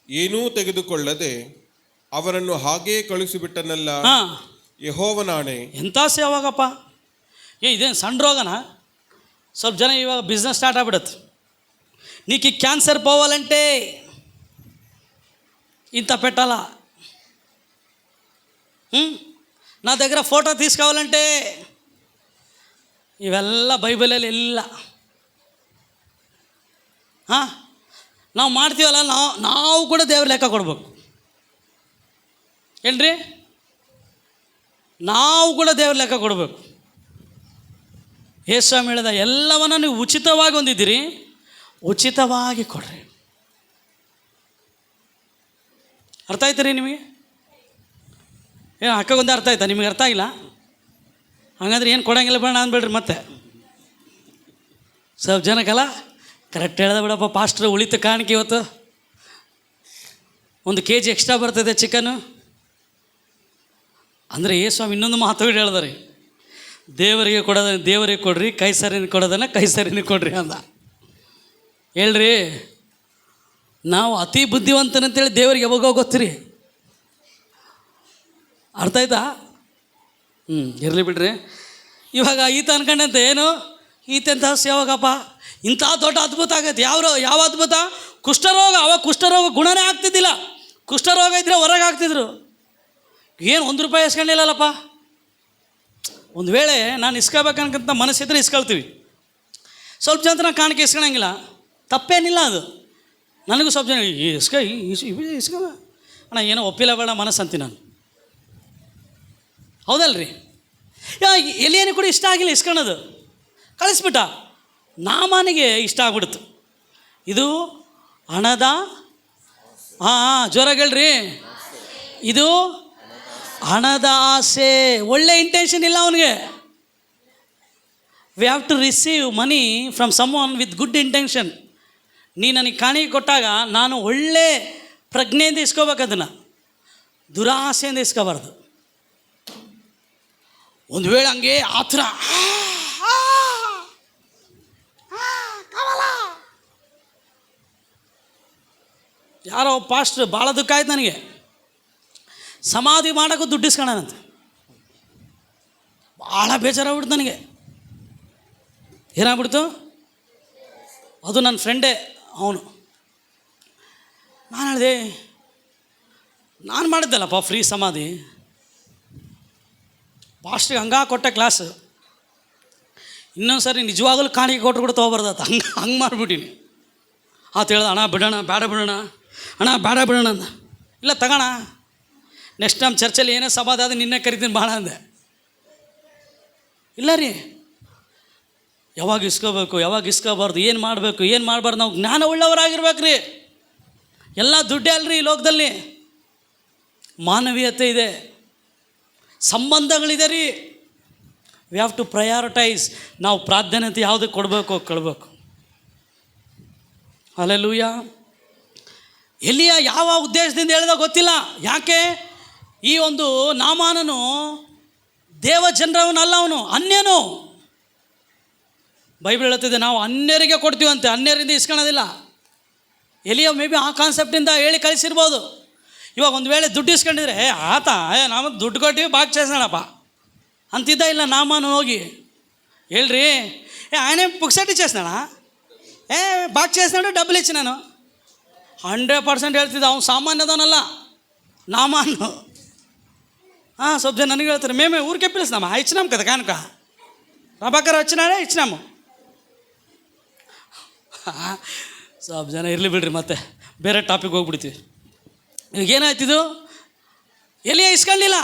ಏನೂ ತೆಗೆದುಕೊಳ್ಳದೆ ಅವರನ್ನು ಹಾಗೆಯೇ ಕಳಿಸಿಬಿಟ್ಟನಲ್ಲ. ಯೆಹೋವನಾಣೆ. ಎಂಥ ಸೇವಾಗಪ್ಪ. ಇದೇನು ಸಣ್ಣ ರೋಗನ? ಸ್ವಲ್ಪ ಜನ ಇವಾಗ ಬಿಸ್ನೆಸ್ ಸ್ಟಾರ್ಟ್ ಆಗ್ಬಿಡತ್ತೆ. నీకు క్యాన్సర్ పోవాలంటే ఇంత పెట్టాలా, నా దగ్గర ఫోటో తీసుకోవాలంటే ಇವೆಲ್ಲ ಬೈಬಲಲ್ಲಿ ಇಲ್ಲ. ನಾವು ಮಾಡ್ತೀವಲ್ಲ, ನಾವು ಕೂಡ ದೇವ್ರ ಲೆಕ್ಕ ಕೊಡ್ಬೇಕು. ಏನ್ರಿ? ನಾವು ಕೂಡ ದೇವ್ರ ಲೆಕ್ಕ ಕೊಡಬೇಕು. ಯೇಸು ಹೇಳಿದ ಎಲ್ಲವನ್ನ ನೀವು ಉಚಿತವಾಗಿ ಹೊಂದಿದ್ದೀರಿ, ಉಚಿತವಾಗಿ ಕೊಡ್ರಿ. ಅರ್ಥ ಆಯ್ತು ರೀ ನಿಮಗೆ? ಏನು ಅಕ್ಕಗೊಂದು ಅರ್ಥ ಆಯ್ತಾ? ನಿಮಗೆ ಅರ್ಥ ಆಗಿಲ್ಲ ಹಂಗಂದ್ರೆ ಏನು ಕೊಡಂಗಿಲ್ಲ ಬೇಡ ಅಂದ್ಬೇಡ್ರಿ. ಮತ್ತೆ ಸ್ವಲ್ಪ ಜನಕ್ಕಲ್ಲ ಕರೆಕ್ಟ್ ಹೇಳ್ದ ಬಿಡಪ್ಪ ಪಾಸ್ಟ್ರು. ಉಳಿತು ಕಾಣಿಕೆ ಇವತ್ತು 1 kg ಎಕ್ಸ್ಟ್ರಾ ಬರ್ತದೆ ಚಿಕನ್ನು ಅಂದರೆ. ಸ್ವಾಮಿ ಇನ್ನೊಂದು ಮಾತು ಹೇಳಿದಾರೆ, ದೇವರಿಗೆ ಕೊಡೋದನ್ನ ದೇವರಿಗೆ ಕೊಡ್ರಿ, ಕೈಸರಿನ ಕೊಡೋದನ್ನ ಕೈಸರಿನ ಕೊಡ್ರಿ ಅಂದ. ಹೇಳ್ರಿ, ನಾವು ಅತಿ ಬುದ್ಧಿವಂತನಂತೇಳಿ ದೇವರಿಗೆ ಯಾವಾಗ ಗೊತ್ತಿರಿ? ಅರ್ಥ ಆಯ್ತಾ? ಇರಲಿ ಬಿಡ್ರಿ. ಇವಾಗ ಈತ ಅನ್ಕೊಂಡಂತೆ ಏನು, ಈತೆಂಥ ಸೇವಕಪ್ಪ, ಇಂಥ ದೊಡ್ಡ ಅದ್ಭುತ ಆಗೈತೆ. ಯಾವ ಅದ್ಭುತ? ಕುಷ್ಠರೋಗ. ಅವಾಗ ಕುಷ್ಠರೋಗ ಗುಣನೇ ಆಗ್ತಿದ್ದಿಲ್ಲ. ಕುಷ್ಠರೋಗ ಇದ್ದರೆ ಹೊರಗೆ ಆಗ್ತಿದ್ರು. ಏನು ₹1 ಇಸ್ಕೊಂಡಿಲ್ಲಲ್ಲಪ್ಪ. ಒಂದು ವೇಳೆ ನಾನು ಇಸ್ಕೋಬೇಕನ್ಕಂತ ಮನಸ್ಸಿದ್ರೆ ಇಸ್ಕೊಳ್ತೀವಿ. ಸ್ವಲ್ಪ ಜನ ಕಾಣಿಕೆ ಇಸ್ಕೊಳಂಗಿಲ್ಲ, ತಪ್ಪೇನಿಲ್ಲ ಅದು. ನನಗೂ ಸ್ವಲ್ಪ ಜನ ಇಸ್ಕೊ ಅಣ್ಣ, ಏನೋ ಒಪ್ಪಿಲ್ಲ ಬೇಡ ಮನಸ್ಸು ಅಂತೀನಿ ನಾನು. ಹೌದಲ್ರಿ? ಎಲಿಯನಿಗೆ ಕೂಡ ಇಷ್ಟ ಆಗಿಲ್ಲ ಇಸ್ಕೊಳೋದು, ಕಳಿಸ್ಬಿಟ್ಟ. ನಾಮಾನಿಗೆ ಇಷ್ಟ ಆಗ್ಬಿಡ್ತು. ಇದು ಹಣದ ಜೋರಾಗಿ ಹೇಳ್ರಿ, ಇದು ಹಣದ ಆಸೆ. ಒಳ್ಳೆ ಇಂಟೆನ್ಷನ್ ಇಲ್ಲ ಅವನಿಗೆ. We have to receive money from someone with good intention. ನೀ ನನಗೆ ಕಾಣಿಕೆ ಕೊಟ್ಟಾಗ ನಾನು ಒಳ್ಳೆ ಪ್ರಜ್ಞೆಯಿಂದ ಇಸ್ಕೋಬೇಕು, ಅದನ್ನು ದುರಾಸೆಯಿಂದ ಇಸ್ಕೋಬಾರ್ದು. ಒಂದು ವೇಳೆ ಹಂಗೆ ಆ ಥರ ಯಾರೋ ಪಾಸ್ಟ್ರು ಭಾಳ ದುಃಖ ಆಯ್ತು ನನಗೆ. ಸಮಾಧಿ ಮಾಡೋಕ್ಕೂ ದುಡ್ಡು ಇಸ್ಕೊಳ್ಳೋಣಂತೆ. ಭಾಳ ಬೇಜಾರಾಗ್ಬಿಡ್ತು ನನಗೆ. ಏನಾಗ್ಬಿಡ್ತು? ಅದು ನನ್ನ ಫ್ರೆಂಡೇ ಅವನು. ನಾನು ಹೇಳಿದೆ, ನಾನು ಮಾಡಿದ್ದೆಲ್ಲಪ್ಪ ಫ್ರೀ ಸಮಾಧಿ. ಪಾಸ್ಟ್ರಿಗೆ ಹಂಗೆ ಕೊಟ್ಟ ಕ್ಲಾಸು. ಇನ್ನೊಂದು ಸರಿ ನಿಜವಾಗಲೂ ಕಾಣಿಕೆ ಕೊಟ್ಟರು ಕೂಡ ತೊಗೊಬಾರ್ದತ್ತ. ಹಂಗೆ ಮಾಡಿಬಿಟ್ಟಿನಿ. ಆತ ಹೇಳ್ದ, ಅಣ್ಣ ಬಿಡೋಣ, ಬೇಡ ಬಿಡೋಣ, ಅಣ್ಣ ಬೇಡ ಬಿಡೋಣ ಅಂದ. ಇಲ್ಲ ತಗೋಣ, ನೆಕ್ಸ್ಟ್ ಟೈಮ್ ಚರ್ಚಲ್ಲಿ ಏನೇ ಸಮಾಧಿ ಆದರೆ ನಿನ್ನೆ ಕರಿತೀನಿ ಭಾಳ ಅಂದೆ. ಇಲ್ಲ ರೀ, ಯಾವಾಗ ಇಸ್ಕೋಬೇಕು, ಯಾವಾಗ ಇಸ್ಕೋಬಾರ್ದು, ಏನು ಮಾಡಬೇಕು, ಏನು ಮಾಡಬಾರ್ದು, ನಾವು ಜ್ಞಾನ ಉಳ್ಳವರಾಗಿರ್ಬೇಕು ರೀ. ಎಲ್ಲ ದುಡ್ಡೇ ಅಲ್ರಿ ಈ ಲೋಕದಲ್ಲಿ. ಮಾನವೀಯತೆ ಇದೆ, ಸಂಬಂಧಗಳಿದೆ ರೀ. We have to prioritise. ನಾವು ಪ್ರಾಧಾನ್ಯತೆ ಯಾವುದಕ್ಕೆ ಕೊಡಬೇಕು. ಹಲ್ಲೆಲೂಯಾ. ಎಲಿಯ ಯಾವ ಉದ್ದೇಶದಿಂದ ಹೇಳಿದ ಗೊತ್ತಿಲ್ಲ. ಯಾಕೆ? ಈ ಒಂದು ನಾಮಾನನು ದೇವ ಜನರವನಲ್ಲ, ಅವನು ಅನ್ಯನು. ಬೈಬಲ್ ಹೇಳ್ತಿದೆ ನಾವು ಅನ್ಯರಿಗೆ ಕೊಡ್ತೀವಂತೆ, ಅನ್ಯರಿಂದ ಇಸ್ಕೊಳ್ಳೋದಿಲ್ಲ. ಎಲಿಯ ಮೇ ಬಿ ಆ ಕಾನ್ಸೆಪ್ಟಿಂದ ಹೇಳಿ ಕಳಿಸಿರ್ಬೋದು. ಇವಾಗ ಒಂದು ವೇಳೆ ದುಡ್ಡು ಇಸ್ಕೊಂಡಿದ್ರೆ ಆತ ನಾವು ದುಡ್ಡು ಕೊಟ್ಟಿವಿ ಬಾಕ್ చేసాಣಪ್ಪ ಅಂತಿದ್ದ. ಇಲ್ಲ ನಾಮಾನು ಹೋಗಿ ಹೇಳ್ರಿ, ఆయనే పుక్సటి చేసినాడా, బాగా చేసినాడు, డబ్బులు ఇచ్చినాను. 100% ಹೇಳ್ತಿದ್ದ. ಅವ್ನು ಸಾಮಾನ್ಯದವನಲ್ಲ, నామాను. ಸ್ವಲ್ಪ ಜನ ನನಗೆ ಹೇಳ್ತಾರೆ, మేమే ఊరికే పిలుస్తామా, ఇచ్చినాము కదా కానుక, ప్రభాకర్ వచ్చినాడే ఇచ్చినాము. ಸ್ವಲ್ಪ ಜನ ಇರಲಿ ಬಿಡ್ರಿ, ಮತ್ತೆ ಬೇರೆ ಟಾಪಿಕ್ ಹೋಗ್ಬಿಡ್ತೀವಿ. ಈಗ ಏನಾಯ್ತಿದು? ಎಲಿಯ ಇಸ್ಕೊಳ್ಳಿಲ್ಲ,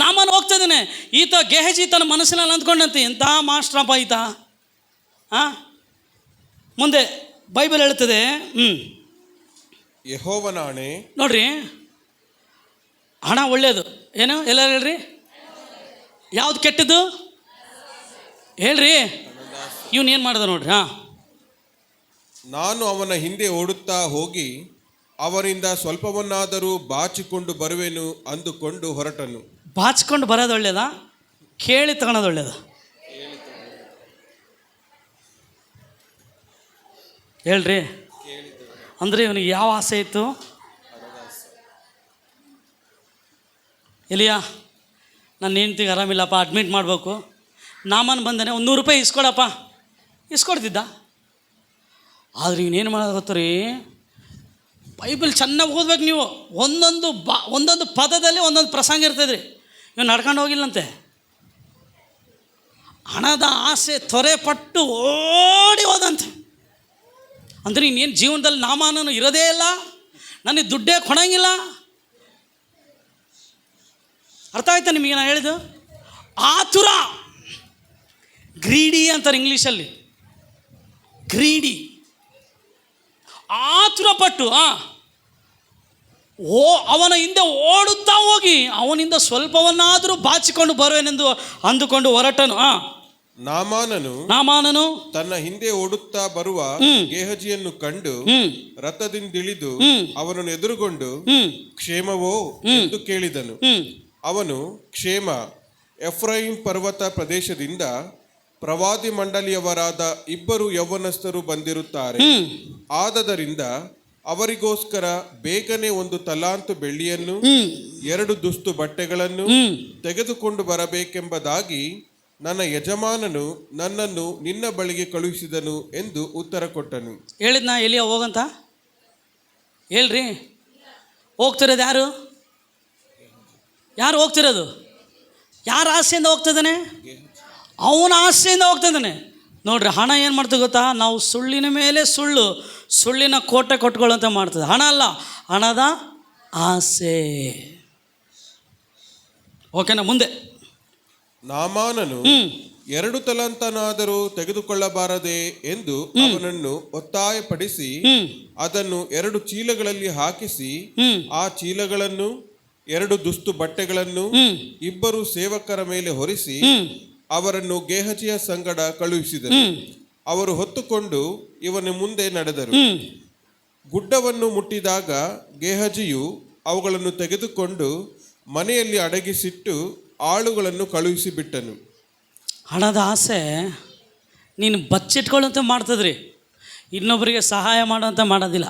ನಾಮನ ಹೋಗ್ತಿದ್ದಾನೆ. ಈತ ಗೆಹಜಿ ತನ್ನ ಮನಸ್ಸಿನಲ್ಲಿ ಅಂದ್ಕೊಂಡಂತೆ, ಎಂಥ ಮಾಸ್ಟ್ರಪ್ಪ ಈತ. ಮುಂದೆ ಬೈಬಲ್ ಹೇಳ್ತದೆ, ಯೆಹೋವನಾಣೆ. ನೋಡ್ರಿ, ಹಣ ಒಳ್ಳೆಯದು. ಏನು ಎಲ್ಲರೂ ಹೇಳ್ರಿ, ಯಾವ್ದು ಕೆಟ್ಟದ್ದು ಹೇಳ್ರಿ. ಇವನೇನು ಮಾಡ್ದ ನೋಡ್ರಿ. ನಾನು ಅವನ ಹಿಂದೆ ಓಡುತ್ತಾ ಹೋಗಿ ಅವರಿಂದ ಸ್ವಲ್ಪವನ್ನಾದರೂ ಬಾಚಿಕೊಂಡು ಬರುವೆನು ಅಂದುಕೊಂಡು ಹೊರಟನು. ಬಾಚಿಕೊಂಡು ಬರೋದು ಒಳ್ಳೇದಾ, ಕೇಳಿ ತಗೊಳೋದು ಒಳ್ಳೇದಾ? ಹೇಳ್ರಿ. ಅಂದರೆ ಇವನಿಗೆ ಯಾವ ಆಸೆ ಇತ್ತು? ಎಲಿಯಾ, ನನ್ನ ಹೆಂಡ್ತಿಗೆ ಆರಾಮಿಲ್ಲಪ್ಪ, ಅಡ್ಮಿಟ್ ಮಾಡಬೇಕು, ನಾಮನ್ ಬಂದಾನೆ, ಒಂದು ₹100 ಇಸ್ಕೊಡಪ್ಪ, ಇಸ್ಕೊಡ್ತಿದ್ದ. ಆದರೆ ಇವನೇನು ಮಾಡೋದು ಗೊತ್ತು ರೀ, ಬೈಬಲ್ ಚೆನ್ನಾಗಿ ಓದ್ಬೇಕು ನೀವು. ಒಂದೊಂದು ಪದದಲ್ಲಿ ಒಂದೊಂದು ಪ್ರಸಂಗ ಇರ್ತದೆ ರೀ. ಇವ್ ನಡ್ಕೊಂಡು ಹೋಗಿಲ್ಲಂತೆ. ಹಣದ ಆಸೆ ತೊರೆ ಪಟ್ಟು ಓಡಿ ಹೋದಂತೆ. ಅಂದರೆ ಇನ್ನೇನು ಜೀವನದಲ್ಲಿ ನಾಮಾನನು ಇರೋದೇ ಇಲ್ಲ, ನನಗೆ ದುಡ್ಡೇ ಕೊಡಂಗಿಲ್ಲ. ಅರ್ಥ ಆಯ್ತಾ ನಿಮಗೆ ನಾನು ಹೇಳಿದ್ದು? ಆತುರ, ಗ್ರೀಡಿ ಅಂತಾರೆ ಇಂಗ್ಲೀಷಲ್ಲಿ. ಗ್ರೀಡಿ, ಆತುರ ಪಟ್ಟು ಅವನ ಹಿಂದೆ ಓಡುತ್ತಾ ಹೋಗಿ ಅವನಿಂದ ಸ್ವಲ್ಪವನ್ನಾದರೂ ಬಾಚಿಕೊಂಡು ಬರುವೆನೆಂದು ಅಂದುಕೊಂಡು ಹೊರಟನು. ನಾಮಾನನು ತನ್ನ ಹಿಂದೆ ಓಡುತ್ತಾ ಬರುವ ಗೇಹಜಿಯನ್ನು ಕಂಡು ರಥದಿಂದಿಳಿದು ಅವನನ್ನು ಎದುರುಗೊಂಡು ಕ್ಷೇಮವೋ ಎಂದು ಕೇಳಿದನು. ಅವನು, ಕ್ಷೇಮ, ಎಫ್ರಾಯಿಂ ಪರ್ವತ ಪ್ರದೇಶದಿಂದ ಪ್ರವಾದಿ ಮಂಡಳಿಯವರಾದ 2 ಯೌವನಸ್ಥರು ಬಂದಿರುತ್ತಾರೆ. ಆದದರಿಂದ ಅವರಿಗೋಸ್ಕರ ಬೇಗನೆ 1 ತಲಾಂತು ಬೆಳ್ಳಿಯನ್ನು 2 ದುಸ್ತು ಬಟ್ಟೆಗಳನ್ನು ತೆಗೆದುಕೊಂಡು ಬರಬೇಕೆಂಬುದಾಗಿ ನನ್ನ ಯಜಮಾನನು ನನ್ನನ್ನು ನಿನ್ನ ಬಳಿಗೆ ಕಳುಹಿಸಿದನು ಎಂದು ಉತ್ತರ ಕೊಟ್ಟನು. ಹೇಳಿದ್ನಾ ಎಲಿಯ ಹೋಗಂತ? ಹೇಳ್ರಿ, ಹೋಗ್ತಿರೋದು ಯಾರು? ಯಾರು ಹೋಗ್ತಿರೋದು? ಯಾರ ಆಸೆಯಿಂದ ಹೋಗ್ತಿದ್ದಾನೆ? ಅವನ ಆಸೆಯಿಂದ ಹೋಗ್ತಿದ್ದಾನೆ. ನೋಡ್ರಿ, ಹಣ ಏನು ಮಾಡ್ತದೆ ಗೊತ್ತಾ? ನಾವು ಸುಳ್ಳಿನ ಮೇಲೆ ಸುಳ್ಳಿನ ಕೋಟೆ ಕೊಟ್ಕೊಳ್ಳುವಂತ ಮಾಡ್ತದೆ. ಹಣ ಅಲ್ಲ, ಹಣದ ಆಸೆ. ಓಕೆನಾ? ಮುಂದೆ ನಾಮಾನನು 2 ತಲಾಂತನಾದರೂ ತೆಗೆದುಕೊಳ್ಳಬಾರದೆ ಎಂದು ಅವನನ್ನು ಒತ್ತಾಯಪಡಿಸಿ ಅದನ್ನು 2 ಚೀಲಗಳಲ್ಲಿ ಹಾಕಿಸಿ ಆ ಚೀಲಗಳನ್ನು 2 ದುಸ್ತು ಬಟ್ಟೆಗಳನ್ನು 2 ಸೇವಕರ ಮೇಲೆ ಹೊರಿಸಿ ಅವರನ್ನು ಗೇಹಜಿಯ ಸಂಗಡ ಕಳುಹಿಸಿದರು. ಅವರು ಹೊತ್ತುಕೊಂಡು ಇವನ ಮುಂದೆ ನಡೆದರು. ಗುಡ್ಡವನ್ನು ಮುಟ್ಟಿದಾಗ ಗೇಹಜಿಯು ಅವುಗಳನ್ನು ತೆಗೆದುಕೊಂಡು ಮನೆಯಲ್ಲಿ ಅಡಗಿಸಿಟ್ಟು ಆಳುಗಳನ್ನು ಕಳುಹಿಸಿಬಿಟ್ಟನು. ಹಣದ ಆಸೆ ನೀನು ಬಚ್ಚಿಟ್ಕೊಳ್ಳುವಂತೆ ಮಾಡ್ತದ್ರಿ, ಇನ್ನೊಬ್ಬರಿಗೆ ಸಹಾಯ ಮಾಡುವಂತೆ ಮಾಡೋದಿಲ್ಲ.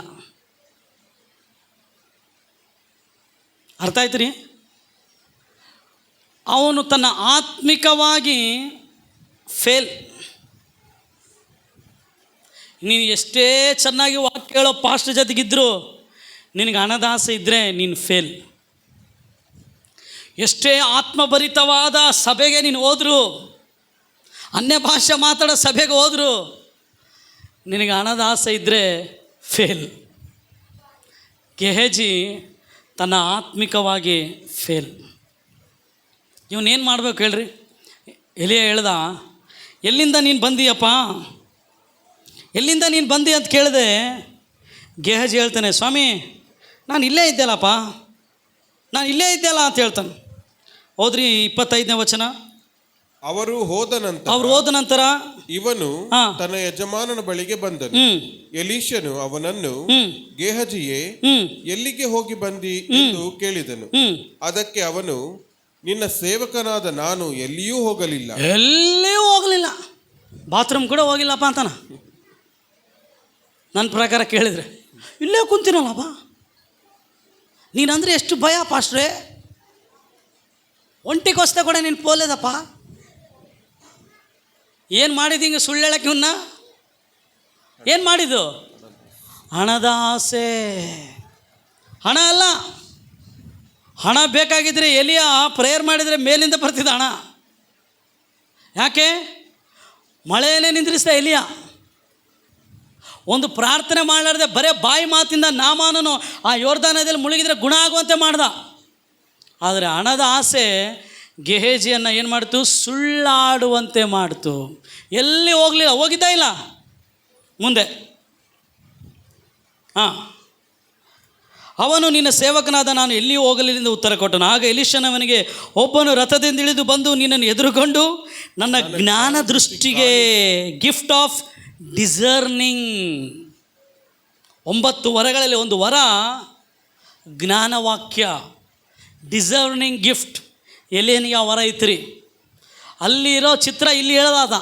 ಅರ್ಥ ಆಯ್ತು ರೀ? ಅವನು ತನ್ನ ಆತ್ಮಿಕವಾಗಿ ಫೇಲ್. ನೀನು ಎಷ್ಟೇ ಚೆನ್ನಾಗಿ ವಾಕ್ಯ ಹೇಳೋ ಪಾಸ್ಟ್ ಜೊತೆಗಿದ್ರು ನಿನಗೆ ಹಣದ ಆಸೆ ಇದ್ದರೆ ನೀನು ಫೇಲ್. ಎಷ್ಟೇ ಆತ್ಮಭರಿತವಾದ ಸಭೆಗೆ ನೀನು ಹೋದ್ರು, ಅನ್ಯ ಭಾಷೆ ಮಾತಾಡೋ ಸಭೆಗೆ ಹೋದ್ರು, ನಿನಗೆ ಹಣದ ಆಸೆ ಇದ್ದರೆ ಫೇಲ್. ಗೆಹಜಿ ತನ್ನ ಆತ್ಮಿಕವಾಗಿ ಫೇಲ್. ಇವನೇನು ಮಾಡಬೇಕು ಹೇಳ್ರಿ? ಎಲಿಯ ಹೇಳ್ದ, ಎಲ್ಲಿಂದ ನೀನು ಬಂದೀಯಪ್ಪ, ಎಲ್ಲಿಂದ ನೀನು ಬಂದಿ ಅಂತ ಕೇಳಿದೆ. ಗೆಹಜಿ ಹೇಳ್ತಾನೆ, ಸ್ವಾಮಿ ನಾನು ಇಲ್ಲೇ ಇದ್ದೆಲ್ಲಪ್ಪ, ನಾನು ಇಲ್ಲೇ ಇದ್ದೆಲ್ಲ ಅಂತ ಹೇಳ್ತಾನೆ. ಹೋದ್ರಿ 25ನೇ ವಚನ. ಅವರು ಹೋದ ನಂತರ ಇವನು ತನ್ನ ಯಜಮಾನನ ಬಳಿಗೆ ಬಂದನು. ಎಲೀಷನು ಅವನನ್ನು, ಗೇಹಜಿಯೇ, ಎಲ್ಲಿಗೆ ಹೋಗಿ ಬಂದಿ ಎಂದು ಕೇಳಿದನು. ಅದಕ್ಕೆ ಅವನು, ನಿನ್ನ ಸೇವಕನಾದ ನಾನು ಎಲ್ಲಿಯೂ ಹೋಗಲಿಲ್ಲ. ಬಾತ್ರೂಮ್ ಕೂಡ ಹೋಗಿಲ್ಲಪ್ಪ ಅಂತಾನ. ನನ್ನ ಪ್ರಕಾರ ಕೇಳಿದ್ರೆ ಇಲ್ಲೇ ಕುಂತೀನಲ್ಲಪ್ಪ. ನೀನಂದ್ರೆ ಎಷ್ಟು ಭಯ ಪಾಸ್ಟ್ರೆ, ಒಂಟಿಗೋಸ್ತೆ ಕೂಡ ನೀನು ಪೋಲೇದಪ್ಪ. ಏನು ಮಾಡಿದ್ದು ಹಿಂಗೆ ಸುಳ್ಳು ಹೇಳಕ್ಕೆ? ಇವನ್ನ ಏನು ಮಾಡಿದ್ದು? ಹಣದ ಆಸೆ. ಹಣ ಅಲ್ಲ, ಹಣ ಬೇಕಾಗಿದ್ದರೆ ಎಲಿಯ ಪ್ರೇಯರ್ ಮಾಡಿದರೆ ಮೇಲಿಂದ ಬರ್ತಿದ್ದ ಹಣ. ಯಾಕೆ? ಮಳೆಯನ್ನೇ ನಿಂದ್ರಿಸಿದ ಎಲಿಯ. ಒಂದು ಪ್ರಾರ್ಥನೆ ಮಾಡಲಾರ್ದೆ ಬರೇ ಬಾಯಿ ಮಾತಿಂದ ನಾಮಾನನು ಆ ಯೋರ್ದಾನದಲ್ಲಿ ಮುಳುಗಿದ್ರೆ ಗುಣ ಆಗುವಂತೆ ಮಾಡ್ದ. ಆದರೆ ಹಣದ ಆಸೆ ಗೆಹಜಿಯನ್ನು ಏನು ಮಾಡ್ತು? ಸುಳ್ಳಾಡುವಂತೆ ಮಾಡ್ತು. ಎಲ್ಲಿ ಹೋಗಲಿಲ್ಲ, ಹೋಗಿದ್ದ ಇಲ್ಲ. ಮುಂದೆ ಅವನು, ನಿನ್ನ ಸೇವಕನಾದ ನಾನು ಎಲ್ಲಿಯೂ ಹೋಗಲಿಲ್ಲ ಉತ್ತರ ಕೊಟ್ಟನು. ಆಗ ಎಲೀಷನವನಿಗೆ, ಒಬ್ಬನು ರಥದಿಂದ ಇಳಿದು ಬಂದು ನಿನ್ನನ್ನು ಎದುರುಗೊಂಡು ನನ್ನ ಜ್ಞಾನ ದೃಷ್ಟಿಗೆ ಗಿಫ್ಟ್ ಆಫ್ ಡಿಸರ್ನಿಂಗ್, 9 ವರಗಳಲ್ಲಿ ಒಂದು ವರ ಜ್ಞಾನವಾಕ್ಯ, ಡಿಸರ್ನಿಂಗ್ ಗಿಫ್ಟ್. ಎಲೇನಿಗೆ ಆ ವರ ಐತ್ರಿ. ಅಲ್ಲಿರೋ ಚಿತ್ರ ಇಲ್ಲಿ ಹೇಳೋದಾದ.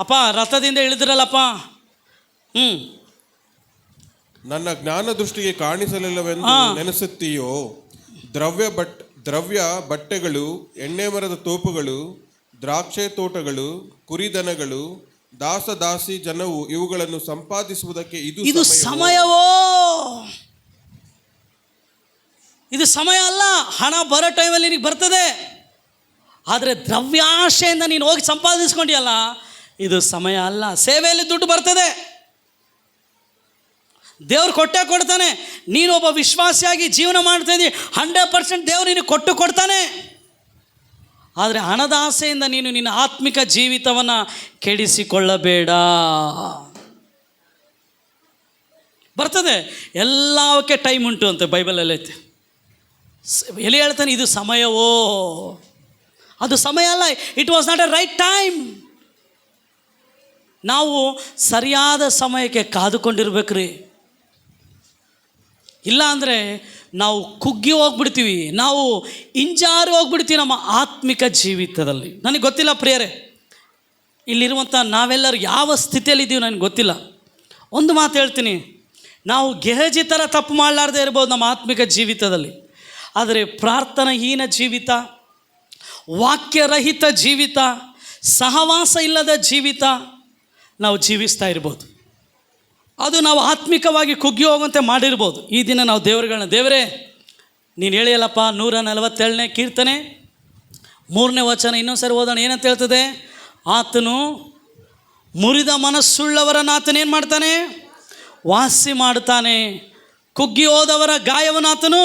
ಅಪ್ಪ ರಥದಿಂದ ಇಳಿದ್ರಲ್ಲಪ್ಪ, ನನ್ನ ಜ್ಞಾನ ದೃಷ್ಟಿಗೆ ಕಾಣಿಸಲಿಲ್ಲವೆಂದು ನೆನೆಸುತ್ತೀಯೋ? ದ್ರವ್ಯ ಬಟ್ಟೆಗಳು, ಎಣ್ಣೆ ಮರದ ತೋಪುಗಳು, ದ್ರಾಕ್ಷೆ ತೋಟಗಳು, ಕುರಿದನಗಳು, ದಾಸಿ ಜನವು ಇವುಗಳನ್ನು ಸಂಪಾದಿಸುವುದಕ್ಕೆ ಇದು ಸಮಯವೋ? ಇದು ಸಮಯ ಅಲ್ಲ. ಹಣ ಬರೋ ಟೈಮಲ್ಲಿ ನಿನಗೆ ಬರ್ತದೆ. ಆದರೆ ದ್ರವ್ಯಾಶೆಯಿಂದ ನೀನು ಹೋಗಿ ಸಂಪಾದಿಸ್ಕೊಂಡಿಯಲ್ಲ, ಇದು ಸಮಯ ಅಲ್ಲ. ಸೇವೆಯಲ್ಲಿ ದುಡ್ಡು ಬರ್ತದೆ, ದೇವ್ರು ಕೊಟ್ಟೇ ಕೊಡ್ತಾನೆ. ನೀನು ಒಬ್ಬ ವಿಶ್ವಾಸಿಯಾಗಿ ಜೀವನ ಮಾಡ್ತಾಯಿದ್ದೀವಿ, 100% ದೇವ್ರು ನೀನು ಕೊಡ್ತಾನೆ. ಆದರೆ ಹಣದ ಆಸೆಯಿಂದ ನೀನು ನಿನ್ನ ಆತ್ಮಿಕ ಜೀವಿತವನ್ನು ಕೆಡಿಸಿಕೊಳ್ಳಬೇಡ. ಬರ್ತದೆ, ಎಲ್ಲವಕ್ಕೆ ಟೈಮ್ ಉಂಟು ಅಂತ ಬೈಬಲಲ್ಲಿ ಐತೆ. ಎಲ್ಲಿ ಹೇಳ್ತಾನೆ ಇದು ಸಮಯವೋ? ಅದು ಸಮಯ ಅಲ್ಲ. It was not A right time. ನಾವು ಸರಿಯಾದ ಸಮಯಕ್ಕೆ ಕಾದುಕೊಂಡಿರ್ಬೇಕ್ರಿ. ಇಲ್ಲ ಅಂದರೆ ನಾವು ಕುಗ್ಗಿ ಹೋಗ್ಬಿಡ್ತೀವಿ, ನಾವು ಹಿಂಜಾರಿ ಹೋಗ್ಬಿಡ್ತೀವಿ ನಮ್ಮ ಆತ್ಮಿಕ ಜೀವಿತದಲ್ಲಿ. ನನಗೆ ಗೊತ್ತಿಲ್ಲ ಪ್ರಿಯರೇ, ಇಲ್ಲಿರುವಂಥ ನಾವೆಲ್ಲರೂ ಯಾವ ಸ್ಥಿತಿಯಲ್ಲಿದ್ದೀವಿ ನನಗೆ ಗೊತ್ತಿಲ್ಲ. ಒಂದು ಮಾತು ಹೇಳ್ತೀನಿ, ನಾವು ಗೆಹಜಿ ಥರ ತಪ್ಪು ಮಾಡಲಾರ್ದೇ ಇರ್ಬೋದು ನಮ್ಮ ಆತ್ಮಿಕ ಜೀವಿತದಲ್ಲಿ. ಆದರೆ ಪ್ರಾರ್ಥನಾಹೀನ ಜೀವಿತ, ವಾಕ್ಯರಹಿತ ಜೀವಿತ, ಸಹವಾಸ ಇಲ್ಲದ ಜೀವಿತ ನಾವು ಜೀವಿಸ್ತಾ ಇರ್ಬೋದು. ಅದು ನಾವು ಆತ್ಮಿಕವಾಗಿ ಕುಗ್ಗಿ ಹೋಗುವಂತೆ ಮಾಡಿರ್ಬೋದು. ಈ ದಿನ ನಾವು ದೇವರೇ ನೀನು ಹೇಳಿಯಲ್ಲಪ್ಪ, 147ನೇ ಕೀರ್ತನೆ 3ನೇ ವಚನ ಇನ್ನೊಂದು ಸರಿ ಓದೋಣ. ಏನಂತ ಹೇಳ್ತದೆ? ಆತನು ಮುರಿದ ಮನಸ್ಸುಳ್ಳವರನ್ನು ಆತನೇನು ಮಾಡ್ತಾನೆ? ವಾಸಿ ಮಾಡ್ತಾನೆ. ಕುಗ್ಗಿ ಹೋದವರ ಗಾಯವನ್ನು ಆತನು,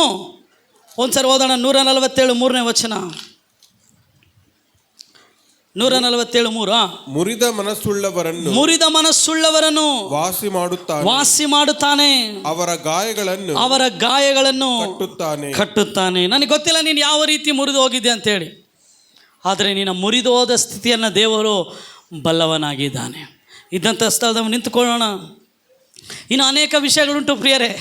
ಒಂದು ಸರಿ ಓದೋಣ. 147 3ನೇ ವಚನ, 147:3. ಮುರಿದ ಮನಸ್ಸುಳ್ಳವರನ್ನು ವಾಸಿ ಮಾಡುತ್ತಾನೆ, ಅವರ ಗಾಯಗಳನ್ನು ಕಟ್ಟುತ್ತಾನೆ. ನನಗೆ ಗೊತ್ತಿಲ್ಲ ನೀನು ಯಾವ ರೀತಿ ಮುರಿದು ಹೋಗಿದ್ದೆ ಅಂತೇಳಿ, ಆದರೆ ನಿನ್ನ ಮುರಿದು ಹೋದ ಸ್ಥಿತಿಯನ್ನು ದೇವರು ಬಲ್ಲವನಾಗಿದ್ದಾನೆ. ಇದ್ದಂಥ ಸ್ಥಳದಲ್ಲಿ ನಿಂತುಕೊಳ್ಳೋಣ. ಇನ್ನು ಅನೇಕ ವಿಷಯಗಳುಂಟು ಪ್ರಿಯರೇ,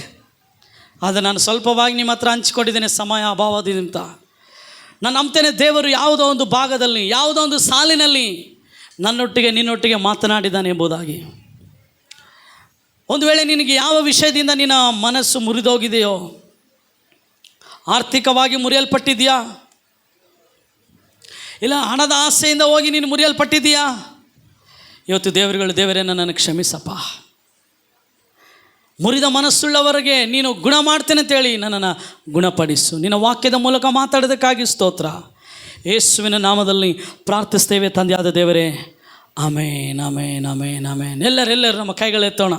ಆದರೆ ನಾನು ಸ್ವಲ್ಪವಾಗಿ ನಿಮ್ಮ ಹತ್ರ ಹಂಚಿಕೊಂಡಿದ್ದೇನೆ ಸಮಯ ಅಭಾವದಿಂದ. ನಾನು ನಂಬ್ತೇನೆ ದೇವರು ಯಾವುದೋ ಒಂದು ಭಾಗದಲ್ಲಿ, ಯಾವುದೋ ಒಂದು ಸಾಲಿನಲ್ಲಿ ನಿನ್ನೊಟ್ಟಿಗೆ ಮಾತನಾಡಿದ್ದಾನೆ ಎಂಬುದಾಗಿ. ಒಂದು ವೇಳೆ ನಿನಗೆ ಯಾವ ವಿಷಯದಿಂದ ನಿನ್ನ ಮನಸ್ಸು ಮುರಿದೋಗಿದೆಯೋ, ಆರ್ಥಿಕವಾಗಿ ಮುರಿಯಲ್ಪಟ್ಟಿದೆಯಾ, ಇಲ್ಲ ಹಣದ ಆಸೆಯಿಂದ ಹೋಗಿ ನೀನು ಮುರಿಯಲ್ಪಟ್ಟಿದೆಯಾ, ಇವತ್ತು ದೇವರೇ ನನ್ನನ್ನು ಕ್ಷಮಿಸಪ್ಪ, ಮುರಿದ ಮನಸ್ಸುಳ್ಳವರಿಗೆ ನೀನು ಗುಣ ಮಾಡ್ತೇನೆ ಅಂತೇಳಿ ನನ್ನನ್ನು ಗುಣಪಡಿಸು. ನಿನ್ನ ವಾಕ್ಯದ ಮೂಲಕ ಮಾತಾಡೋದಕ್ಕಾಗಿ ಸ್ತೋತ್ರ. ಯೇಸುವಿನ ನಾಮದಲ್ಲಿ ಪ್ರಾರ್ಥಿಸ್ತೇವೆ ತಂದೆಯಾದ ದೇವರೇ. ಆಮೇನ್, ಆಮೇನ್, ಆಮೇನ್, ಆಮೇನ್. ಎಲ್ಲರೂ ನಮ್ಮ ಕೈಗಳೆತ್ತೋಣ.